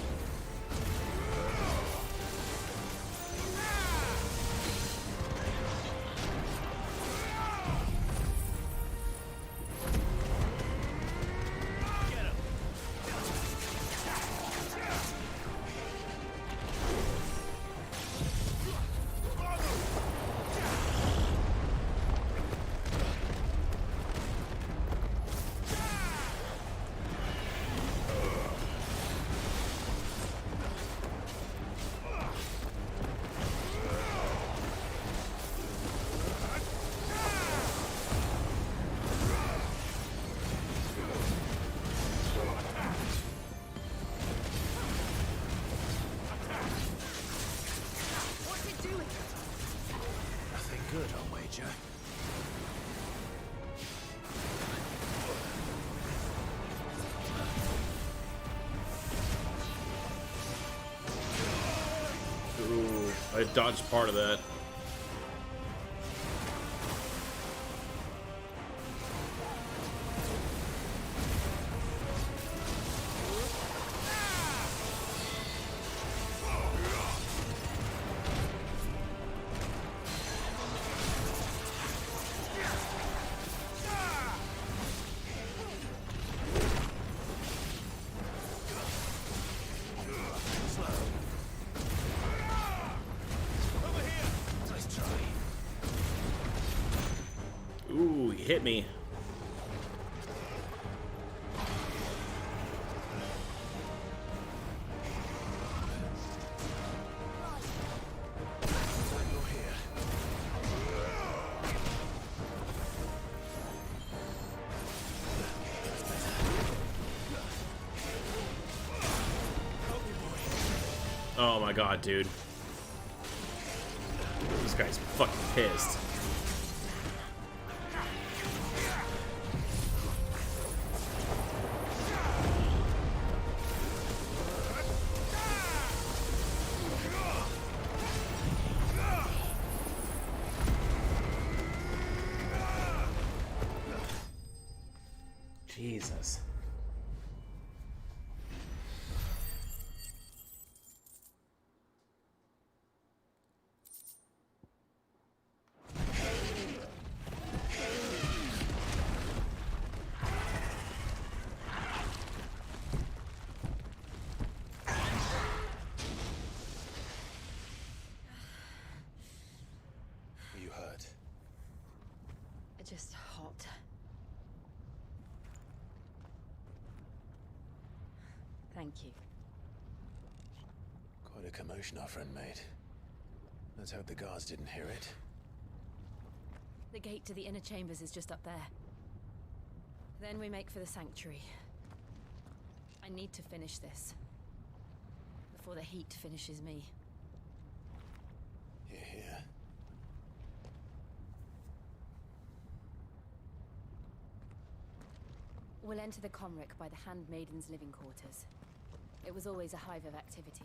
Good, I'll wager. Ooh, I dodged part of that. hit me. Oh my god, dude. This guy's fucking pissed. Jesus. Are you hurt? Just hot. Thank you. Quite a commotion our friend made. Let's hope the guards didn't hear it. The gate to the inner chambers is just up there. Then we make for the sanctuary. I need to finish this. Before the heat finishes me. Hear, hear. We'll enter the Comric by the Handmaiden's living quarters. It was always a hive of activity.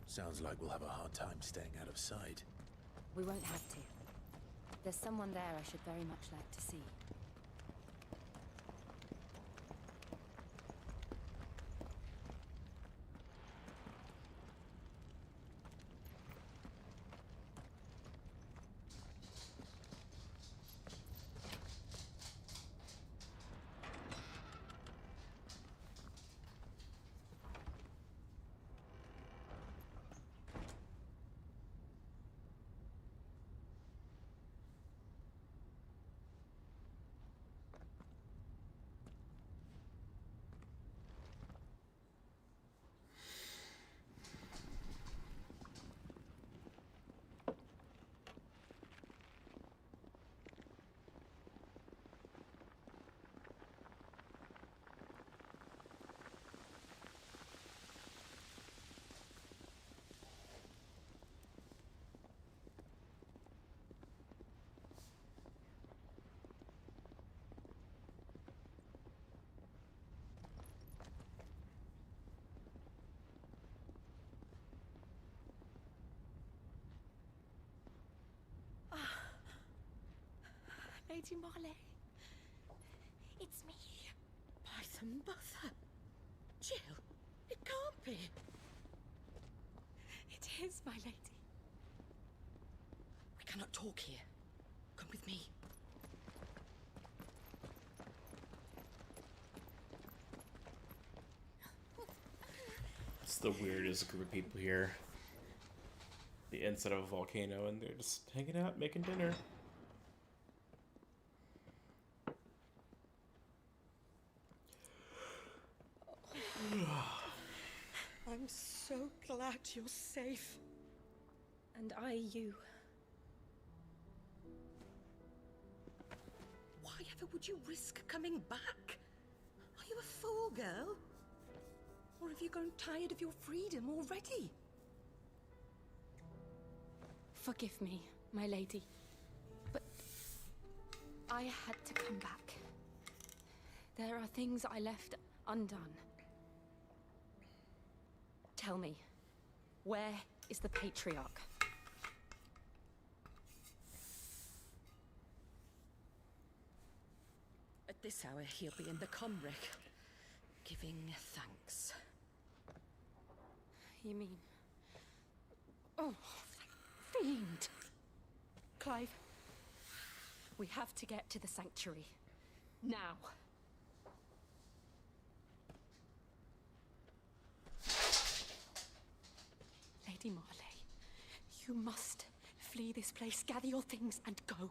Sounds like we'll have a hard time staying out of sight. We won't have to. There's someone there I should very much like to see. Lady Marley. It's me. By the mother. Jill, it can't be. It is, my lady. We cannot talk here. Come with me. It's the weirdest group of people here. The inside of a volcano, and they're just hanging out, making dinner. I'm so glad you're safe. And I you. Why ever would you risk coming back? Are you a fool, girl? Or have you grown tired of your freedom already? Forgive me, my lady, but I had to come back. There are things I left undone. Tell me, where is the Patriarch? At this hour, he'll be in the Comric, giving thanks. You mean... Oh, fiend! Clive, we have to get to the sanctuary. Now. Lady Marley, you must flee this place, gather your things and go.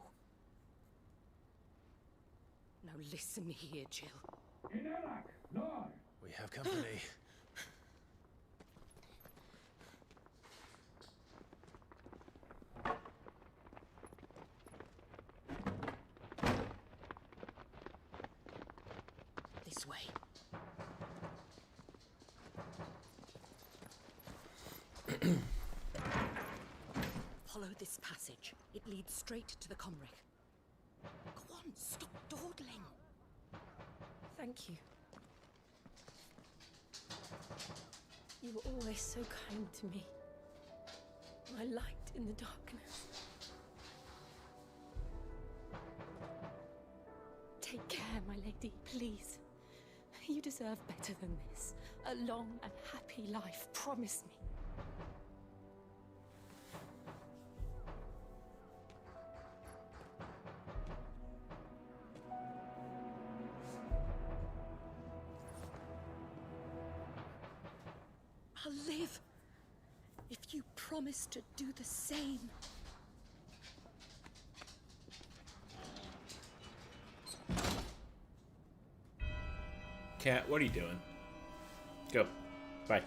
Now listen here, Jill. We have company. This way. Follow this passage. It leads straight to the comwreck. Go on, stop dawdling. Thank you. You were always so kind to me. My light in the darkness. Take care, my lady, please. You deserve better than this. A long and happy life, promise me. I'll live if you promise to do the same. Cat, what are you doing? Go. Bye.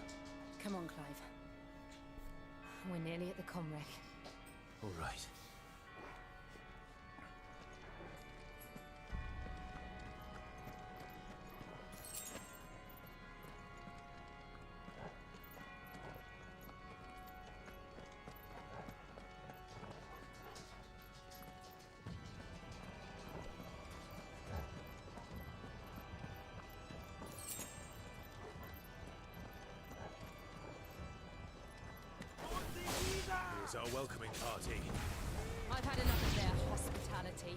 Come on, Clive. We're nearly at the comwreck. All right. Here's our welcoming party. I've had enough of their hospitality.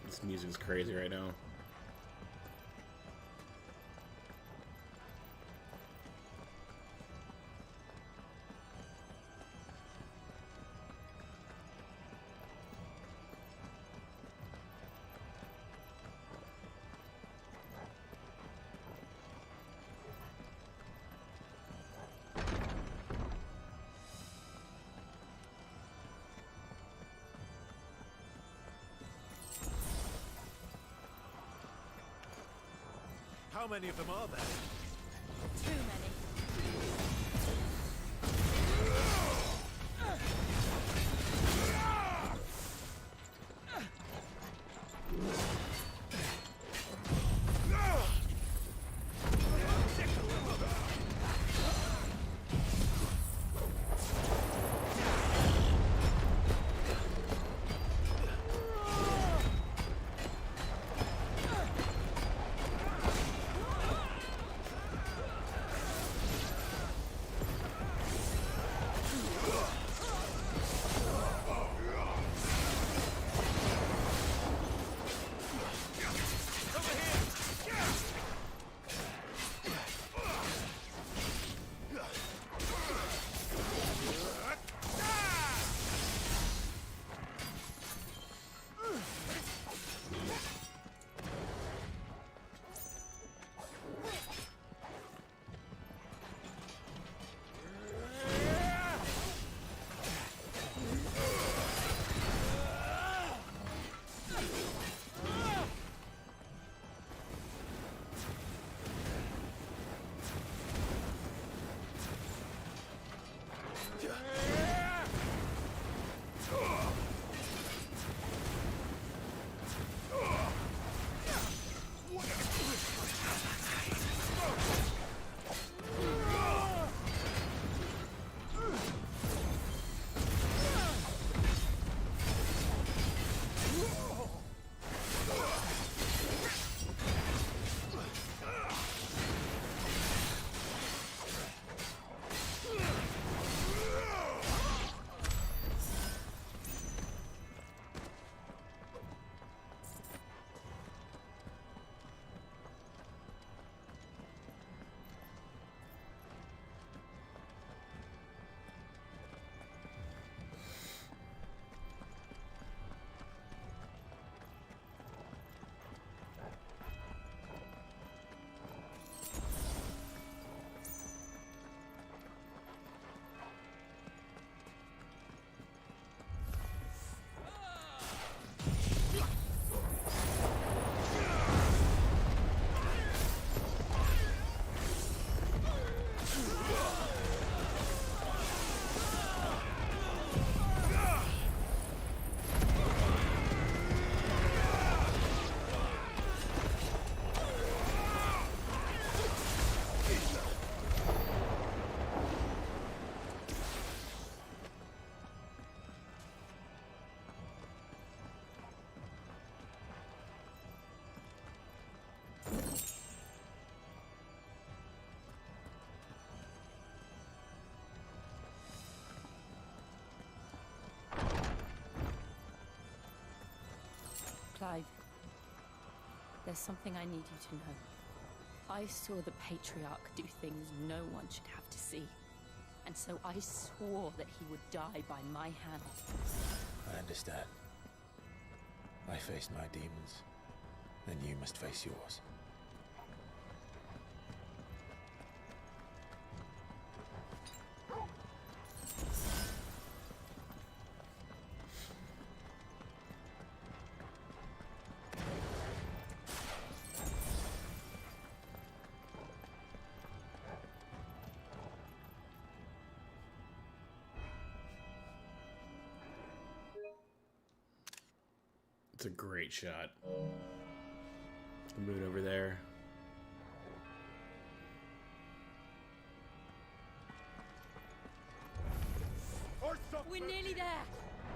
This music's crazy right now. How many of them are there? Too many. There's something I need you to know. I saw the Patriarch do things no one should have to see. And so I swore that he would die by my hand. I understand. I faced my demons. Then you must face yours. It's a great shot. Move it over there. We're nearly there.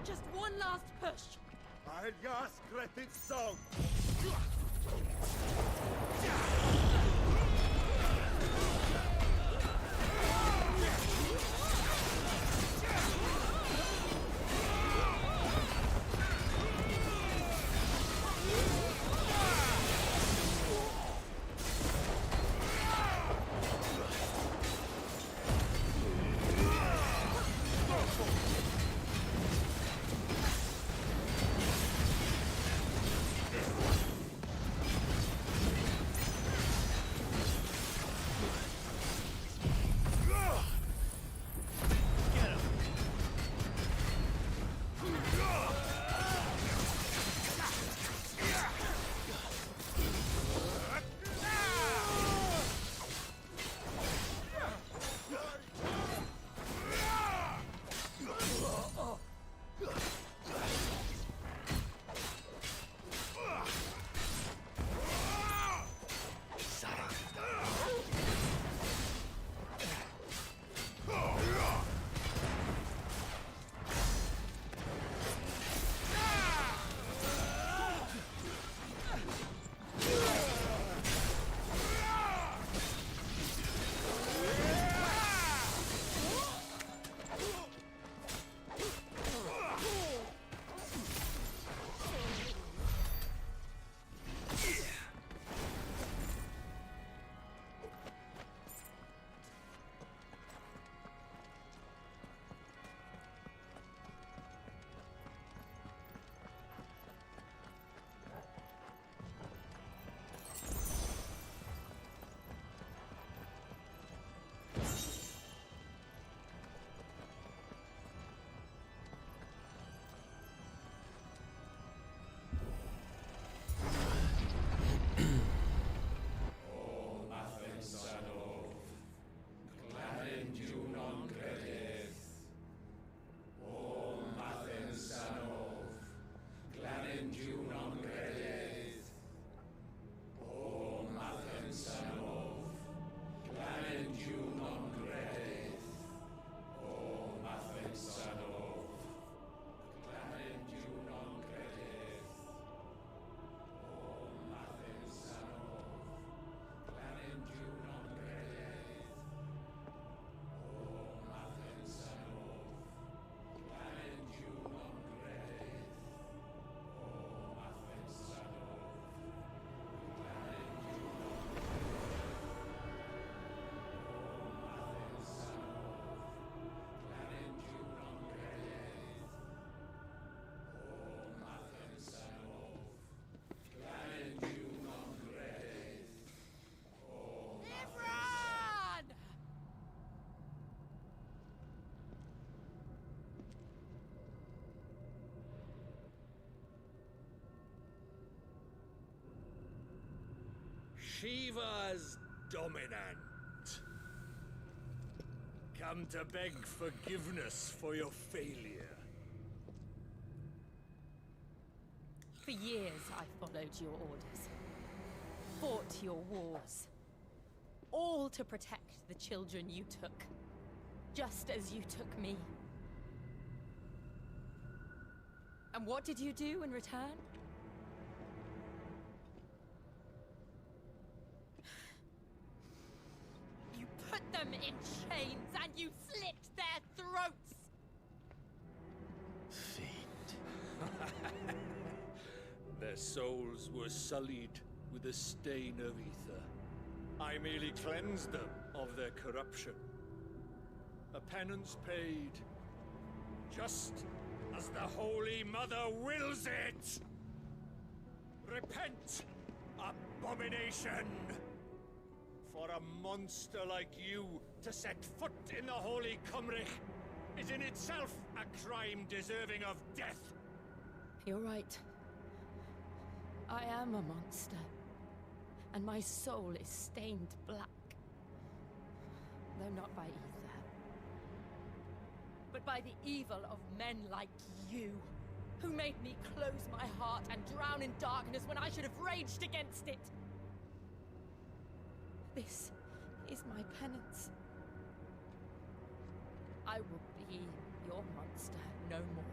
Just one last push. Shiva's dominant. Come to beg forgiveness for your failure. For years, I followed your orders, fought your wars, all to protect the children you took, just as you took me. And what did you do in return? You put them in chains and you slit their throats! Their souls were sullied with a stain of ether. I merely cleansed them of their corruption. A penance paid, just as the Holy Mother wills it! Repent, abomination! For a monster like you to set foot in the Holy Cymric is in itself a crime deserving of death. You're right. I am a monster. And my soul is stained black. Though not by ether. But by the evil of men like you, who made me close my heart and drown in darkness when I should have raged against it. This is my penance. I will be your monster no more.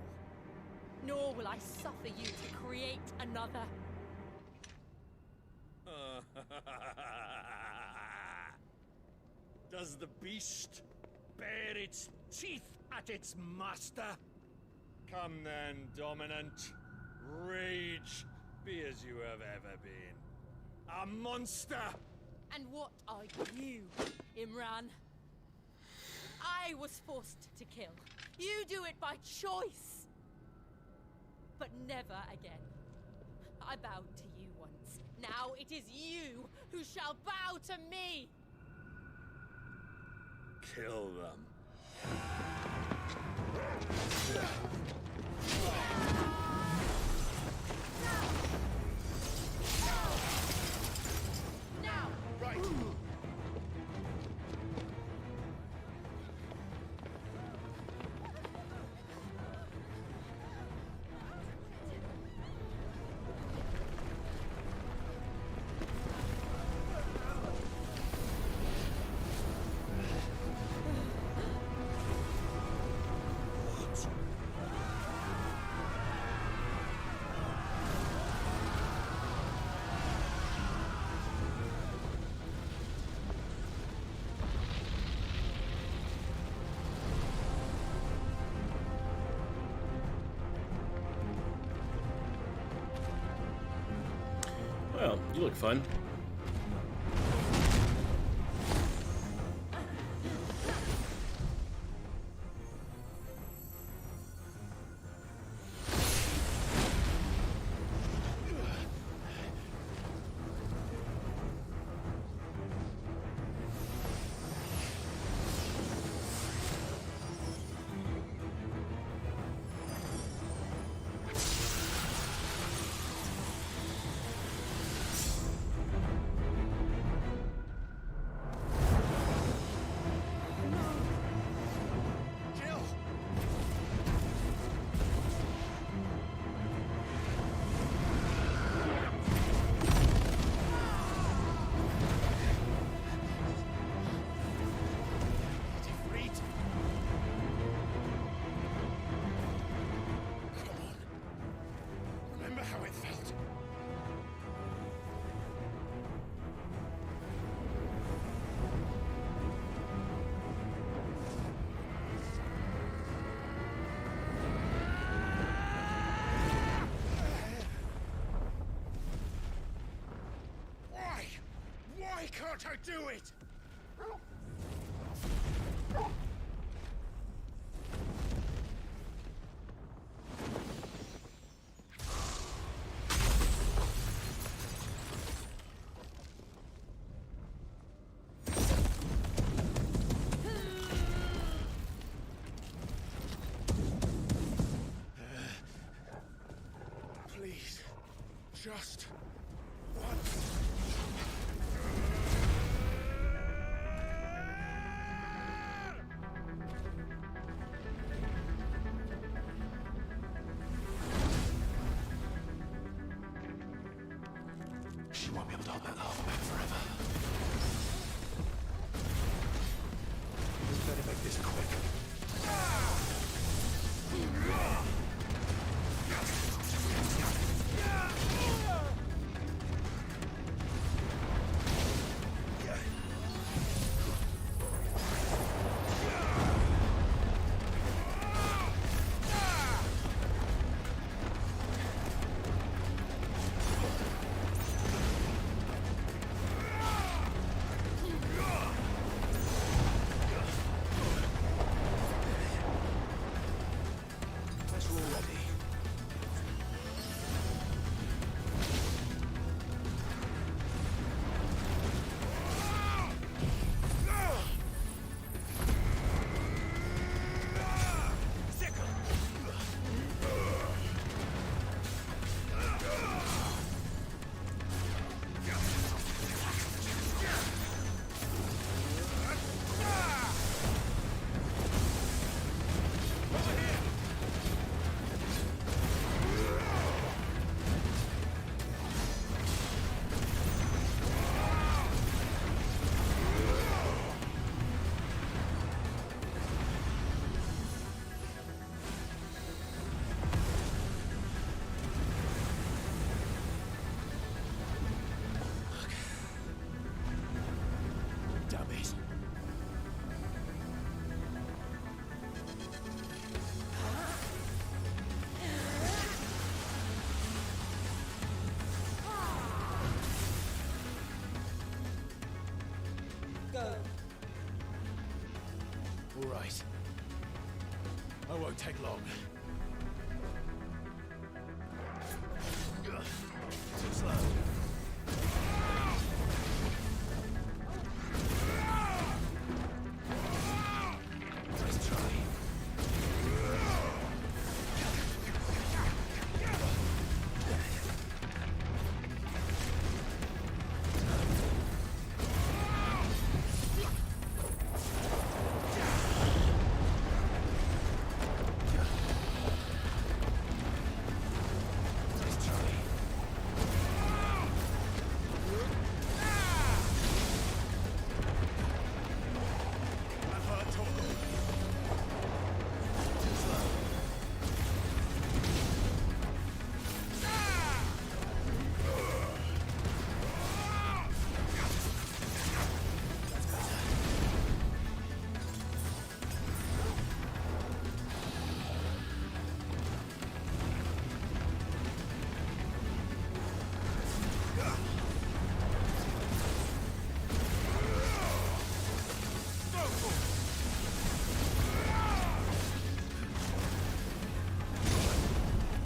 Nor will I suffer you to create another. Does the beast bare its teeth at its master? Come then, Dominant. Rage, be as you have ever been. A monster! And what are you, Imran? I was forced to kill. You do it by choice. But never again. I bowed to you once. Now it is you who shall bow to me! Kill them. Now! Right. Well, you look fun. Why can't I do it? Please, just once. She won't be able to hold that lava back forever. We better make this quick. go. All right. I won't take long. Too slow. Nice try.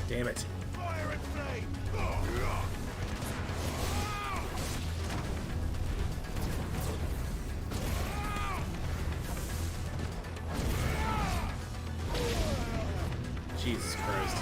Damn it. Fire and flame! Jesus Christ.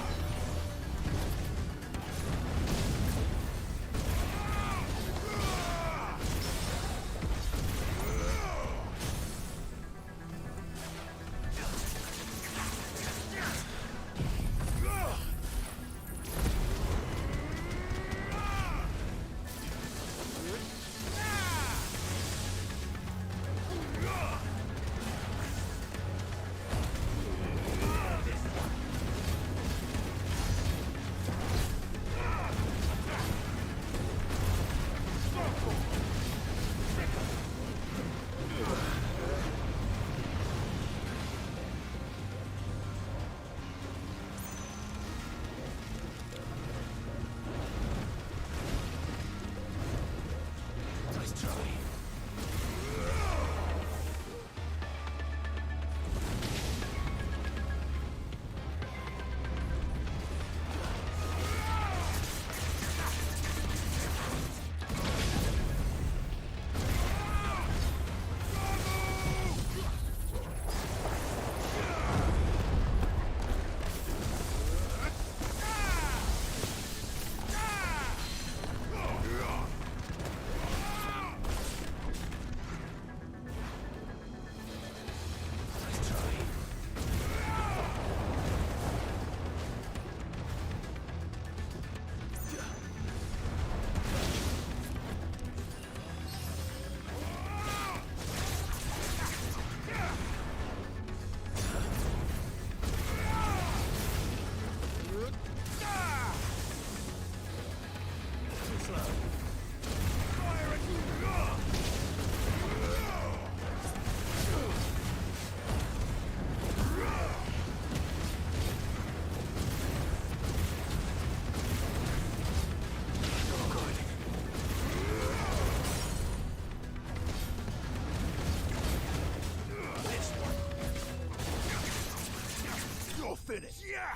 Finish. Yeah.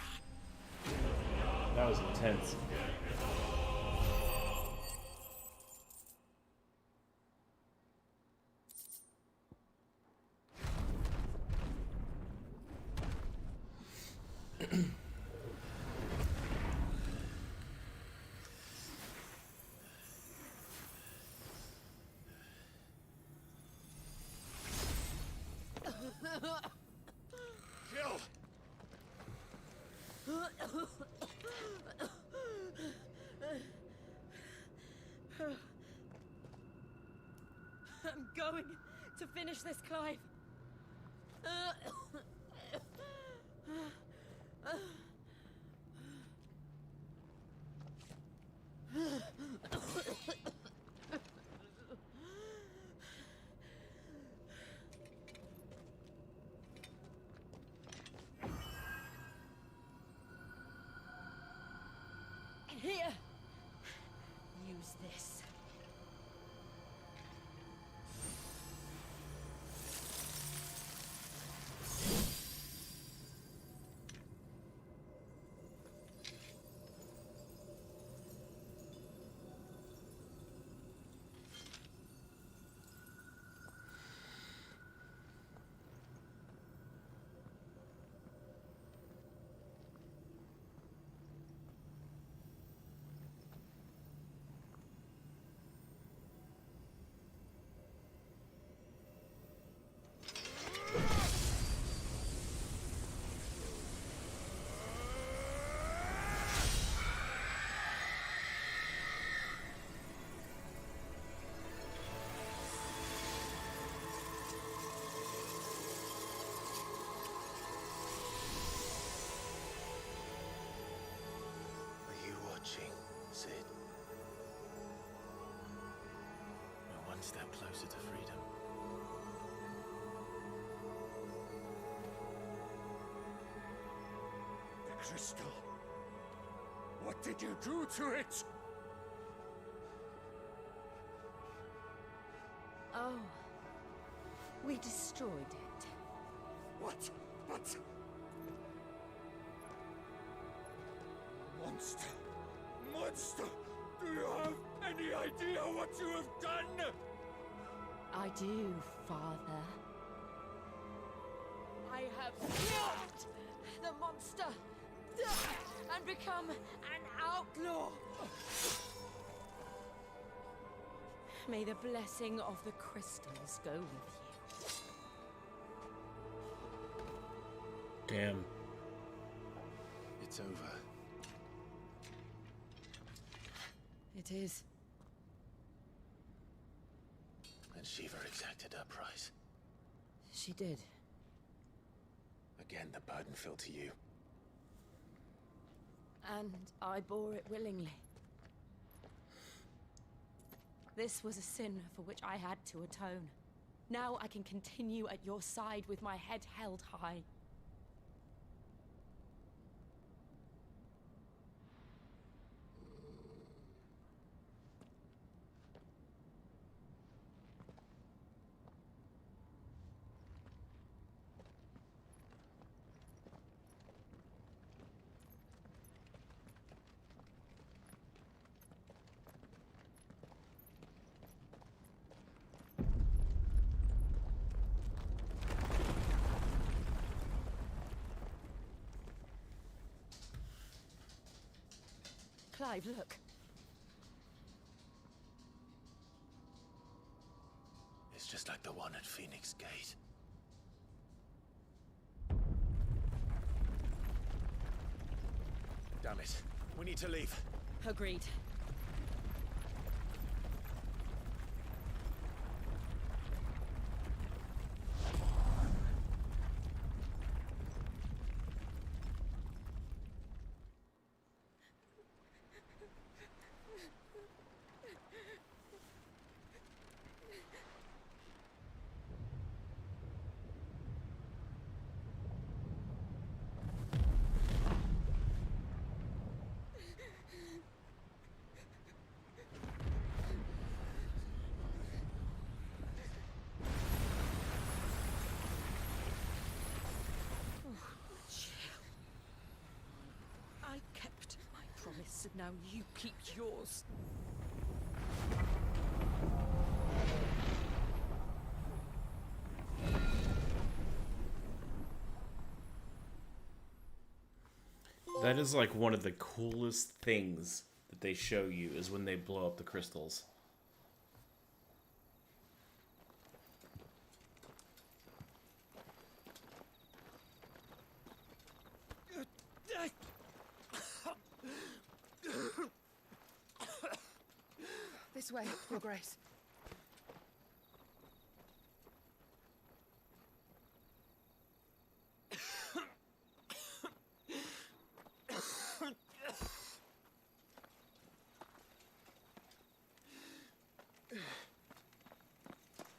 That was intense. Kill. I'm going to finish this, Clive. Here. Use this. step closer to freedom. The crystal. What did you do to it? Oh. We destroyed it. What? But... Monster! Monster! Do you have any idea what you have done? I do, Father. I have killed the monster and become an outlaw. May the blessing of the crystals go with you. Damn. It's over. It is. And Shiva exacted her price. She did. Again, the burden fell to you. And I bore it willingly. This was a sin for which I had to atone. Now I can continue at your side with my head held high. Clive, look. It's just like the one at Phoenix Gate. Damn it. We need to leave. Agreed. I kept my promise, and now you keep yours. That is like one of the coolest things that they show you is when they blow up the crystals. This way, Your Grace.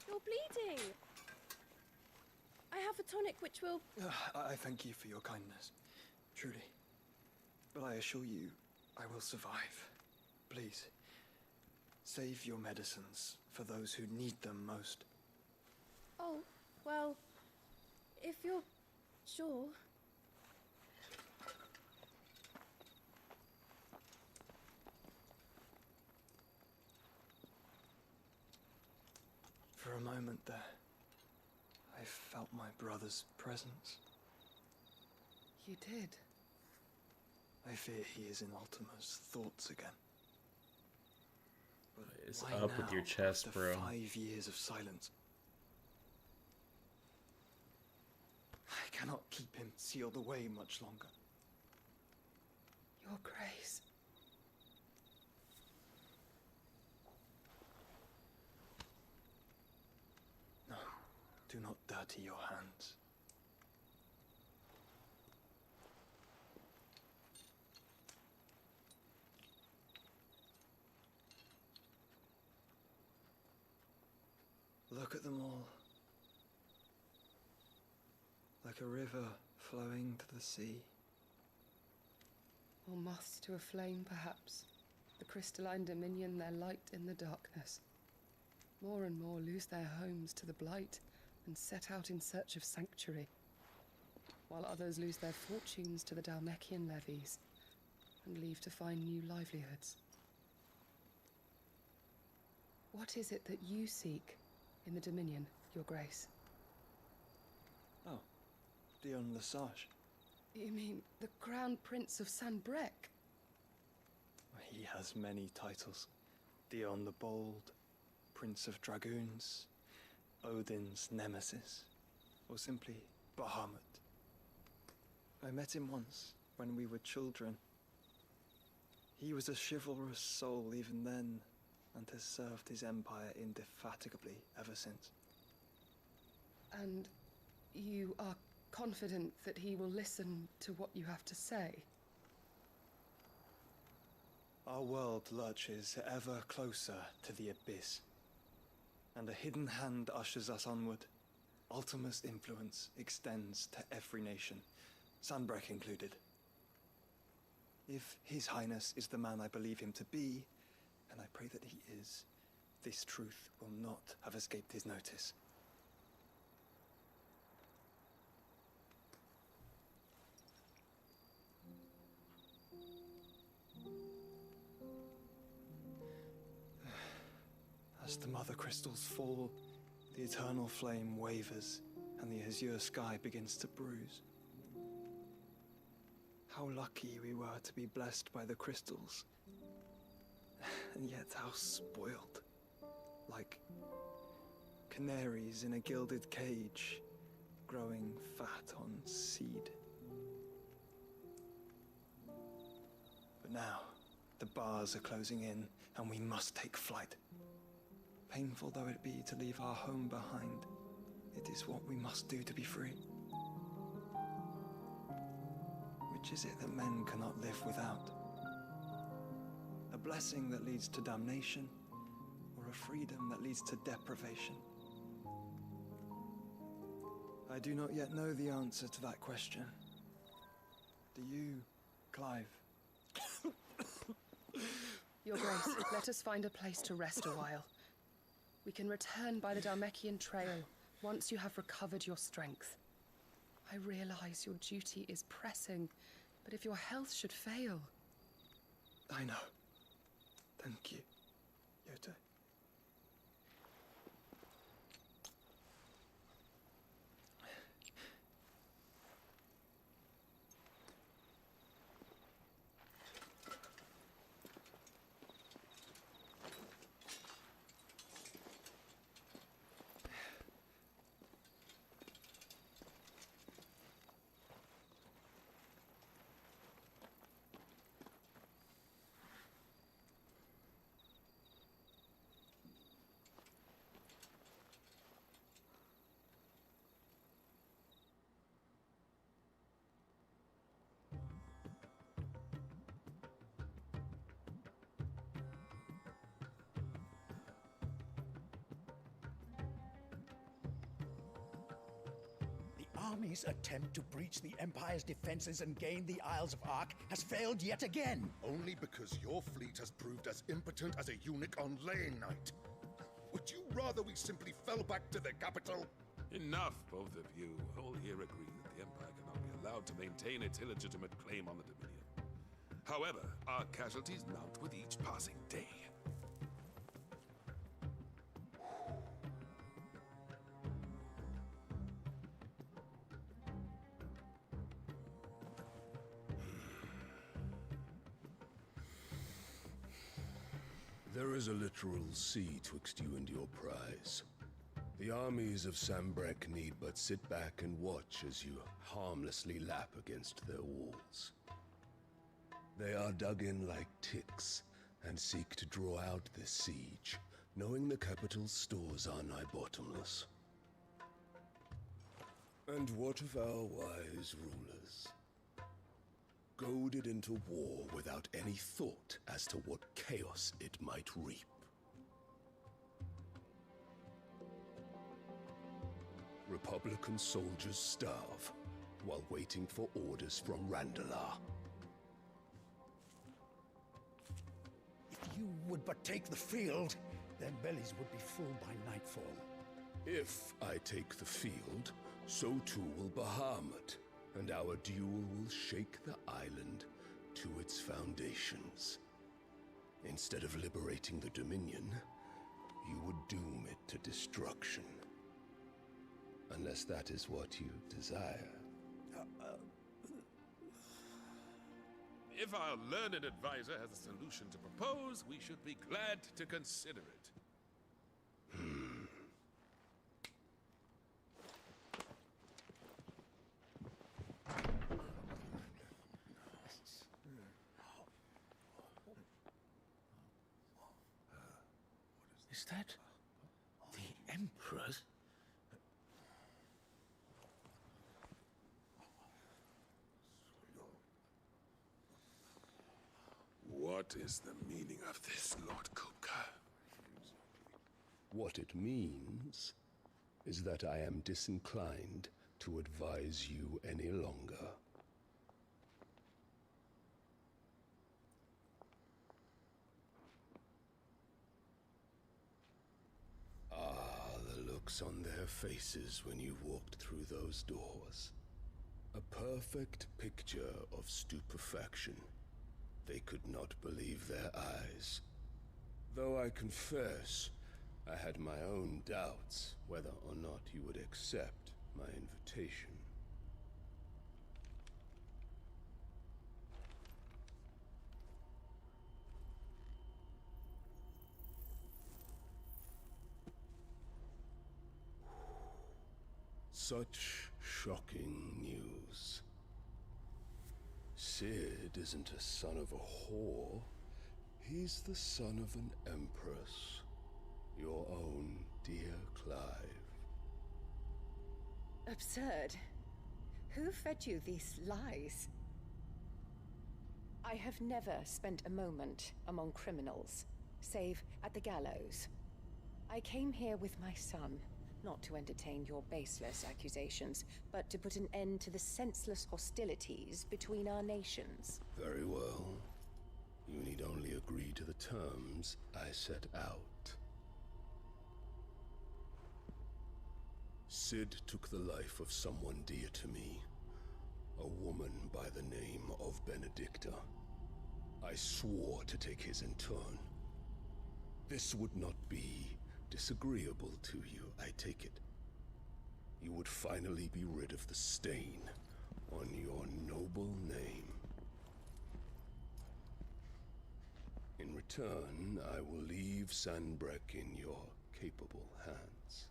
You're bleeding. I have a tonic which will... I thank you for your kindness, truly. But I assure you, I will survive. Please, save your medicines for those who need them most. Oh, well, if you're sure. For a moment there, I felt my brother's presence. You did? I fear he is in Ultima's thoughts again. But It's why up with now, your chest, after bro. 5 years of silence? I cannot keep him sealed away much longer. Your Grace. No, do not dirty your hands. Look at them all. Like a river flowing to the sea. Or moths to a flame, perhaps. The crystalline dominion their light in the darkness. More and more lose their homes to the blight and set out in search of sanctuary, while others lose their fortunes to the Dalmekian levies and leave to find new livelihoods. What is it that you seek in the Dominion, Your Grace? Oh, Dion Lesage. You mean the Crown Prince of Sanbrec? He has many titles. Dion the Bold, Prince of Dragoons, Odin's Nemesis, or simply Bahamut. I met him once, when we were children. He was a chivalrous soul even then, and has served his empire indefatigably ever since. And you are confident that he will listen to what you have to say? Our world lurches ever closer to the abyss, and a hidden hand ushers us onward. Ultima's influence extends to every nation, Sanbrec included. If His Highness is the man I believe him to be, and I pray that he is, this truth will not have escaped his notice. As the mother crystals fall, the eternal flame wavers, and the azure sky begins to bruise. How lucky we were to be blessed by the crystals, and yet how spoiled. Like canaries in a gilded cage, growing fat on seed. But now, the bars are closing in, and we must take flight. Painful though it be to leave our home behind, it is what we must do to be free. Which is it that men cannot live without? A blessing that leads to damnation, or a freedom that leads to deprivation? I do not yet know the answer to that question. Do you, Clive? Your Grace, let us find a place to rest a while. We can return by the Dalmekian trail once you have recovered your strength. I realize your duty is pressing, but if your health should fail... I know. Thank you, Yote. Army's attempt to breach the Empire's defenses and gain the Isles of Ark has failed yet again. Only because your fleet has proved as impotent as a eunuch on laying night. Would you rather we simply fell back to the capital? Enough, both of you. All here agree that the Empire cannot be allowed to maintain its illegitimate claim on the Dominion. However, our casualties mount with each passing day. There is a literal sea twixt you and your prize. The armies of Sanbrec need but sit back and watch as you harmlessly lap against their walls. They are dug in like ticks and seek to draw out this siege, knowing the capital's stores are nigh bottomless. And what of our wise rulers? Goaded into war without any thought as to what chaos it might reap. Republican soldiers starve while waiting for orders from Randalar. If you would but take the field, their bellies would be full by nightfall. If I take the field, so too will Bahamut, and our duel will shake the island to its foundations. Instead of liberating the Dominion, you would doom it to destruction. Unless that is what you desire. If our learned advisor has a solution to propose, we should be glad to consider it. Is that the Emperor's? What is the meaning of this, Lord Kupka? What it means is that I am disinclined to advise you any longer. Ah, the looks on their faces when you walked through those doors. A perfect picture of stupefaction. They could not believe their eyes. Though I confess, I had my own doubts whether or not you would accept my invitation. Such shocking news. Sid isn't a son of a whore. He's the son of an empress. Your own dear Clive. Absurd. Who fed you these lies? I have never spent a moment among criminals, save at the gallows. I came here with my son, not to entertain your baseless accusations, but to put an end to the senseless hostilities between our nations. Very well. You need only agree to the terms I set out. Sid took the life of someone dear to me, a woman by the name of Benedicta. I swore to take his in turn. This would not be disagreeable to you, I take it. You would finally be rid of the stain on your noble name. In return, I will leave Sanbreque in your capable hands.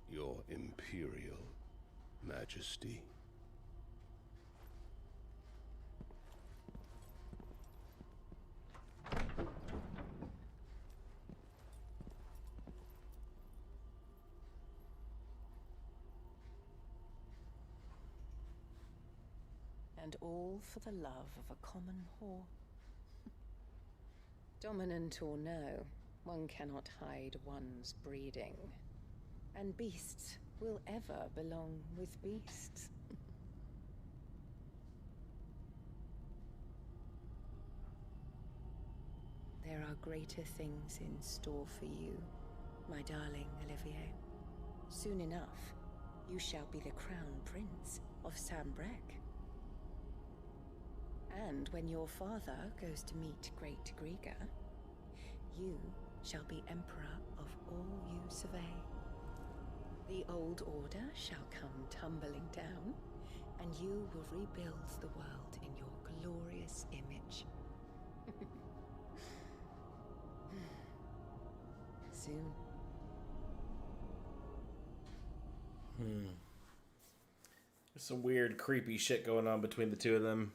Your Imperial Majesty. And all for the love of a common whore. Dominant or no, one cannot hide one's breeding. And beasts will ever belong with beasts. There are greater things in store for you, my darling Olivier. Soon enough, you shall be the crown prince of Sanbreque. And when your father goes to meet Great Griga, you shall be emperor of all you survey. The old order shall come tumbling down, and you will rebuild the world in your glorious image. Soon. There's some weird, creepy shit going on between the two of them.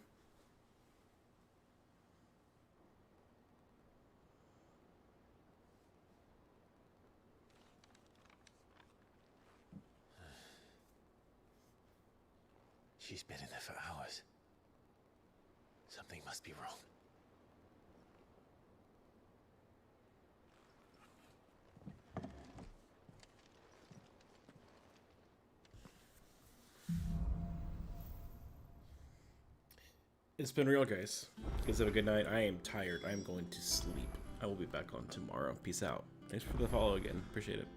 She's been in there for hours. Something must be wrong. It's been real, guys. You guys have a good night. I am tired. I am going to sleep. I will be back on tomorrow. Peace out. Thanks for the follow again. Appreciate it.